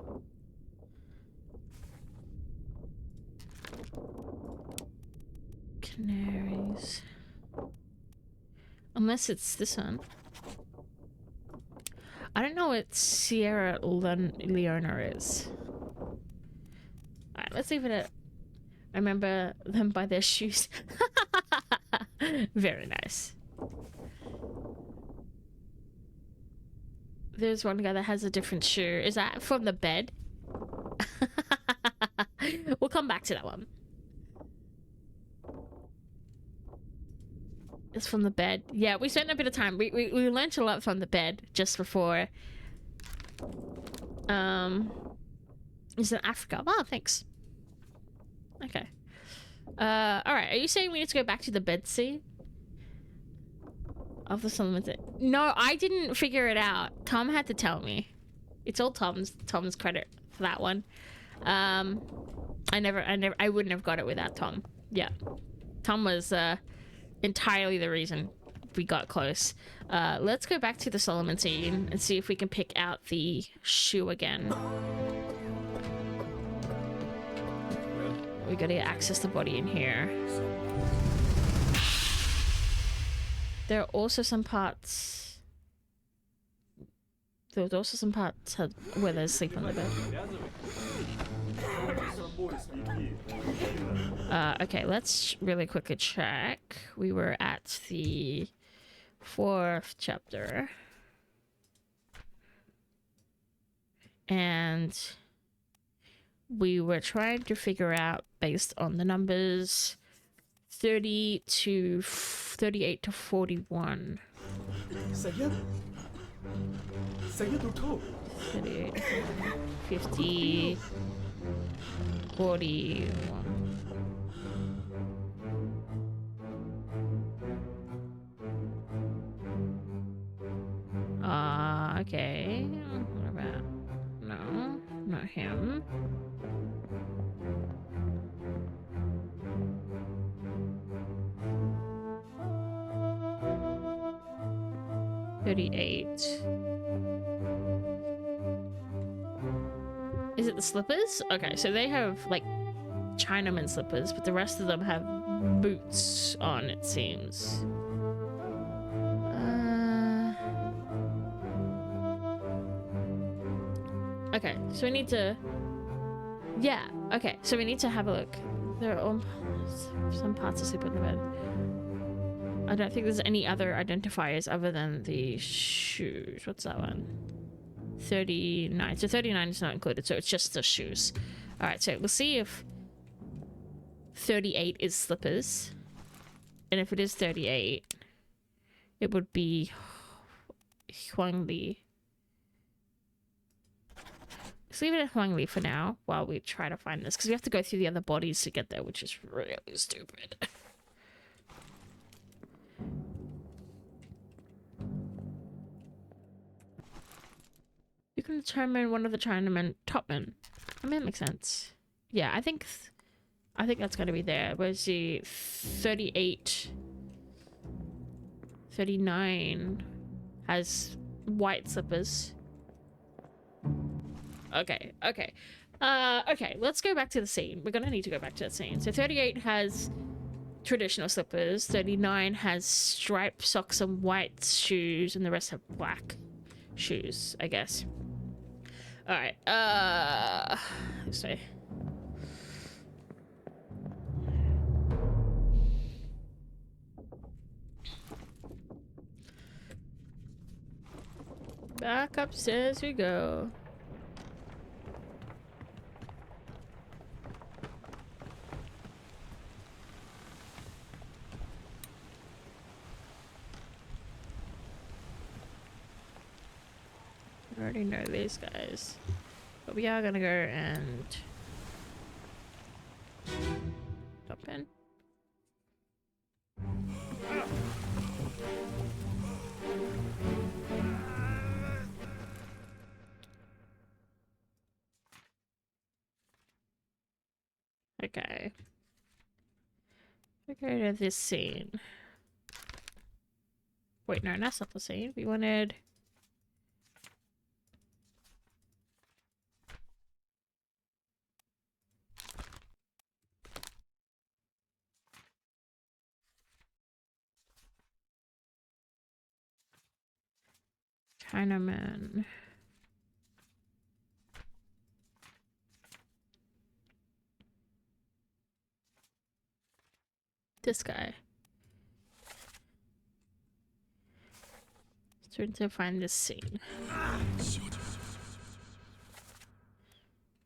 Canaries. Unless it's this one. I don't know what Sierra Leona is. Alright, let's leave it at... I remember them by their shoes. Very nice. There's one guy that has a different shoe. Is that from the bed? We'll come back to that one. It's from the bed. Yeah, we spent a bit of time. We learned a lot from the bed just before. It's in Africa. Oh, thanks. Okay. Alright, are you saying we need to go back to the bed scene? Of the Solomons? No, I didn't figure it out. Tom had to tell me. It's all Tom's credit for that one. I wouldn't have got it without Tom. Yeah. Tom was entirely the reason we got close. Let's go back to the Solomon scene and see if we can pick out the shoe again. We gotta access the body in here. There are also some parts... There was also some parts where there's sleep on the bed. Okay, let's really quickly check. We were at the 4th chapter. And we were trying to figure out, based on the numbers, 38 to 41. 38, 50, 41. Okay. What about... No, not him. $38. Is it the slippers? Okay, so they have like Chinaman slippers, but the rest of them have boots on, it seems. Okay, so we need to... Yeah, okay, so we need to have a look. There are all... some parts are super in the bed. I don't think there's any other identifiers other than the shoes. What's that one? 39. So 39 is not included, so it's just the shoes. Alright, so we'll see if 38 is slippers. And if it is 38, it would be Huangli. Let's leave it at Huangli for now while we try to find this, because we have to go through the other bodies to get there, which is really stupid. You can determine one of the Chinamen topmen. I mean, that makes sense. Yeah, I think that's gonna be there. Where's the 38? 39 has white slippers. Okay, okay. Okay, let's go back to the scene. We're gonna need to go back to the scene. So 38 has traditional slippers, 39 has striped socks and white shoes, and the rest have black shoes, I guess. Alright, let's see. Back upstairs we go. I already know these guys. But we are gonna go and hop in. Okay. We go to this scene. Wait, no, that's not the scene. We wanted... Chinaman. This guy. Trying to find this scene.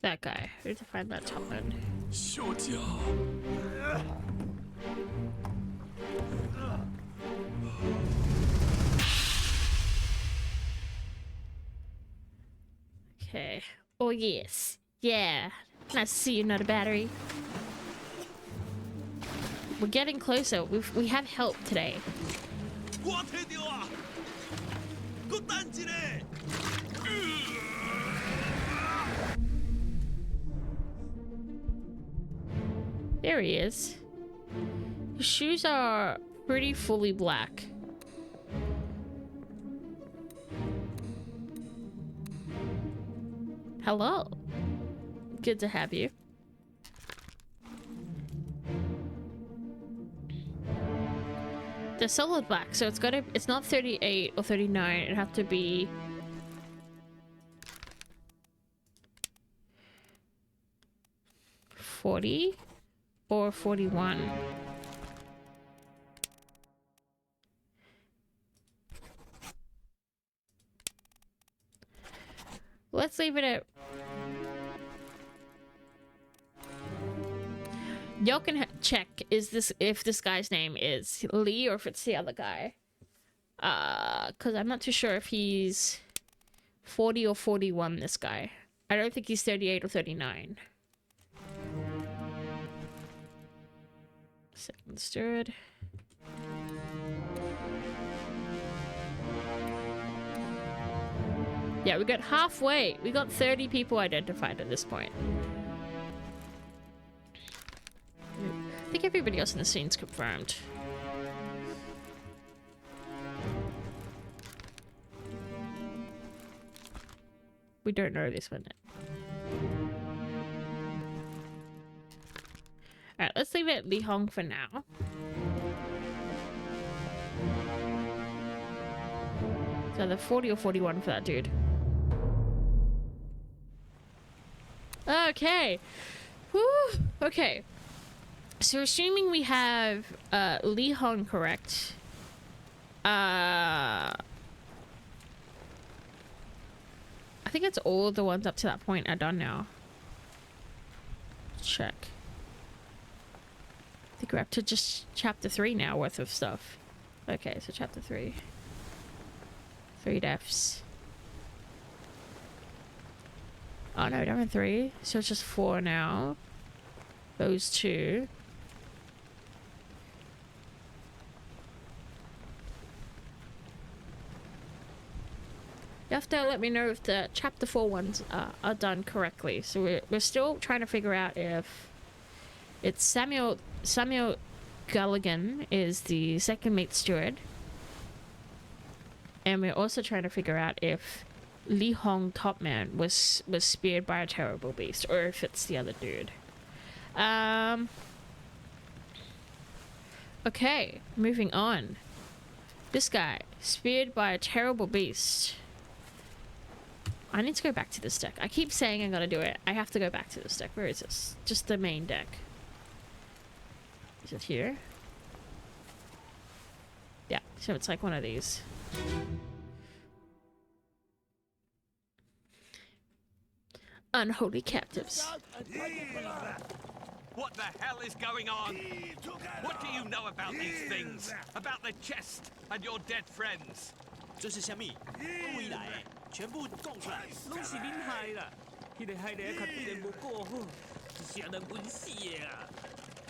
That guy. We need to find that top one. Okay. Oh yes. Yeah. Nice to see you, not a battery. We're getting closer. We have help today. 瓜踢掉啊！個單字咧！ There he is. His shoes are pretty fully black. Hello. Good to have you. They're solid black, so it's not 38 or 39, it'd have to be 40 or 41. Let's leave it at... Y'all can check if this guy's name is Lee or if it's the other guy. Because I'm not too sure if he's 40 or 41, this guy. I don't think he's 38 or 39. Second steward. Yeah, we got halfway. We got 30 people identified at this point. I think everybody else in the scene's confirmed. We don't know this one yet. Alright, let's leave it at Li Hong for now. So the 40 or 41 for that dude. Okay. Woo. Okay. So assuming we have Li Hong correct. I think it's all the ones up to that point are done now. Check. I think we're up to just chapter 3 now worth of stuff. Okay, so chapter 3. 3 deaths. Oh no, done with 3. So it's just 4 now. Those 2. You have to let me know if the chapter 4 ones are done correctly. So we're still trying to figure out if it's Samuel Gulligan is the second mate steward. And we're also trying to figure out if Li Hong Topman was speared by a terrible beast, or if it's the other dude. Okay, moving on. This guy, speared by a terrible beast. I need to go back to this deck. I keep saying I'm gonna do it. I have to go back to this deck. Where is this? Just the main deck. Is it here? Yeah, so it's like one of these. Unholy captives. What the hell is going on? What do you know about these things? About the chest and your dead friends? 这是虾米？未来全部供出来。拢是恁害啦！迄个害得较对人无顾好，是人稳死的啊！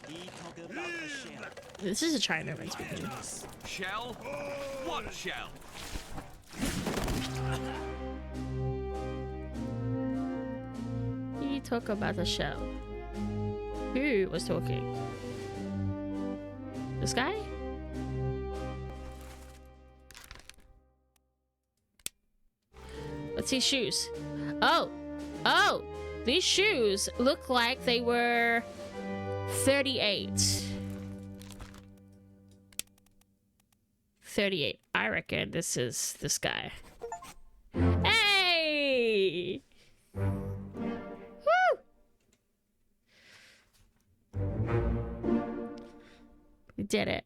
He talk about a shell. This is a Chinaman speaking. Shell? What shell? He talk about the shell. Who was talking? This guy? Let's see shoes. Oh! Oh! These shoes look like they were 38. 38. I reckon this is this guy. Hey! Woo! We did it.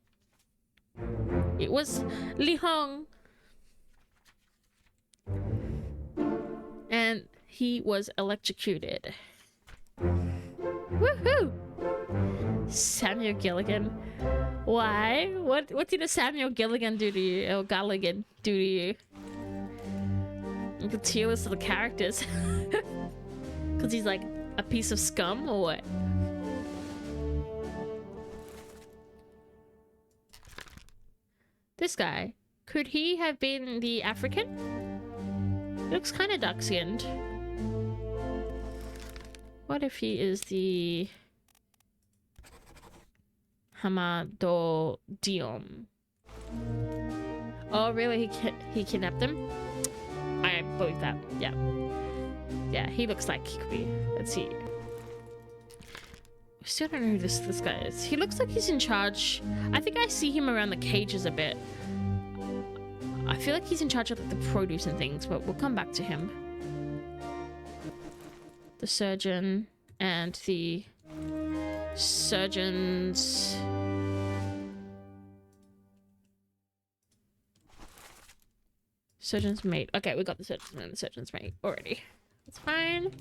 It was Li Hong. And he was electrocuted. Woohoo! Samuel Gilligan. Why? What did a Samuel Gilligan do to you? Or Gulligan do to you? The tier list of the characters. Because he's like a piece of scum or what? This guy. Could he have been the African? He looks kind of dark-skinned. What if he is the Hamado Diom? Oh, really? He kidnapped him? I believe that. Yeah. Yeah, he looks like he could be. Let's see. I still don't know who this guy is. He looks like he's in charge. I think I see him around the cages a bit. I feel like he's in charge of like, the produce and things, but we'll come back to him. The surgeon and the surgeon's mate. Okay, we got the surgeon and the surgeon's mate already. That's fine.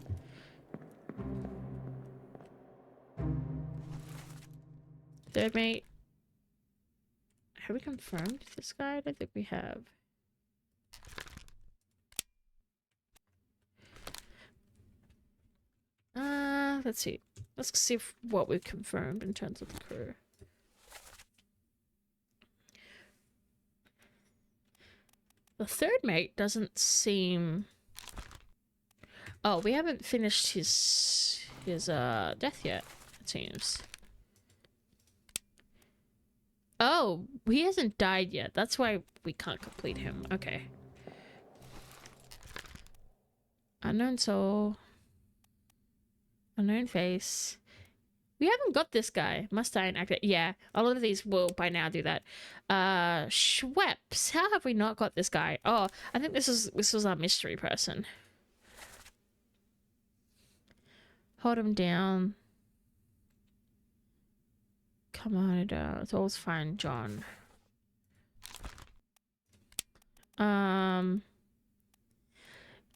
Third mate. Have we confirmed this guy? I don't think we have. Let's see. Let's see what we've confirmed in terms of the crew. The third mate doesn't seem... Oh, we haven't finished his death yet, it seems. Oh, he hasn't died yet. That's why we can't complete him. Okay. Unknown soul. Unknown face. We haven't got this guy. Must die and activate. Yeah, a lot of these will by now do that. Schweppes. How have we not got this guy? Oh, I think this was our mystery person. Hold him down. Come on, it's always fine, John.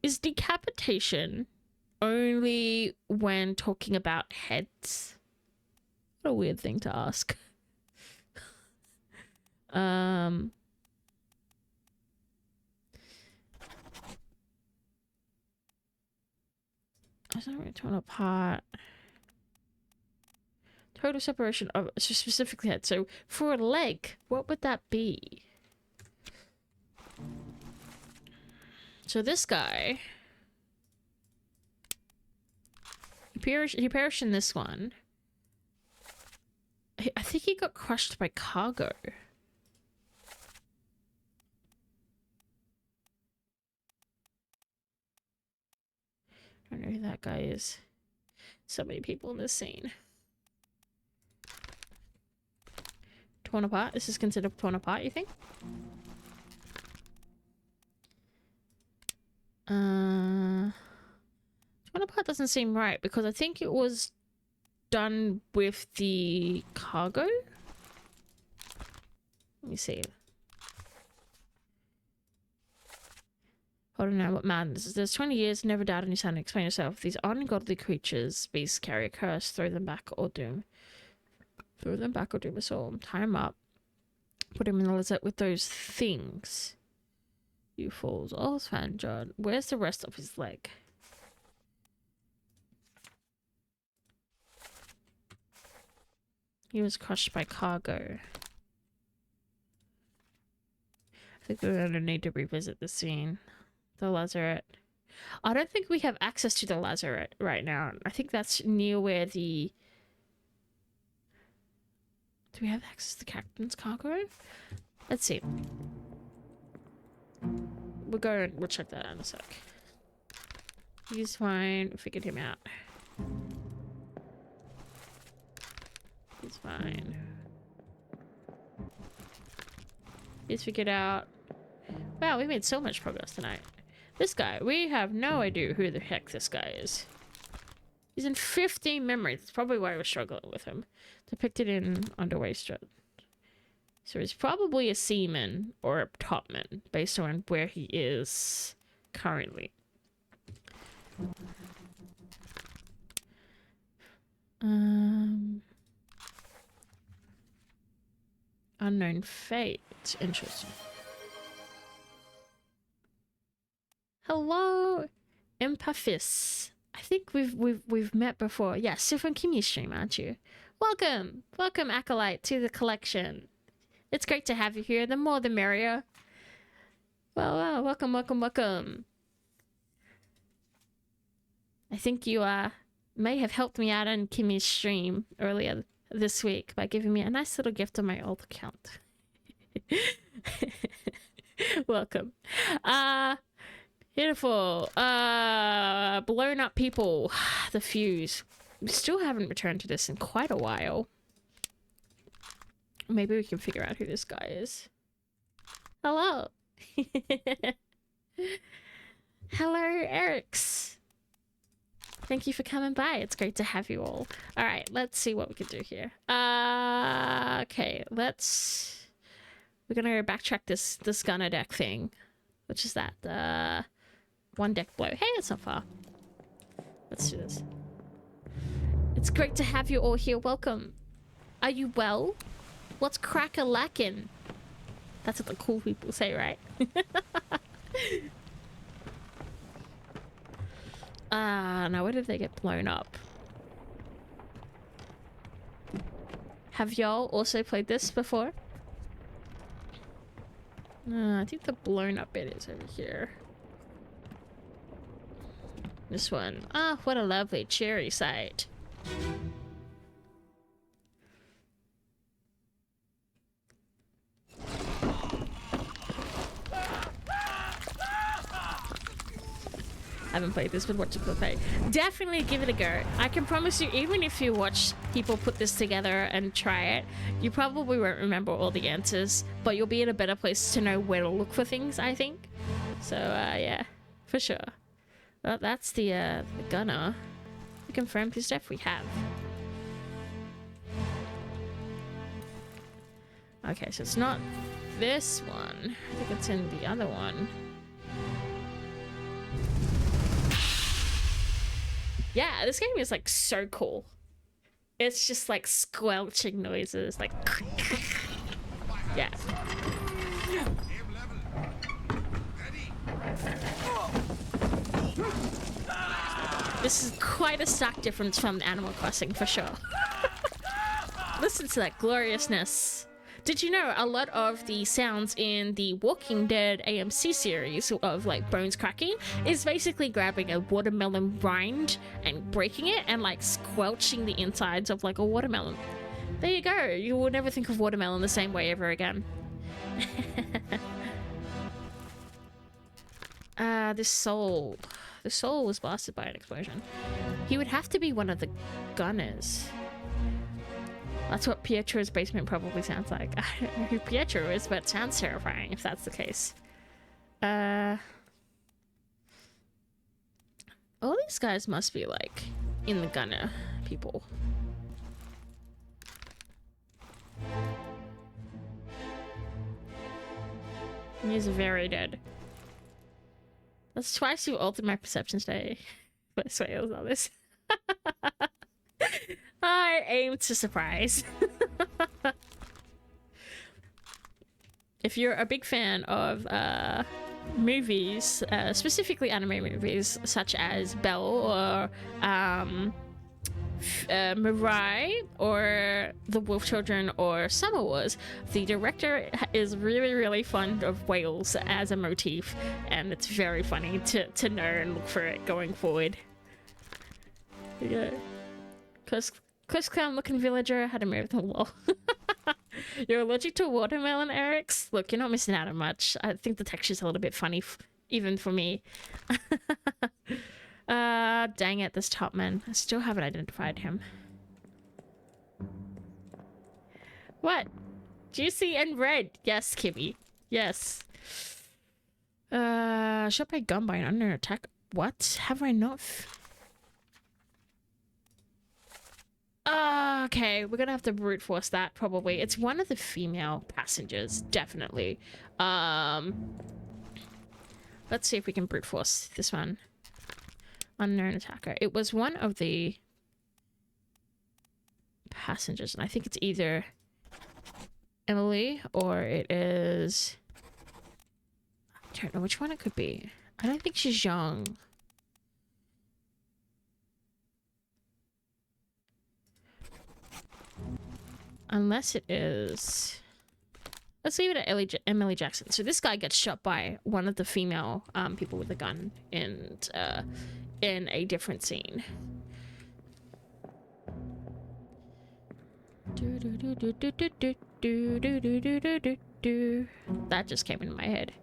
Is decapitation only when talking about heads? What a weird thing to ask. I don't really torn apart. Total separation of specifically head. So for a leg, what would that be? So this guy, he perished in this one. I think he got crushed by cargo. I don't know who that guy is. So many people in this scene. Torn apart? This is considered torn apart, you think? Torn apart doesn't seem right because I think it was done with the cargo. Let me see. Hold on now, what madness. There's 20 years, never doubt any sign. Explain yourself. These ungodly creatures, beasts carry a curse, throw them back or doom. Throw them back or doom us all. Tie him up. Put him in the desert with those things. You fools. Oh, it's fine, John. Where's the rest of his leg? He was crushed by cargo. I think we're going to need to revisit the scene. The lazaret. I don't think we have access to the lazaret right now. I think that's near where the... Do we have access to the captain's cargo? Let's see. We'll check that out in a sec. He's fine. Figured him out. He's fine. He's figured out. Wow, we made so much progress tonight. This guy, we have no idea who the heck this guy is. He's in 15 memories. That's probably why we're struggling with him. Depicted in Underway Strut. So he's probably a seaman or a topman based on where he is currently. Unknown fate. Interesting. Hello, Empaphis. I think we've met before. Yes, you're from Kimmy's stream, aren't you? Welcome, welcome, Acolyte, to the collection. It's great to have you here. The more, the merrier. Well, welcome, welcome, welcome. I think you may have helped me out on Kimmy's stream earlier this week by giving me a nice little gift on my old account. Welcome. Beautiful. Blown up people. The fuse. We still haven't returned to this in quite a while. Maybe we can figure out who this guy is. Hello. Hello, Eric's. Thank you for coming by. It's great to have you all. All right, let's see what we can do here. Okay, we're gonna backtrack this gunner deck thing. Which is that? One deck blow. Hey, that's not far. Let's do this. It's great to have you all here. Welcome. Are you well? What's crack-a-lackin'? That's what the cool people say, right? Now where did they get blown up? Have y'all also played this before? I think the blown up bit is over here. This one. Ah, what a lovely cherry site. I haven't played this, but watch people play. Definitely give it a go. I can promise you, even if you watch people put this together and try it, you probably won't remember all the answers, but you'll be in a better place to know where to look for things, I think. So, yeah, for sure. Well, that's the gunner. We confirmed his death. We have. Okay, so it's not this one. I think it's in the other one. Yeah, this game is like so cool. It's just like squelching noises, like yeah. This is quite a stark difference from Animal Crossing for sure. Listen to that gloriousness. Did you know a lot of the sounds in the Walking Dead AMC series of like bones cracking is basically grabbing a watermelon rind and breaking it and like squelching the insides of like a watermelon. There you go. You will never think of watermelon the same way ever again. This soul. The soul was blasted by an explosion. He would have to be one of the gunners. That's what Pietro's basement probably sounds like. I don't know who Pietro is, but it sounds terrifying if that's the case. All these guys must be like in the gunner people. He's very dead. That's twice you altered my perception today. But I swear it was all this. I aim to surprise. If you're a big fan of movies, specifically anime movies such as Belle or Mirai or The Wolf Children or Summer Wars, the director is really, really fond of whales as a motif, and it's very funny to know and look for it going forward. Yeah. Close clown looking villager had a move with the wall. You're allergic to watermelon, Eric's? Look, you're not missing out on much. I think the texture's a little bit funny, even for me. Dang it, this top man. I still haven't identified him. What? Juicy and red. Yes, Kimmy. Yes. Shot by gun by an unknown attack. What? Have I not? Okay, we're gonna have to brute force that, probably. It's one of the female passengers, definitely. Let's see if we can brute force this one. Unknown attacker. It was one of the passengers, and I think it's either Emily or it is... I don't know which one it could be. I don't think she's young. Unless it is... Let's leave it at Emily Jackson. So this guy gets shot by one of the female people with a gun and in a different scene. That just came into my head.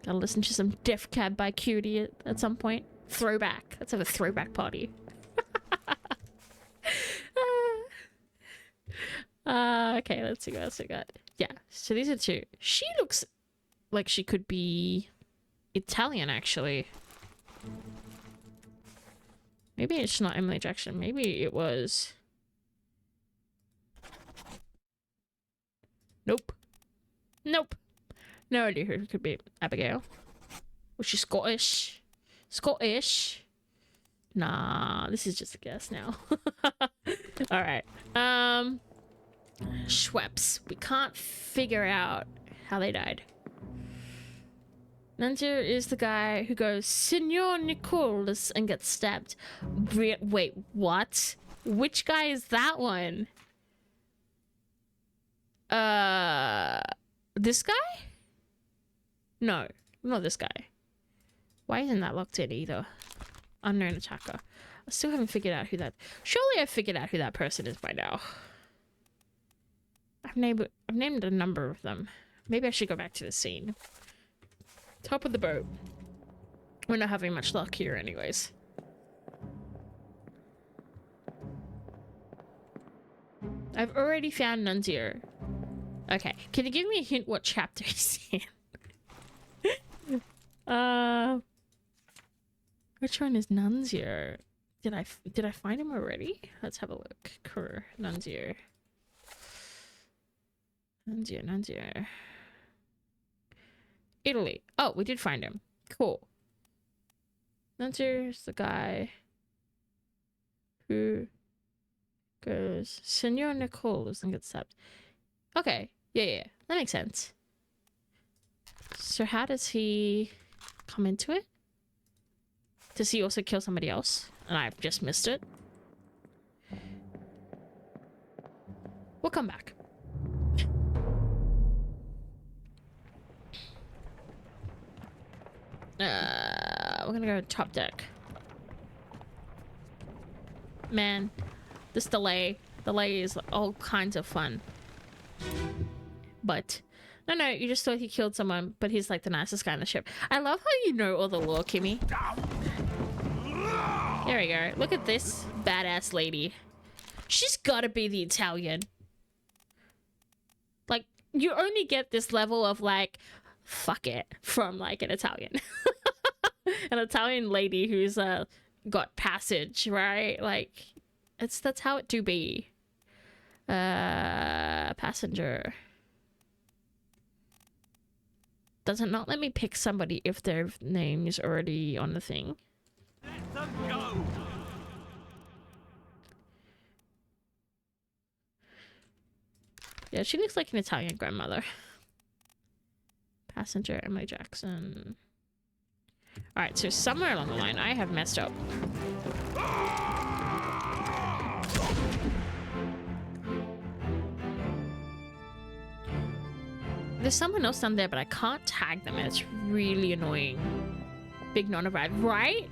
Gotta listen to some Def Cab by Cutie at some point. Throwback. Let's have a throwback party. Okay, let's see what else we got. Yeah, so these are two. She looks like she could be Italian, actually. Maybe it's not Emily Jackson. Maybe it was... Nope. Nope. No idea who it could be. Abigail. Was she Scottish? Scottish? Nah, this is just a guess now. Alright. Schweppes. We can't figure out how they died. Nanter is the guy who goes, Signor Nicholas, and gets stabbed. Wait, what? Which guy is that one? This guy? No, not this guy. Why isn't that locked in either? Unknown attacker. I still haven't figured out who that... Surely I've figured out who that person is by now. I've named a number of them. Maybe I should go back to the scene. Top of the boat. We're not having much luck here anyways. I've already found Nunzio. Okay, can you give me a hint what chapter he's in? Which one is Nunzio? Did I find him already? Let's have a look. Cool. Nunzio. Nunzio. Italy. Oh, we did find him. Cool. Nunzio's the guy who goes, Senor Nicole doesn't get stabbed. Okay. Yeah. That makes sense. So how does he come into it? Does he also kill somebody else? And I've just missed it. We'll come back. We're gonna go top deck. Man, this delay is all kinds of fun. But no, you just thought he killed someone, but he's like the nicest guy on the ship. I love how you know all the lore, Kimmy. There we go. Look at this badass lady. She's gotta be the Italian. Like, you only get this level of like, fuck it, from like an Italian. An Italian lady who's got passage, right? Like, that's how it do be. Passenger. Does it not let me pick somebody if their name is already on the thing? Let them go! Yeah, she looks like an Italian grandmother. Passenger, Emily Jackson. Alright, so somewhere along the line, I have messed up. There's someone else down there, but I can't tag them. It's really annoying. Big non-arrive, right?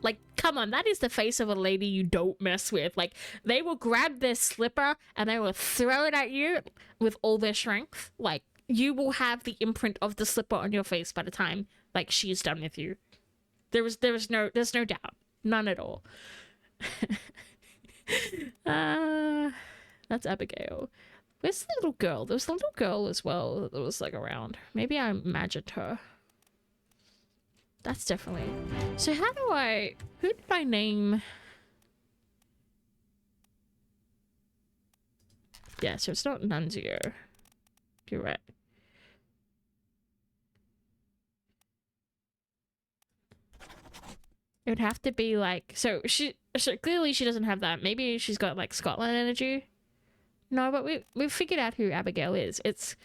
Like, come on, that is the face of a lady you don't mess with. Like, they will grab their slipper and they will throw it at you with all their strength. Like, you will have the imprint of the slipper on your face by the time, like, she's done with you. There's no doubt. None at all. That's Abigail. Where's the little girl? There was a little girl as well that was, like, around. Maybe I imagined her. That's definitely... So how do I... Who did I name? Yeah, so it's not Nunzio. You're right. It would have to be like... So clearly she doesn't have that. Maybe she's got, like, Scotland energy. No, but we've figured out who Abigail is. It's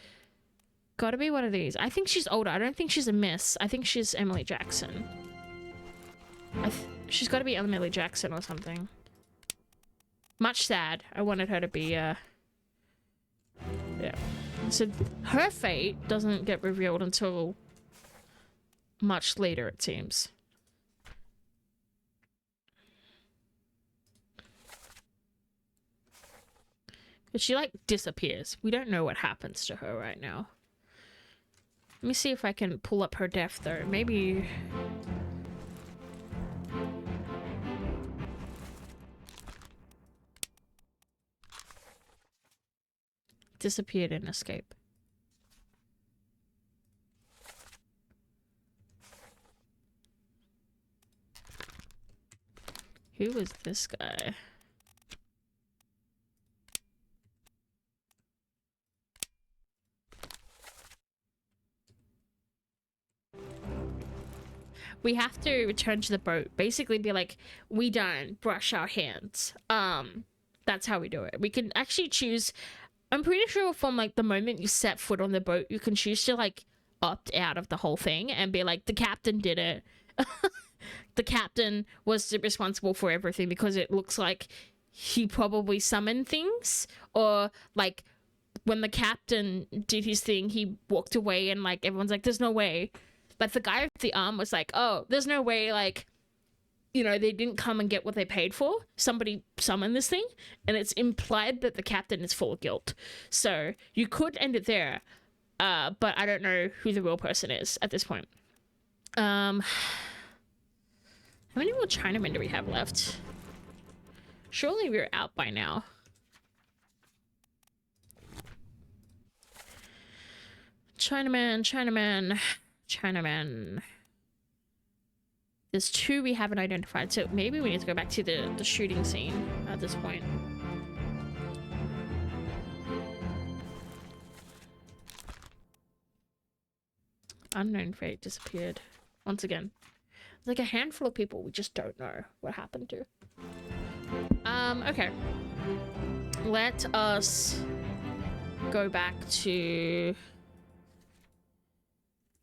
gotta be one of these. I think she's older. I don't think she's a miss. I think she's Emily Jackson. She's gotta be Emily Jackson or something. Much sad. I wanted her to be, yeah. So her fate doesn't get revealed until much later, it seems. But she, like, disappears. We don't know what happens to her right now. Let me see if I can pull up her death, though. Maybe... Disappeared and escape. Who was this guy? We have to return to the boat. Basically be like, we done, brush our hands. That's how we do it. We can actually choose... I'm pretty sure from, like, the moment you set foot on the boat, you can choose to, like, opt out of the whole thing and be like, the captain did it. The captain was responsible for everything because it looks like he probably summoned things or, like, when the captain did his thing, he walked away and like everyone's like, there's no way. Like the guy with the arm was like, oh, there's no way, like, you know, they didn't come and get what they paid for. Somebody summoned this thing, and it's implied that the captain is full of guilt. So you could end it there, but I don't know who the real person is at this point. How many more Chinamen do we have left? Surely we're out by now. Chinaman, Chinaman, Chinaman. There's 2 we haven't identified, so maybe we need to go back to the shooting scene at this point. Unknown fate disappeared. Once again. It's like a handful of people we just don't know what happened to. Okay. Let us go back to...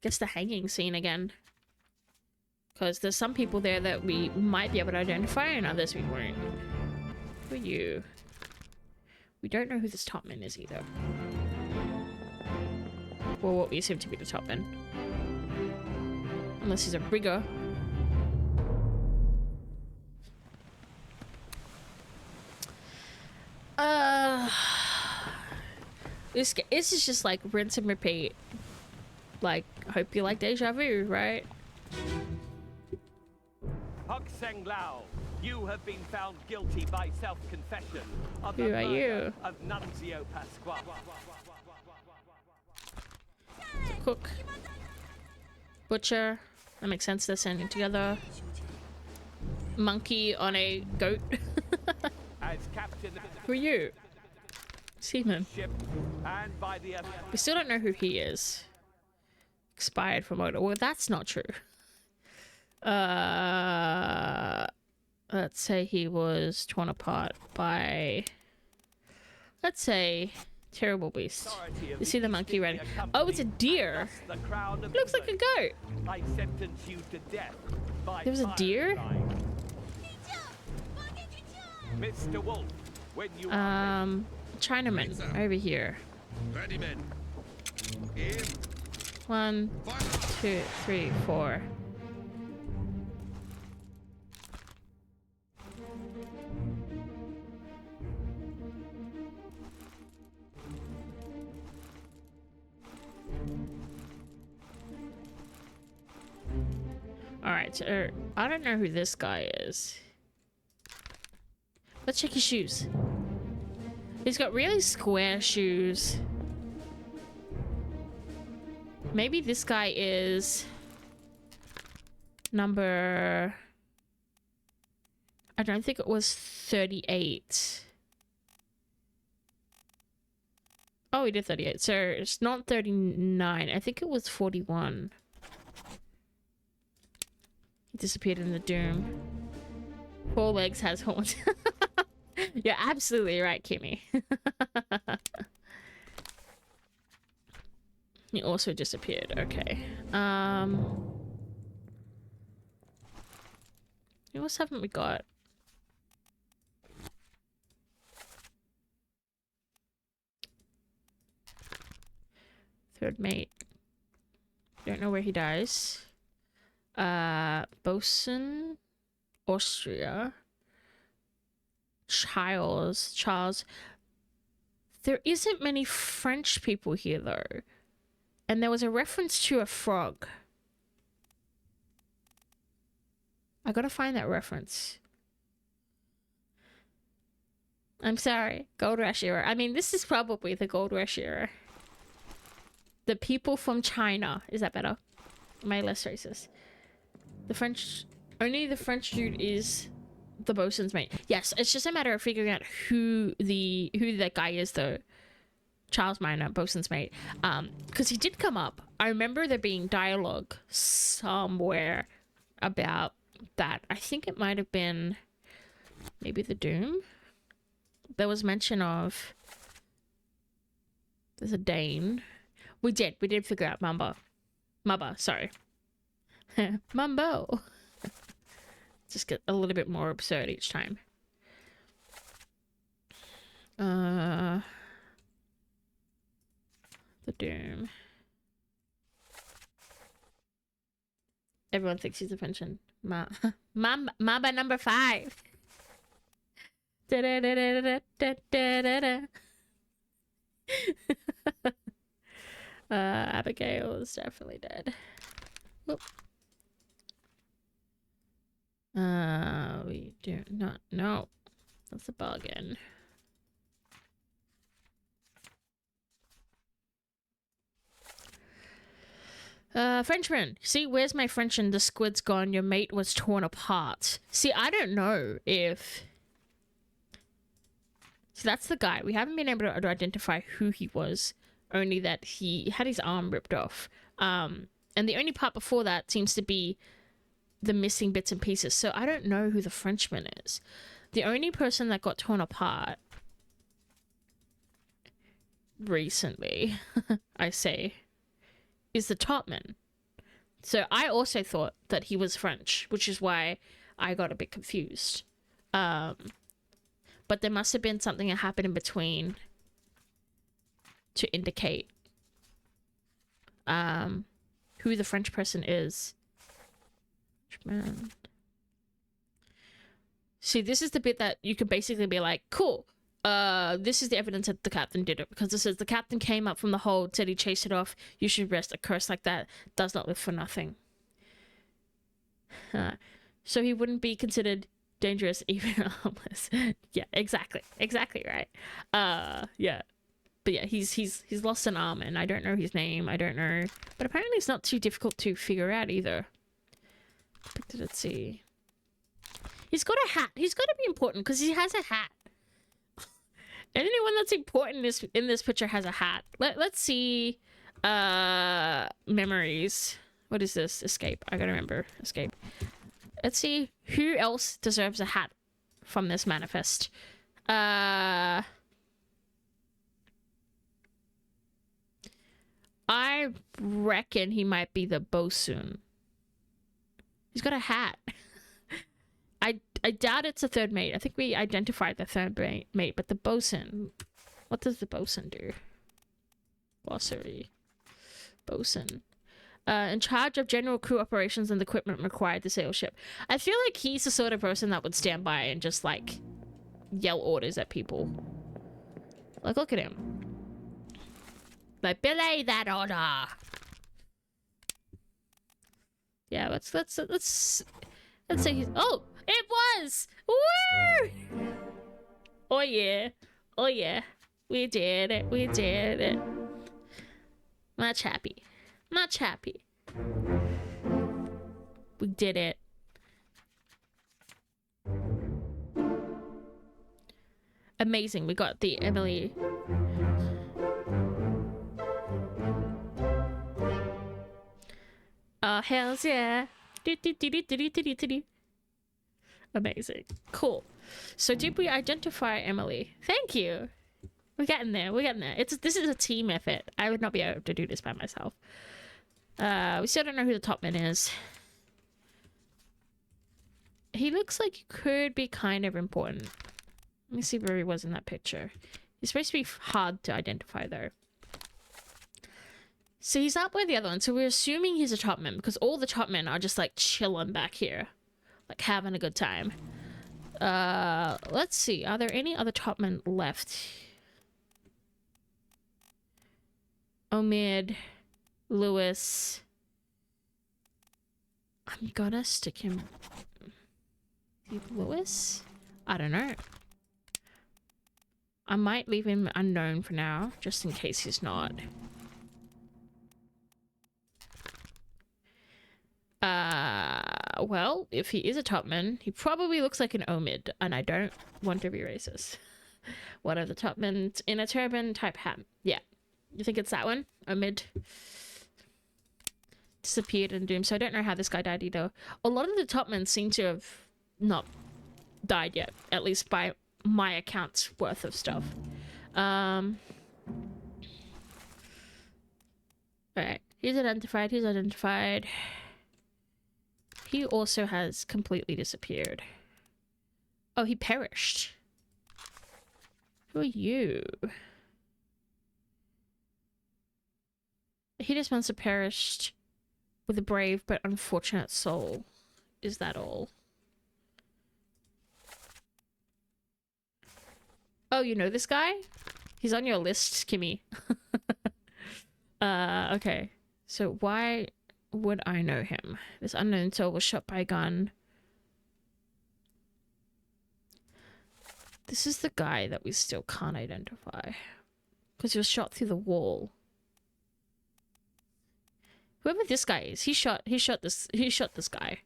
guess the hanging scene again. Because there's some people there that we might be able to identify and others we won't. Who are you? We don't know who this topman is either. Or what we assume to be the topman. Unless he's a rigger. This is just like rinse and repeat. Like, hope you like deja vu, right? Hok Seng Lao, you have been found guilty by self-confession of the Who are murder you? of Nunzio Pasquale. Cook. Butcher. That makes sense, they're standing together. Monkey on a goat. As captain of Who are you? Seaman. the ship and by the We still don't know who he is. Expired from order. Well, that's not true. Let's say he was torn apart by, let's say, terrible beast. You see the monkey running. Oh, it's a deer. the crown of Looks like a goat. I sentence you to death by There was a deer? firelight. Mr. Wolf, when you are Chinaman over here. Ready, men. Aim. 1, 2, 3, 4. Alright, so I don't know who this guy is. Let's check his shoes. He's got really square shoes. Maybe this guy is number... I don't think it was 38. Oh, he did 38. So it's not 39. I think it was 41. He disappeared in the doom. 4 legs has horns. You're absolutely right, Kimmy. He also disappeared. Okay. Who else haven't we got? Third mate. Don't know where he dies. Bosun, Austria. Charles. There isn't many French people here though. And there was a reference to a frog. I gotta find that reference. I'm sorry. Gold Rush era. I mean, this is probably the Gold Rush era. The people from China. Is that better? Am I less racist? The French... Only the French dude is the bosun's mate. Yes, it's just a matter of figuring out who that guy is though. Charles Minor, bosun's mate. Because he did come up. I remember there being dialogue somewhere about that. I think it might have been maybe the Doom. There was mention of there's a Dane. We did figure out Mumba, sorry. Mumbo. Just get a little bit more absurd each time. the Doom. Everyone thinks he's a Frenchman. Mamba number 5. Abigail is definitely dead. Whoop. We do not know. That's a bargain. Frenchman. See, where's my Frenchman? The squid's gone. Your mate was torn apart. See, I don't know if... So that's the guy. We haven't been able to identify who he was. Only that he had his arm ripped off. And the only part before that seems to be the missing bits and pieces. So I don't know who the Frenchman is. The only person that got torn apart recently, I say, is the topman. So I also thought that he was French, which is why I got a bit confused. But there must have been something that happened in between to indicate who the French person is. Man. See, this is the bit that you could basically be like, cool, this is the evidence that the captain did it, because it says the captain came up from the hold, said he chased it off. You should rest. A curse like that does not live for nothing. So he wouldn't be considered dangerous, even harmless. Yeah, exactly right. Yeah, but yeah, he's lost an arm, and I don't know his name. I don't know, but apparently it's not too difficult to figure out either. Let's see. He's got a hat. He's got to be important because he has a hat. Anyone that's important in this picture has a hat. Let's see. Memories. What is this? Escape. I gotta remember. Escape. Let's see who else deserves a hat from this manifest. I reckon he might be the bosun. He's got a hat. I doubt it's a third mate. I think we identified the third mate, but the bosun. What does the bosun do? Glossary. Bosun. In charge of general crew operations and the equipment required to sail ship. I feel like he's the sort of person that would stand by and just, like, yell orders at people. Like, look at him. Like, belay that order. Yeah, let's say he's... Oh! It was! Woo! Oh yeah. Oh yeah. We did it. We did it. Much happy. Much happy. We did it. Amazing. We got the Emily. Oh, hells yeah. Amazing. Cool. So did we identify Emily? Thank you. We're getting there. We're getting there. This is a team effort. I would not be able to do this by myself. We still don't know who the topman is. He looks like he could be kind of important. Let me see where he was in that picture. He's supposed to be hard to identify though. So he's up with the other one. So we're assuming he's a topman because all the topmen are just like chilling back here. Like having a good time. Let's see. Are there any other topmen left? Omid. Lewis. I'm gonna stick him. Lewis? I don't know. I might leave him unknown for now, just in case he's not. Well, if he is a topman, he probably looks like an Omid, and I don't want to be racist. One of the topmen in a turban type hat. Yeah. You think it's that one? Omid. Disappeared in Doom, so I don't know how this guy died either. A lot of the topmen seem to have not died yet, at least by my account's worth of stuff. Alright, he's identified, he's identified. He also has completely disappeared. Oh, he perished. Who are you? He just once perished with a brave but unfortunate soul. Is that all? Oh, you know this guy? He's on your list, Kimmy. Okay. So why would I know him? This unknown soul was shot by a gun. This is the guy that we still can't identify. Because he was shot through the wall. Whoever this guy is, he shot this guy.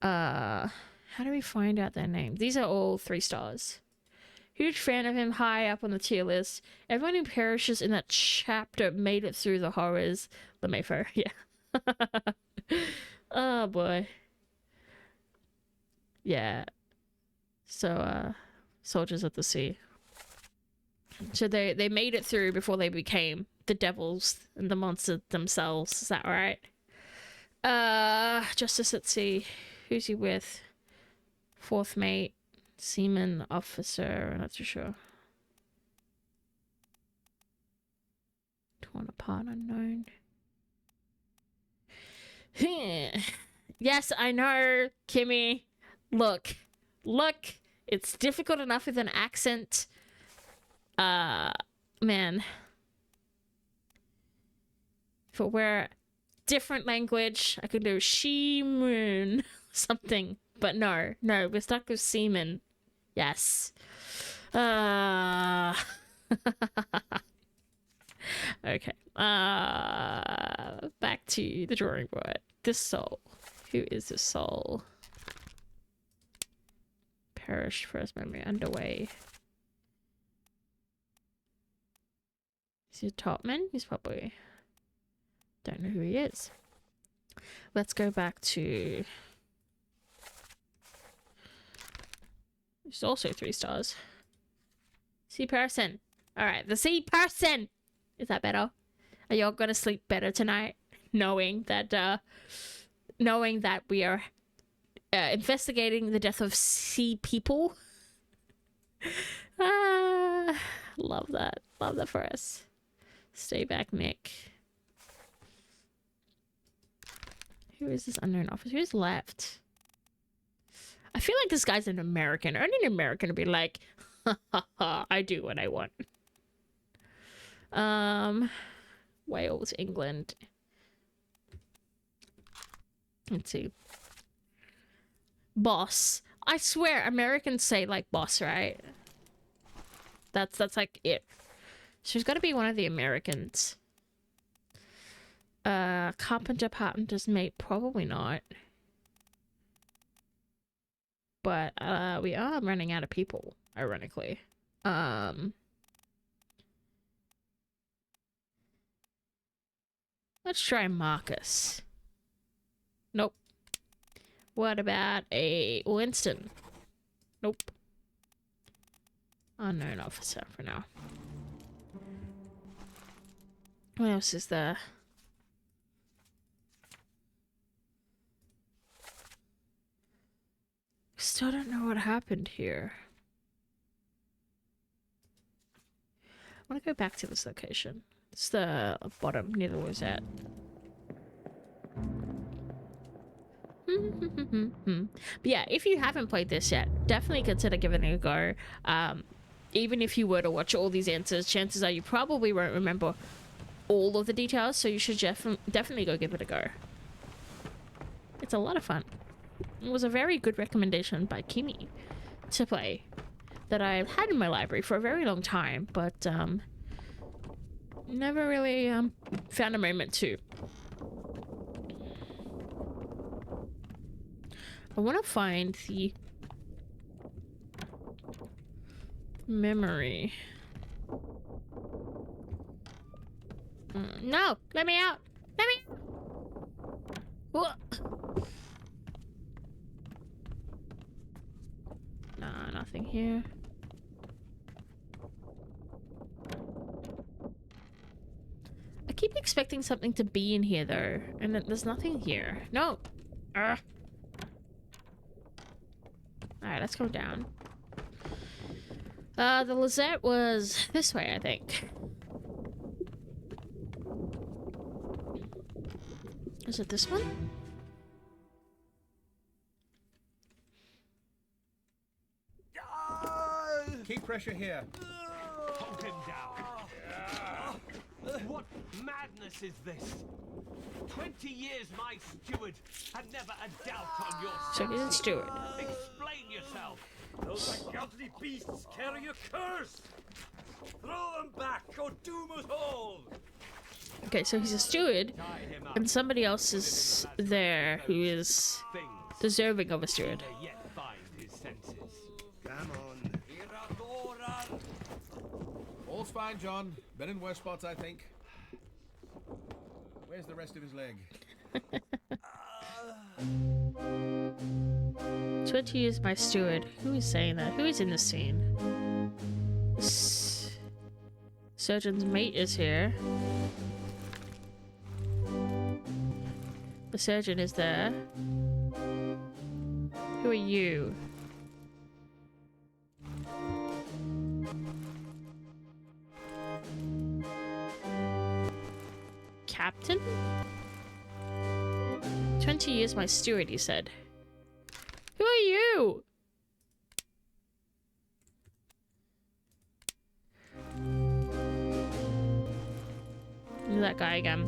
How do we find out their name? These are all 3 stars. Huge fan of him, high up on the tier list. Everyone who perishes in that chapter made it through the horrors. The Mayfair, yeah. Oh boy. Yeah. So, Soldiers at the Sea. So they made it through before they became the devils and the monsters themselves. Is that right? Justice at Sea. Who's he with? 4th mate. Seaman officer. Not too sure. Torn apart unknown. Yes, I know, Kimmy. Look. It's difficult enough with an accent. Man. If it were different language, I could do she-moon something. But no, we're stuck with seaman. Yes. Okay. Back to the drawing board. This soul. Who is this soul? Perished first memory underway. Is he a topman? He's probably... Don't know who he is. Let's go back to... It's also 3 stars. Sea person. Alright, the sea person! Is that better? Are y'all gonna sleep better tonight? Knowing that we are investigating the death of sea people? Love that. Love that for us. Stay back, Nick. Who is this unknown officer? Who's left? I feel like this guy's an American. Only an American to be like, ha ha ha, I do what I want. Wales, England. Let's see. Boss. I swear, Americans say like boss, right? That's like it. So he's got to be one of the Americans. Carpenter's mate, probably not. But we are running out of people, ironically. Let's try Marcus. Nope. What about a Winston? Nope. Unknown officer for now. What else is there? Still don't know what happened here. I want to go back to this location. It's the bottom near the rosette. But yeah, if you haven't played this yet, definitely consider giving it a go. Even if you were to watch all these answers, chances are you probably won't remember all of the details, so you should definitely go give it a go. It's a lot of fun. It was a very good recommendation by Kimmy to play that I've had in my library for a very long time, but never really found a moment to. I want to find the memory. No! Let me out! Let me out! Whoa. Nah, nothing here. I keep expecting something to be in here though, and there's nothing here. No! Alright, let's go down. The Lizette was this way, I think. Is it this one? Keep pressure here. Hold him down. What madness is this? 20 years my steward, and never a doubt on your So he's a steward. Explain yourself. Those ungodly beasts carry a curse! Throw them back or doom us all! Okay, so he's a steward, Tie him up. and somebody else is there who is Things deserving of a steward. may yet find his senses. Come on. All's fine, John. Been in worse spots, I think. Where's the rest of his leg? 20 years my steward. Who is saying that? Who is in the scene? Surgeon's mate is here. The surgeon is there. Who are you? Captain? 20 years my steward, he said. Who are you? That guy again.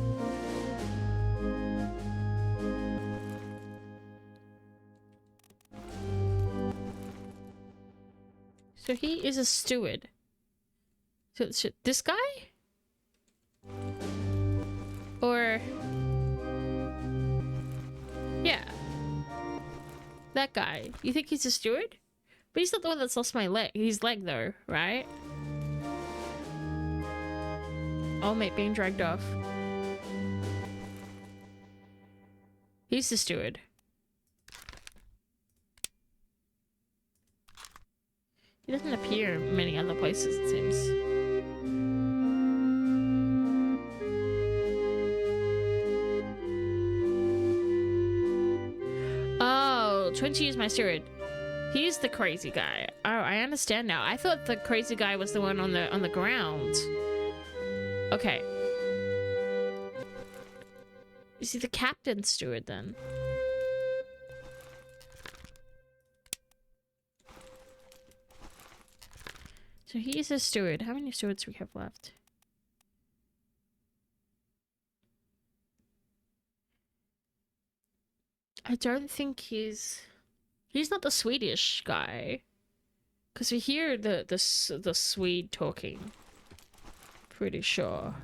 So he is a steward. So this guy? Or... yeah. That guy. You think he's a steward? But he's not the one that's lost my leg. His leg though, right? Oh, mate, being dragged off. He's the steward. He doesn't appear in many other places, it seems. Oh, 20 is my steward. He's the crazy guy. Oh, I understand now. I thought the crazy guy was the one on the ground. Okay. Is he the captain steward then? So he is a steward. How many stewards do we have left? I don't think he's not the Swedish guy. Because we hear the Swede talking. Pretty sure.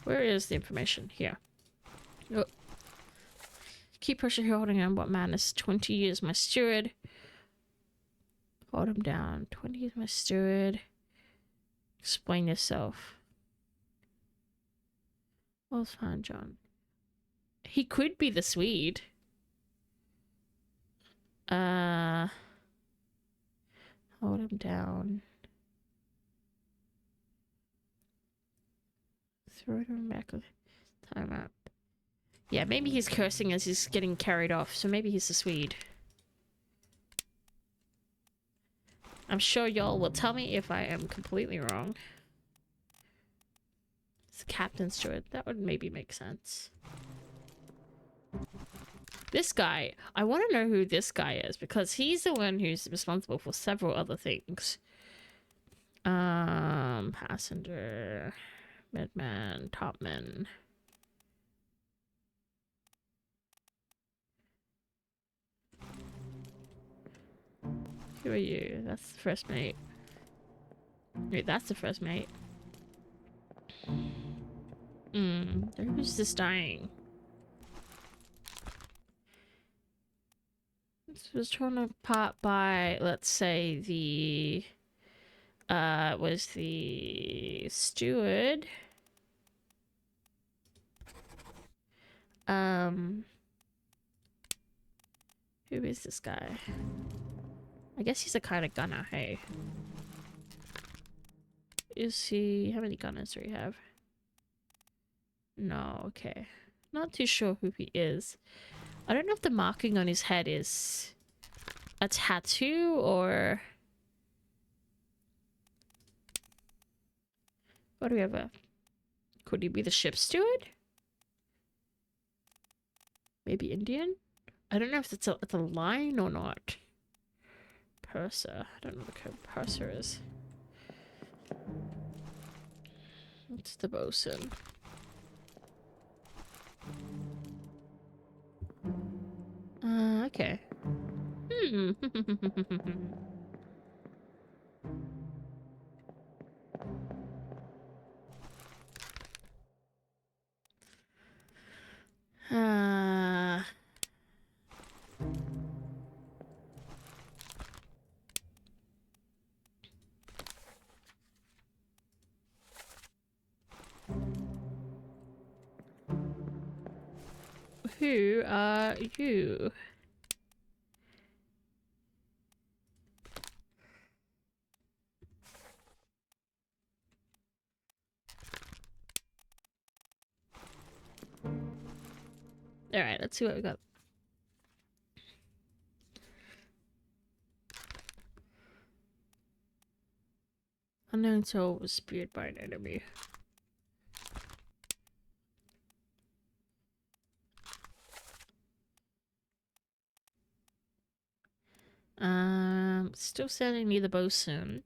Where is the information? Here. Oh. Keep pressure here, holding on. What madness? 20 years, my steward. Hold him down. 20 years, my steward. Explain yourself. Well, fine, John. He could be the Swede. Hold him down. Throw him back. Time up. Yeah, maybe he's cursing as he's getting carried off, so maybe he's the Swede. I'm sure y'all will tell me if I am completely wrong. It's the captain steward. That would maybe make sense. This guy, I want to know who this guy is, because he's the one who's responsible for several other things. Passenger, midman, topman. Who are you? That's the first mate. Wait, that's the first mate. Who's this dying? This was torn apart by, let's say, the was the steward. Who is this guy? I guess he's a kind of gunner, hey. Is he... how many gunners do we have? No, okay. Not too sure who he is. I don't know if the marking on his head is a tattoo or... what do we have? Could he be the ship steward? Maybe Indian? I don't know if it's a line or not. Purser. I don't know what a purser is. What's the bosun? Okay. Hmm. uh, who are you? Alright, let's see what we got. Unknown soul was speared by an enemy. Still standing near the bosun.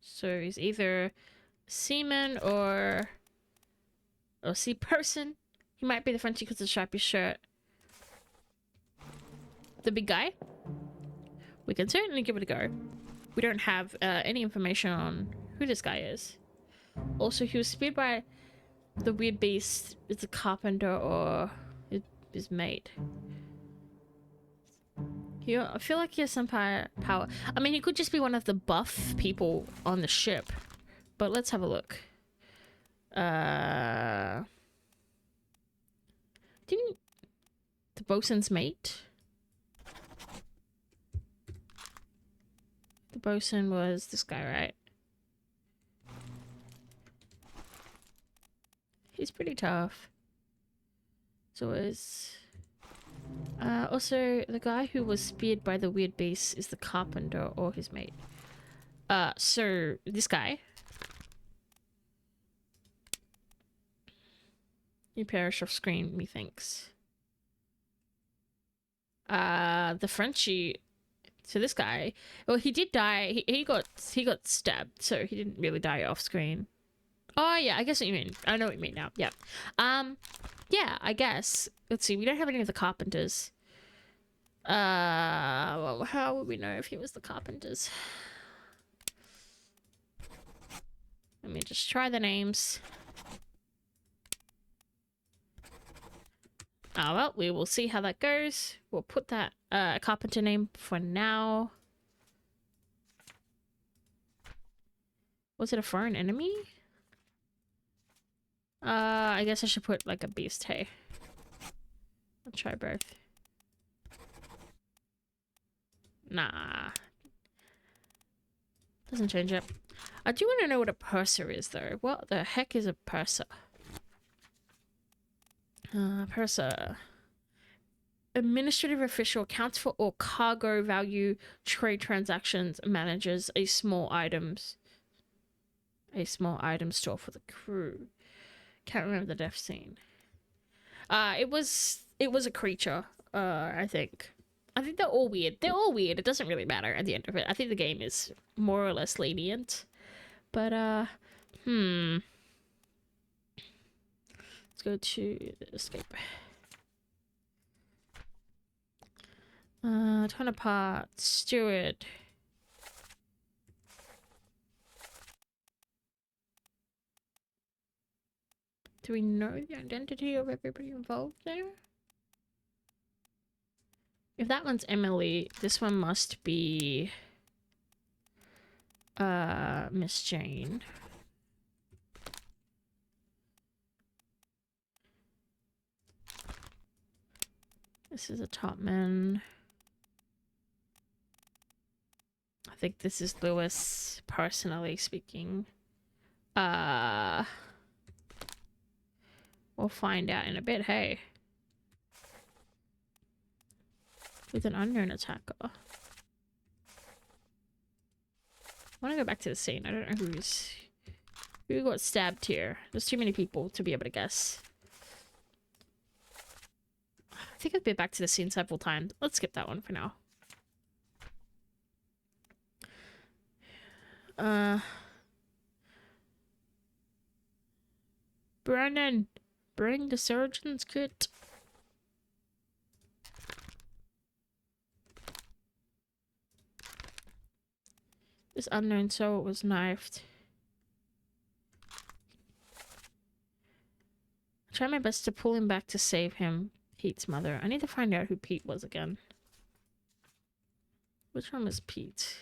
So he's either seaman or sea person. He might be the Frenchie because of the stripy shirt. The big guy? We can certainly give it a go. We don't have any information on who this guy is. Also, he was speared by the weird beast. It's a carpenter or his mate. I feel like he has some power. I mean, he could just be one of the buff people on the ship. But let's have a look. Didn't the bosun's mate? The bosun was this guy, right? He's pretty tough. So is... also, the guy who was speared by the weird beast is the carpenter or his mate. So this guy. You perish off screen, methinks. The Frenchie... So this guy... Well, he did die. He got stabbed, so he didn't really die off screen. Oh, yeah, I guess what you mean. I know what you mean now. Yeah. Yeah, I guess. Let's see. We don't have any of the carpenters. Well, how would we know if he was the carpenters? Let me just try the names. Oh, well, we will see how that goes. We'll put that carpenter name for now. Was it a foreign enemy? I guess I should put like a beast, hey. I'll try both. Nah. Doesn't change it. I do want to know what a purser is, though. What the heck is a purser? Purser. Administrative official, accounts for all cargo value, trade transactions, manages a small item store for the crew. Can't remember the death scene. It was a creature, I think. I think they're all weird. They're all weird. It doesn't really matter at the end of it. I think the game is more or less lenient. But, let's go to escape. Ton apart. Steward. Do we know the identity of everybody involved there? If that one's Emily, this one must be Miss Jane. This is a topman. I think this is Lewis, personally speaking. We'll find out in a bit, hey. With an unknown attacker. I want to go back to the scene. I don't know who got stabbed here. There's too many people to be able to guess. I think I've been back to the scene several times. Let's skip that one for now. Brennan, bring the surgeon's kit. This unknown soul was knifed. I try my best to pull him back to save him. Pete's mother. I need to find out who Pete was again. Which one was Pete?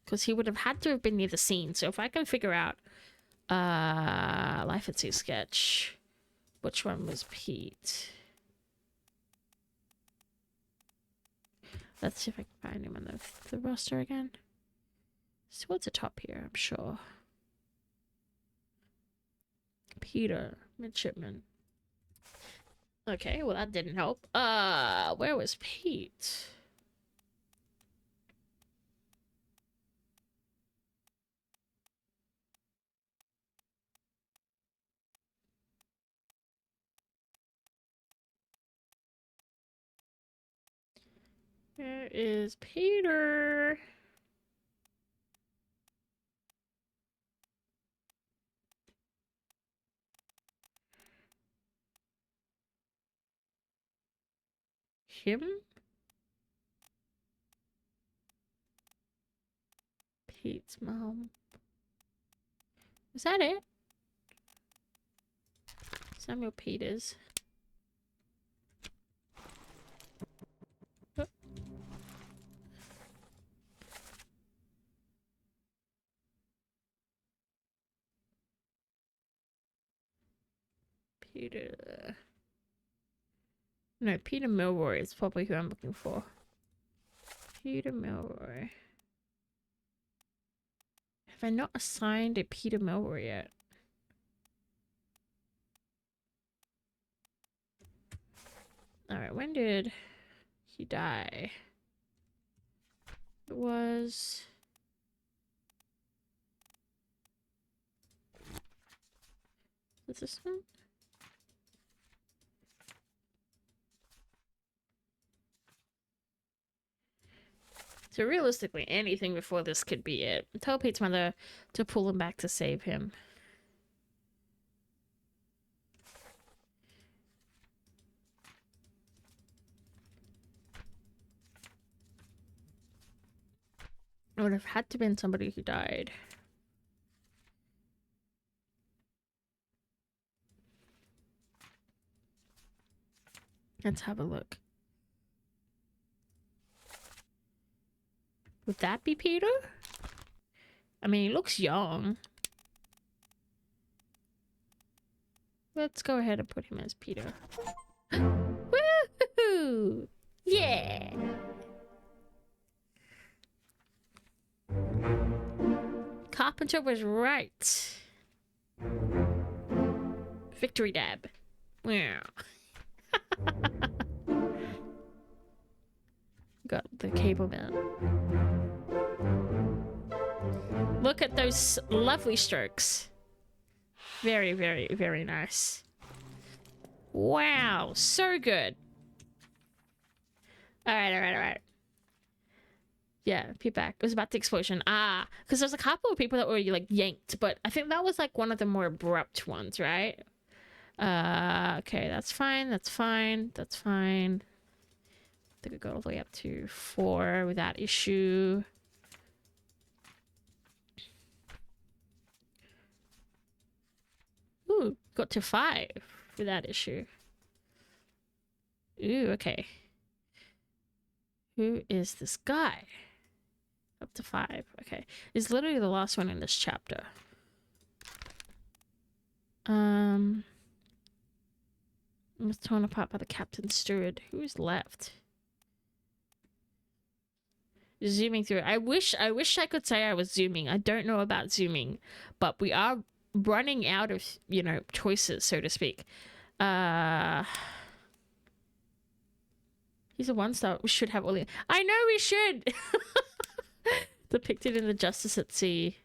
Because he would have had to have been near the scene. So if I can figure out Life at Sea sketch, which one was Pete? Let's see if I can find him on the roster again. So what's the top here? I'm sure. Peter, midshipman. Okay, well that didn't help. Where was Pete? Where is Peter? Him? Pete's mom. Is that it? Samuel Peters. Oh. Peter. No, Peter Milroy is probably who I'm looking for. Peter Milroy. Have I not assigned a Peter Milroy yet? Alright, when did he die? It was... Is this one? So realistically, anything before this could be it. Tell Pete's mother to pull him back to save him. It would have had to been somebody who died. Let's have a look. Would that be Peter? I mean, he looks young. Let's go ahead and put him as Peter. Woohoo! Yeah! Carpenter was right. Victory dab. Wow. Got the cable belt. Look at those lovely strokes. Very, very, very nice. Wow, so good. Alright. Yeah, peep back. It was about the explosion. Ah, because there's a couple of people that were like yanked, but I think that was like one of the more abrupt ones, right? Okay, that's fine. I think it got all the way up to 4 without issue. Ooh, got to 5 without issue. Ooh, okay. Who is this guy? Up to 5. Okay. It's literally the last one in this chapter. I'm torn apart by the captain's steward. Who's left? Zooming through. I wish I could say I was zooming. I don't know about zooming, but we are running out of, you know, choices, so to speak. He's a 1-star. We should have all the... I know we should! Depicted in the Justice at Sea.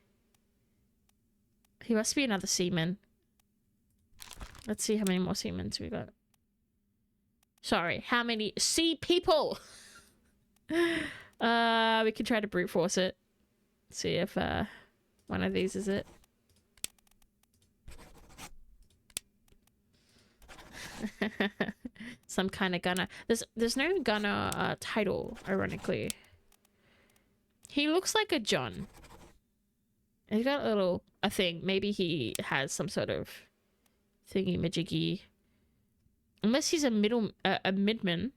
He must be another seaman. Let's see how many more Siemens we got. Sorry, how many sea people? We could try to brute force it. See if one of these is it. Some kind of gunner. There's no gunner title, ironically. He looks like a John. He's got a little thing. Maybe he has some sort of thingy majiggy. Unless he's a midman.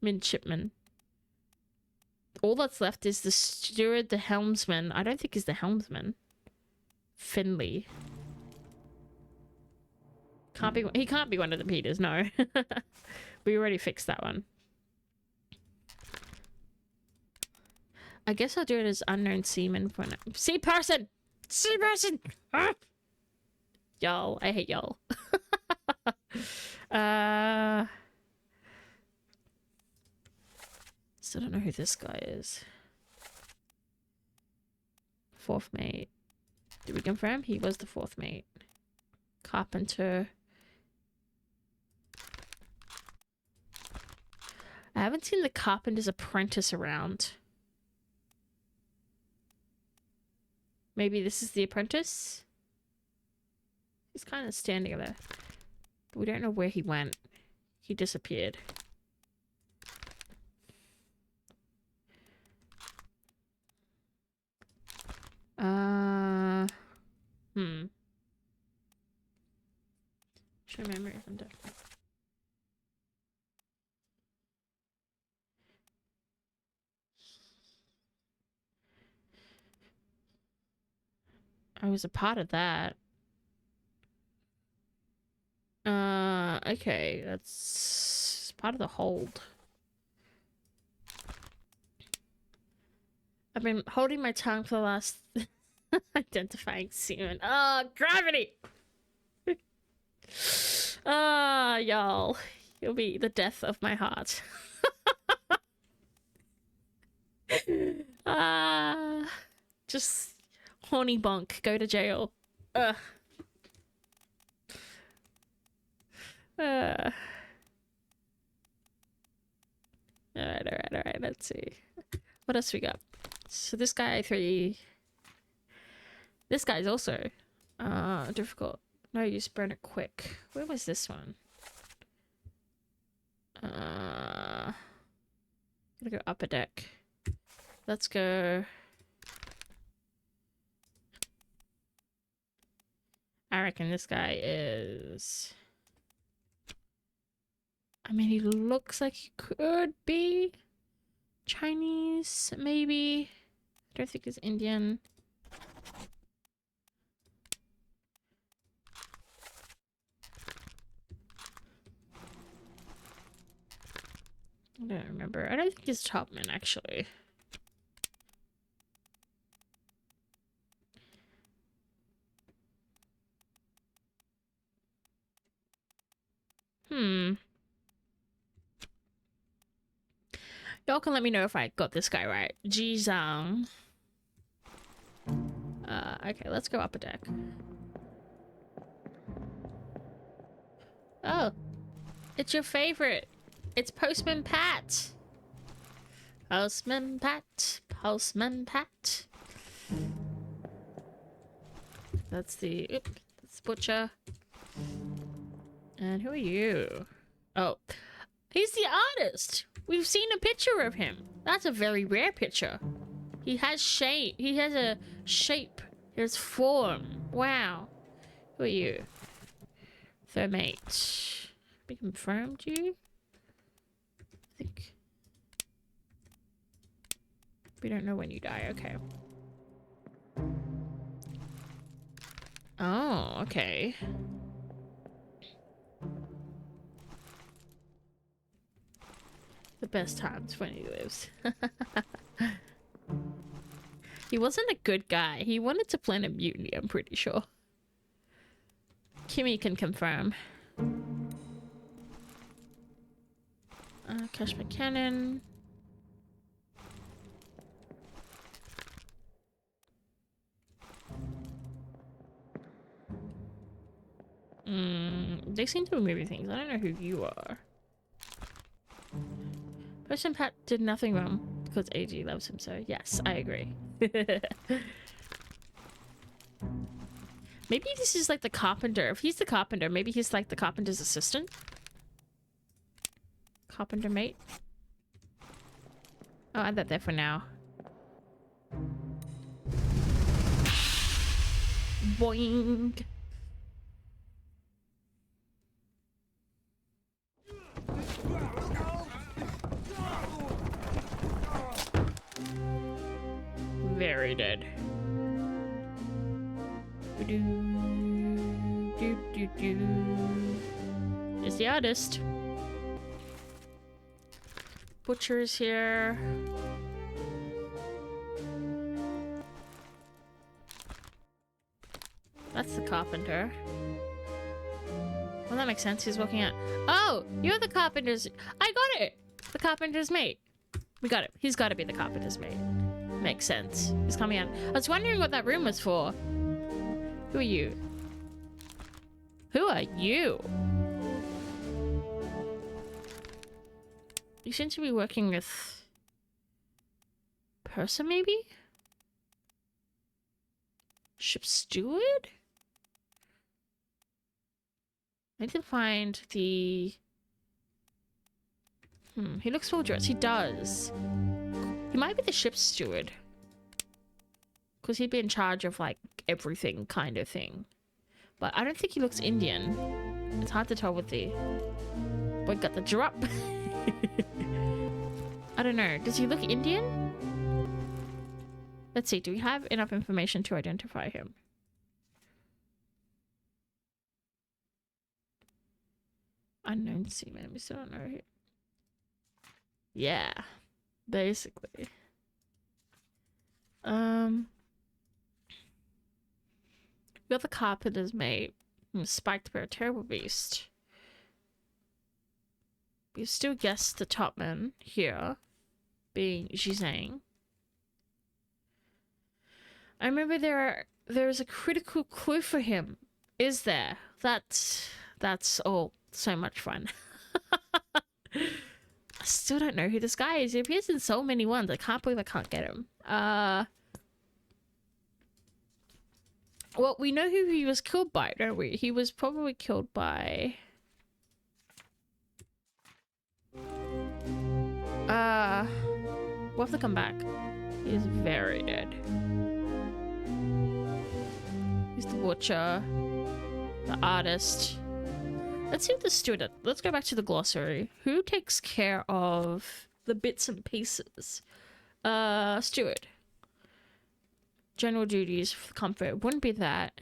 Midshipman. All that's left is the steward, the helmsman. I don't think he's the helmsman. Finley. He can't be one of the Peters, no. We already fixed that one. I guess I'll do it as unknown seaman for now. Sea person! Sea person! Ah! Y'all. I hate y'all. Still don't know who this guy is. Fourth mate. Did we confirm? He was the fourth mate. Carpenter. I haven't seen the carpenter's apprentice around. Maybe this is the apprentice? He's kind of standing there. But we don't know where he went. He disappeared. Show memory if I'm done. I was a part of that. Okay, that's part of the hold. I've been holding my tongue for the last identifying semen. Oh, gravity! Ah, y'all. You'll be the death of my heart. Just horny bonk. Go to jail. Ugh. Alright. Let's see. What else we got? So this guy, this guy's also difficult. No, use burn it quick. Where was this one? Gotta go upper deck. Let's go. I reckon this guy is... I mean, he looks like he could be Chinese, maybe. I don't think he's Indian. I don't remember. I don't think he's Topman, actually. Y'all can let me know if I got this guy right. Ji Zhang. Okay, let's go up a deck. Oh. It's your favorite. It's Postman Pat. Postman Pat. Postman Pat. That's the... that's Butcher. And who are you? Oh. He's the artist. We've seen a picture of him. That's a very rare picture. He has shape. He has a shape. His form. Wow. Who are you? Third mate. We confirmed you? I think. We don't know when you die. Okay. Oh, okay. The best times when he lives. He wasn't a good guy. He wanted to plan a mutiny, I'm pretty sure. Kimmy can confirm. Cash McCannon. They seem to be moving things. I don't know who you are. Person Pat did nothing wrong because AG loves him, so yes, I agree. Maybe this is like the carpenter. If he's the carpenter, maybe he's like the carpenter's assistant. Carpenter mate. I'll add that there for now. Boing. Very dead. Is the artist. Butcher is here. That's the carpenter. Well, that makes sense. He's walking out. Oh, you're the carpenter's. I got it. The carpenter's mate. We got it. He's got to be the carpenter's mate. Makes sense. He's coming out. I was wondering what that room was for. Who are you? Who are you? You seem to be working with Purser, maybe? Ship steward? I need to find the... he looks well dressed. He does. He might be the ship steward. Because he'd be in charge of, like, everything kind of thing. But I don't think he looks Indian. It's hard to tell with the... Boy got the drop. I don't know. Does he look Indian? Let's see. Do we have enough information to identify him? Unknown seaman. We still don't know. Yeah. Basically. You're the carpenter's mate. Spiked by a terrible beast. We still guess the topman here being Zhizang. I remember there's a critical clue for him. Is there? That's all so much fun. I still don't know who this guy is. He appears in so many ones. I can't believe I can't get him. Well, we know who he was killed by, don't we? He was probably killed by... we'll have to come back. He's very dead. He's the butcher. The artist. Let's see what the steward... Let's go back to the glossary. Who takes care of the bits and pieces? Steward. General duties for comfort. Wouldn't be that.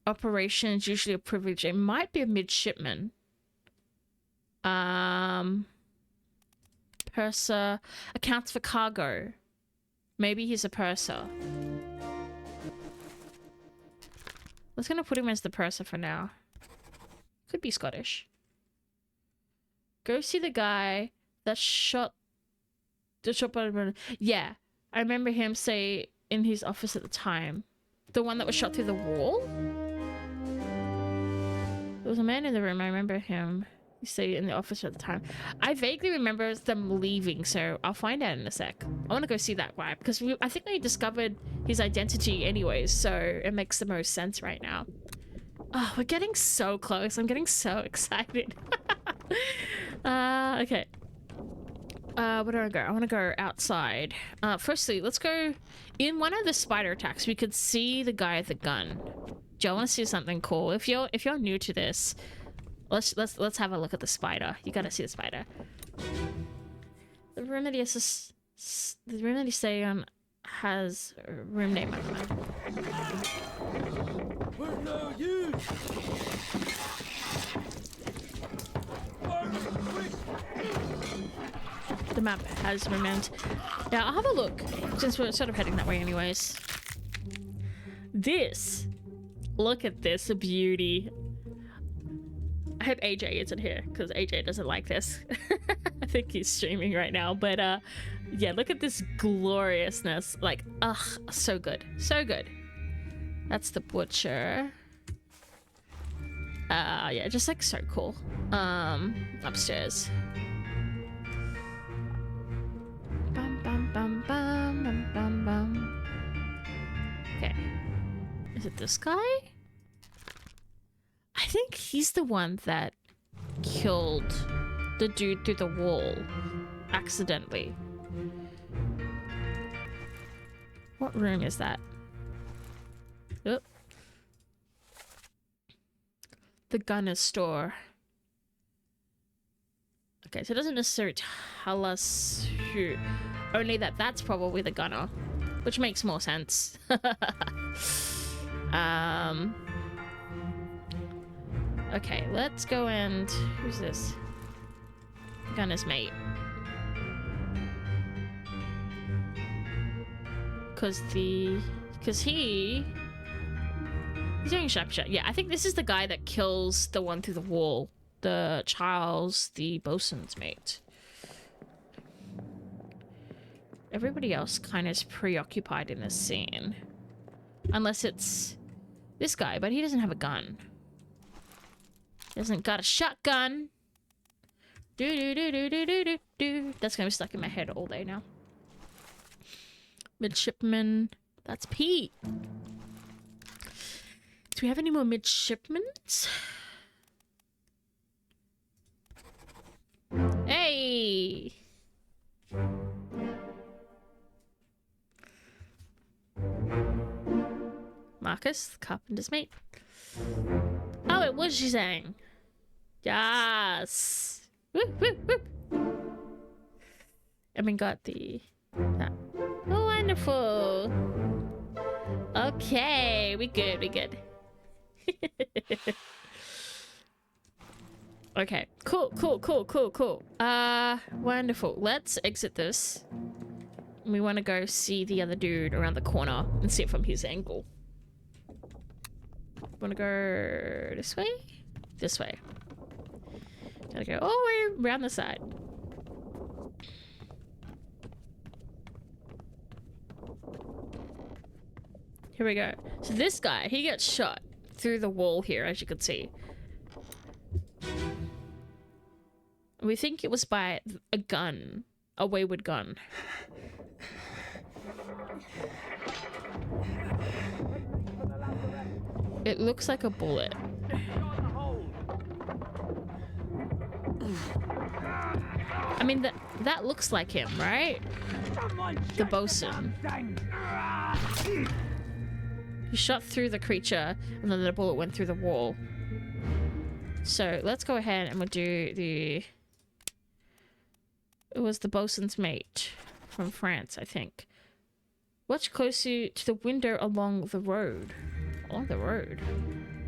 Operations, usually a privilege. It might be a midshipman. Purser. Accounts for cargo. Maybe he's a purser. Let's gonna put him as the purser for now. Could be Scottish. Go see the guy that shot... Yeah. I remember him say in his office at the time. The one that was shot through the wall? There was a man in the room. I remember him. You say in the office at the time. I vaguely remember them leaving, so I'll find out in a sec. I want to go see that guy because I think we discovered his identity anyways, so it makes the most sense right now. Oh, we're getting so close. I'm getting so excited. Okay. Where do I go? I want to go outside. Firstly, let's go... In one of the spider attacks, we could see the guy with the gun. Joe, I want to see something cool. If you're new to this, let's have a look at the spider. You gotta see the spider. The room that he has the room that he stay on has a room name. We're no use. The map has room names. Now I'll have a look since we're sort of heading that way anyways. Look at this beauty. I hope AJ isn't here because AJ doesn't like this. I think he's streaming right now, but yeah, look at this gloriousness. Like, ugh, so good. So good. That's the butcher. Yeah, just like so cool. Upstairs. Bum bum bum bum bum bum bum. Okay. Is it this guy? I think he's the one that killed the dude through the wall accidentally. What room is that? Oh. The gunner's store. Okay, so it doesn't necessarily tell us who. Only that that's probably the gunner, which makes more sense. Okay, let's go and... Who's this? Gunner's mate. Because he's doing sharpshot. Yeah, I think this is the guy that kills the one through the wall. The Charles, the bosun's mate. Everybody else kind of is preoccupied in this scene. Unless it's this guy, but he doesn't have a gun. He hasn't got a shotgun. Do. That's gonna be stuck in my head all day now. Midshipman. That's Pete. Do we have any more midshipments? Hey! Marcus, the carpenter's mate. Oh, it was Zhang. Yes. Woo, woo, woo. And we got that. Oh, wonderful. Okay, we good. Okay, cool. Wonderful. Let's exit this. We want to go see the other dude around the corner and see it from his angle. Want to go this way? This way. Gotta go all the way around the side. Here we go. So this guy, he gets shot through the wall here, as you can see. We think it was by a gun. A wayward gun. It looks like a bullet. I mean, that looks like him, right? The bosun. He shot through the creature, and then the bullet went through the wall. So let's go ahead and we'll do the... It was the bosun's mate from France, I think. Watch closely to the window along the road. Along the road?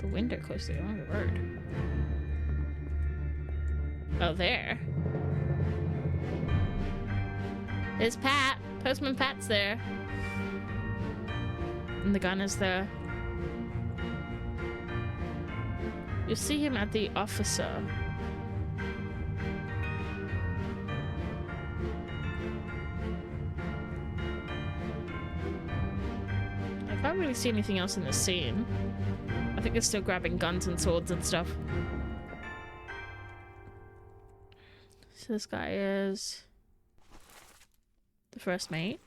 The window closely along the road. Oh, there. There's Pat. Postman Pat's there. And the gun is there. You'll see him at the officer. I can't really see anything else in this scene. I think they're still grabbing guns and swords and stuff. So this guy is the first mate.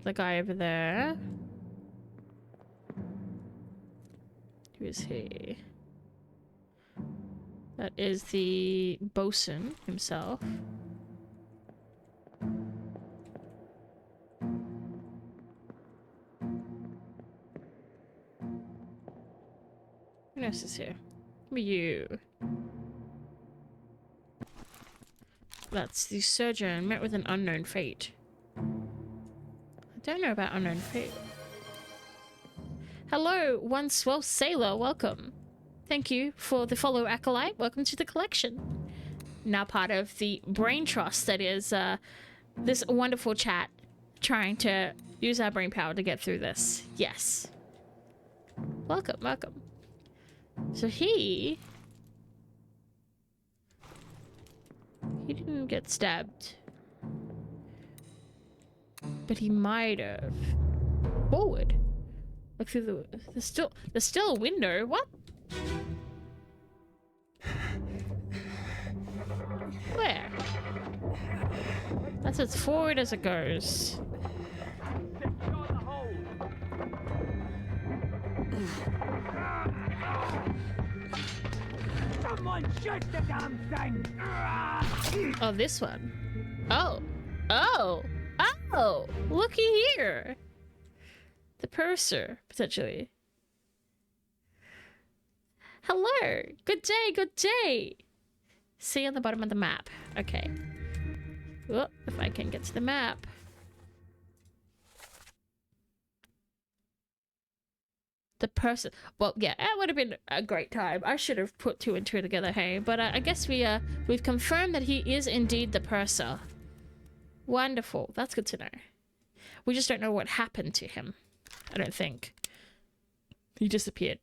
The guy over there. Who is he? That is the bosun himself. Who else is here? Who are you? That's the surgeon met with an unknown fate. I don't know about unknown fate. Hello, one swell sailor, welcome. Thank you for the follow, Acolyte. Welcome to the collection. Now part of the brain trust that is this wonderful chat trying to use our brain power to get through this. Yes. Welcome, welcome. So he didn't get stabbed. But he might have. Forward. Look through the... There's still a window. What? Where? That's as forward as it goes. Secure the hole. Someone shoot the damn thing! Oh, this one. Oh. Oh. Oh. Looky here. The purser, potentially. Hello. Good day. Good day. See on the bottom of the map. Okay. Well, if I can get to the map. The person. Well, yeah, that would have been a great time. I should have put two and two together, hey. But I guess we've confirmed that he is indeed the purser. Wonderful. That's good to know. We just don't know what happened to him. I don't think. He disappeared.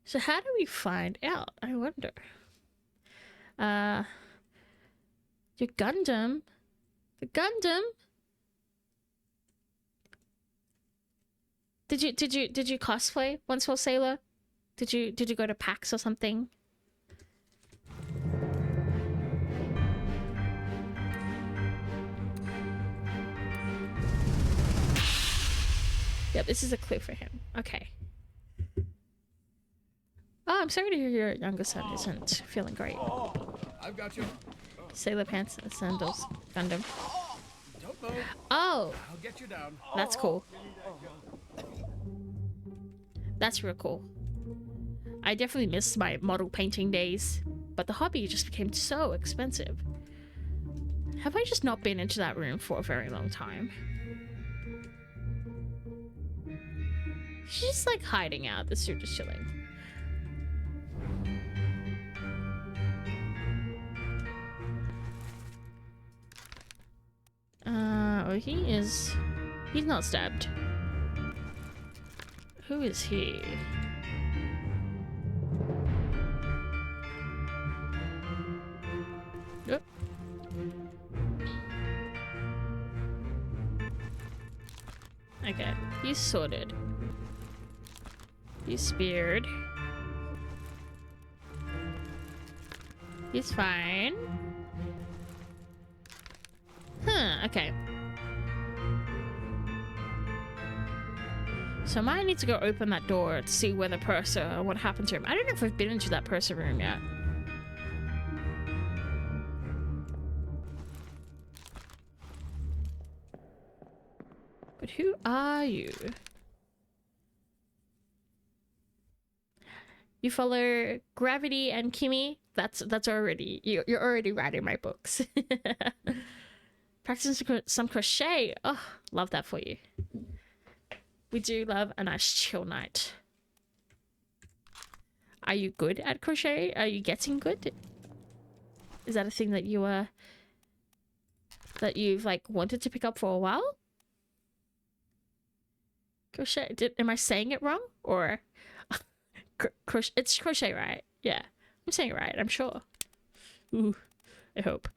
So how do we find out? I wonder. Your Gundam. The Gundam. Did you cosplay Once for Sailor? Did you go to PAX or something? Yep, this is a clue for him. Okay. Oh, I'm sorry to hear your younger son isn't feeling great. I've got you. Sailor pants and sandals. Gundam. Don't move. Oh, I'll get you down. that's cool. That's real cool. I definitely miss my model painting days, but the hobby just became so expensive. Have I just not been into that room for a very long time? She's just like hiding out. The suit is chilling. Oh, he's not stabbed. Who is he? Yep. Okay, he's sorted. He's speared. He's fine. Huh, okay. So I might need to go open that door to see where the purser, what happened to him. I don't know if I've been into that purser room yet. But who are you? You follow Gravity and Kimmy? That's already... You're already writing my books. Practicing some crochet. Oh, love that for you. We do love a nice chill night. Are you good at crochet? Are you getting good? Is that a thing that you that you've like wanted to pick up for a while? Crochet. Am I saying it wrong? Or it's crochet, right? Yeah, I'm saying it right. I'm sure. Ooh, I hope.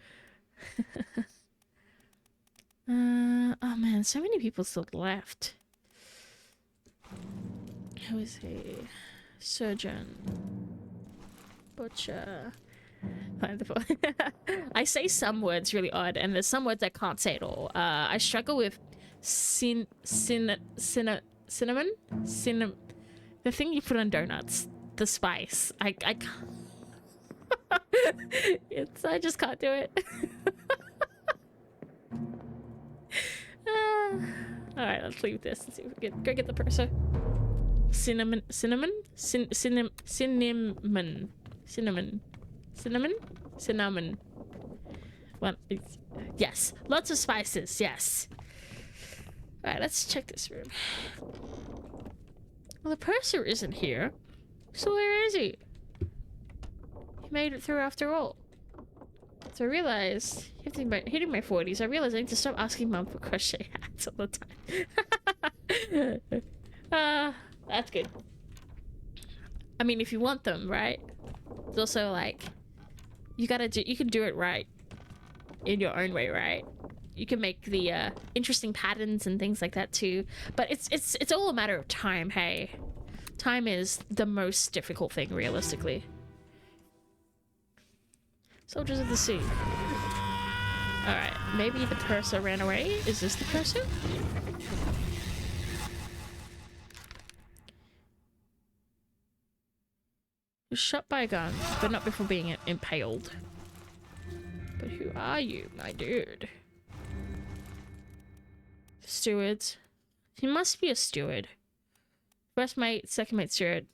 Oh man, so many people still left. Who is he? Surgeon. Butcher. Wonderful. I say some words really odd, and there's some words I can't say at all. I struggle with cinnamon? The thing you put on donuts. The spice. I can't. I just can't do it. Alright, let's leave this and see if we can go get the purser. Cinnamon. Well, yes, lots of spices. Yes. Alright, let's check this room. Well, the purser isn't here. So where is he? He made it through after all. So I realized, hitting my 40s, I realized I need to stop asking Mum for crochet hats all the time. That's good. I mean, if you want them, right? It's also like, you can do it right. In your own way, right? you can make the interesting patterns and things like that too. But it's all a matter of time. Hey, time is the most difficult thing realistically. Soldiers of the Sea. All right, maybe the purser ran away. Is this the purser? Was shot by a gun, but not before being impaled. But who are you, my dude? Stewards. He must be a steward. First mate, second mate, steward.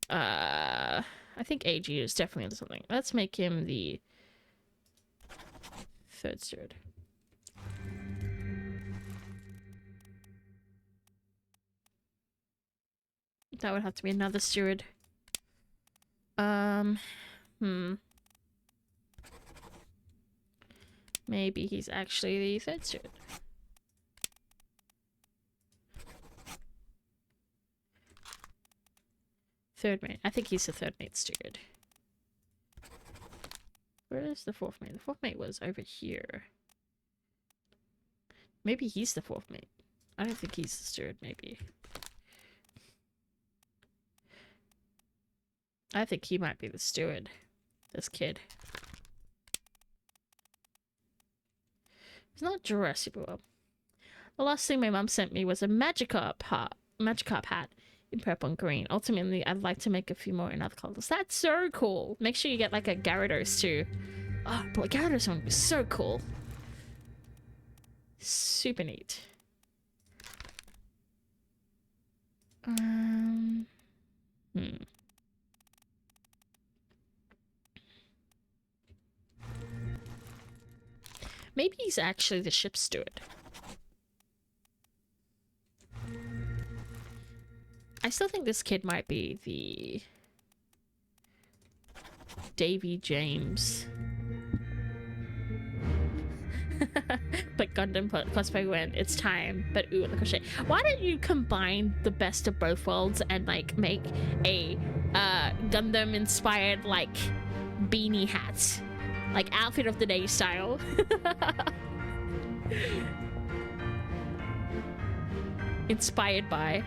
I think AG is definitely into something. Let's make him the third steward. That would have to be another steward. Maybe he's actually the third steward. Third mate. I think he's the third mate steward. Where is the fourth mate? The fourth mate was over here. Maybe he's the fourth mate. I don't think he's the steward, maybe. I think he might be the steward. This kid. It's not Jurassic World. The last thing my mum sent me was a Magikarp hat in purple and green. Ultimately, I'd like to make a few more in other colors. That's so cool. Make sure you get like a Gyarados too. Oh, boy, Gyarados one was so cool. Super neat. Maybe he's actually the ship steward. I still think this kid might be the Davy James. But Gundam cosplay when it's time. But ooh, look at shit. Why don't you combine the best of both worlds and like make a Gundam inspired like beanie hat? Like outfit of the day style. Inspired by.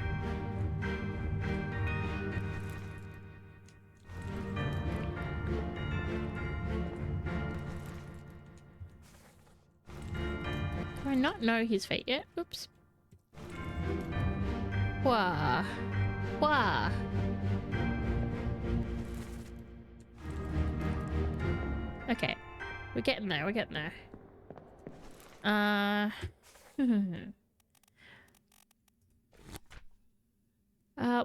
Do I not know his fate yet? Oops. Wah. Wah. Okay. We're getting there, we're getting there.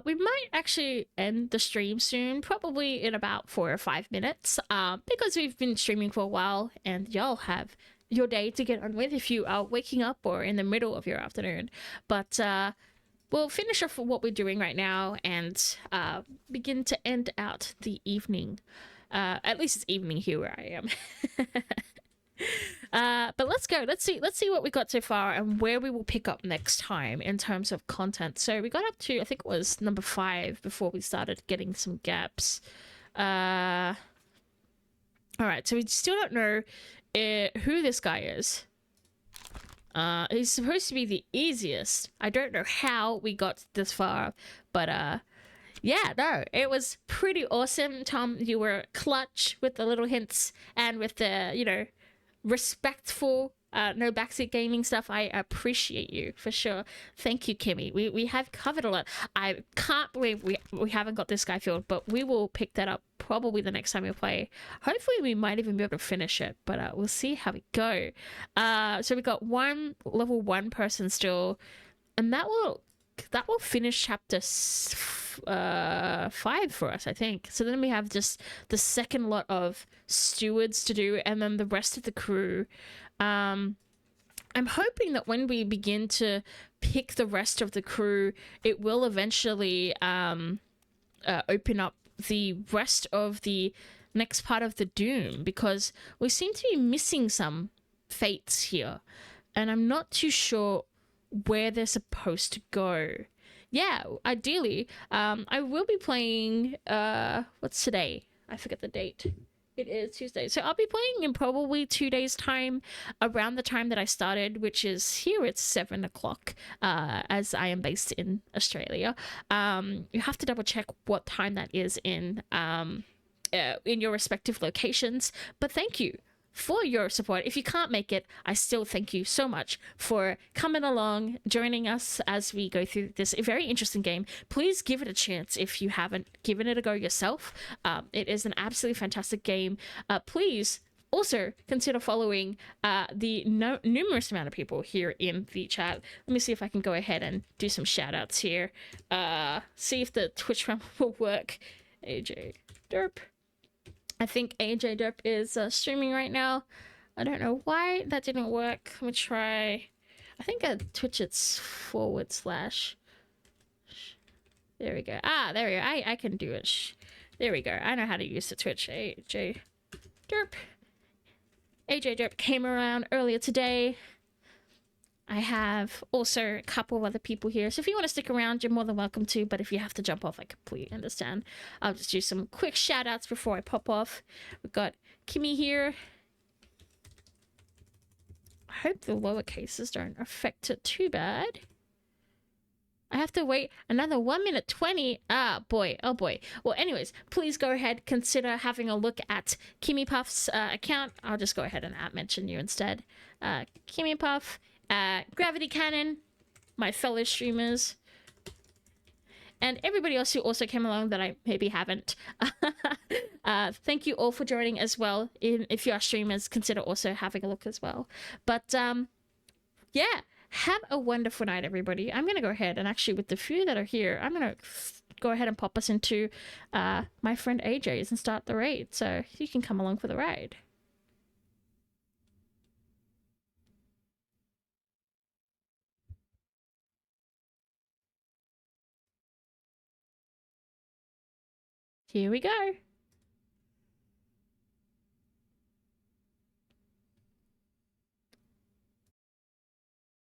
We might actually end the stream soon, probably in about 4 or 5 minutes, because we've been streaming for a while and y'all have your day to get on with if you are waking up or in the middle of your afternoon. But we'll finish off what we're doing right now and begin to end out the evening. At least it's evening here where I am. But let's go. Let's see what we got so far and where we will pick up next time in terms of content. So we got up to, I think it was number 5 before we started getting some gaps. All right, so we still don't know who this guy is. He's supposed to be the easiest. I don't know how we got this far, but yeah, no, it was pretty awesome. Tom, you were clutch with the little hints and with the, you know, respectful no backseat gaming stuff. I appreciate you for sure. Thank you, Kimmy. We have covered a lot. I can't believe we haven't got this guy filled, but we will pick that up probably the next time we play. Hopefully we might even be able to finish it, but we'll see how we go. So we got one level 1 person still, and that will finish chapter 5 for us, I think. So then we have just the second lot of stewards to do, and then the rest of the crew. I'm hoping that when we begin to pick the rest of the crew, it will eventually open up the rest of the next part of the Doom, because we seem to be missing some fates here, and I'm not too sure where they're supposed to go. Yeah, ideally, I will be playing, what's today? I forget the date. It is Tuesday. So I'll be playing in probably 2 days' time, around the time that I started, which is here it's 7 o'clock, as I am based in Australia. You have to double check what time that is in your respective locations. But thank you for your support. If you can't make it, I still thank you so much for coming along, joining us as we go through this very interesting game. Please give it a chance if you haven't given it a go yourself. It is an absolutely fantastic game. Please also consider following the numerous amount of people here in the chat. Let me see if I can go ahead and do some shout outs here. See if the Twitch realm will work. AJ Derp. I think AJ Derp is streaming right now. I don't know why that didn't work. Let me try. I think at Twitch it's / There we go. Ah, there we go. I can do it. There we go. I know how to use the Twitch. AJ Derp. AJ Derp came around earlier today. I have also a couple of other people here. So if you want to stick around, you're more than welcome to. But if you have to jump off, I completely understand. I'll just do some quick shout outs before I pop off. We've got Kimmy here. I hope the lower cases don't affect it too bad. I have to wait another 1 minute 20. Ah, boy. Oh, boy. Well, anyways, please go ahead. Consider having a look at Kimmy Puff's account. I'll just go ahead and mention you instead. Kimmy Puff. Gravity Cannon, my fellow streamers, and everybody else who also came along that I maybe haven't. Thank you all for joining as well. If you are streamers, consider also having a look as well. But yeah, have a wonderful night, everybody. I'm gonna go ahead and actually, with the few that are here, I'm gonna go ahead and pop us into my friend AJ's and start the raid, so you can come along for the ride. Here we go.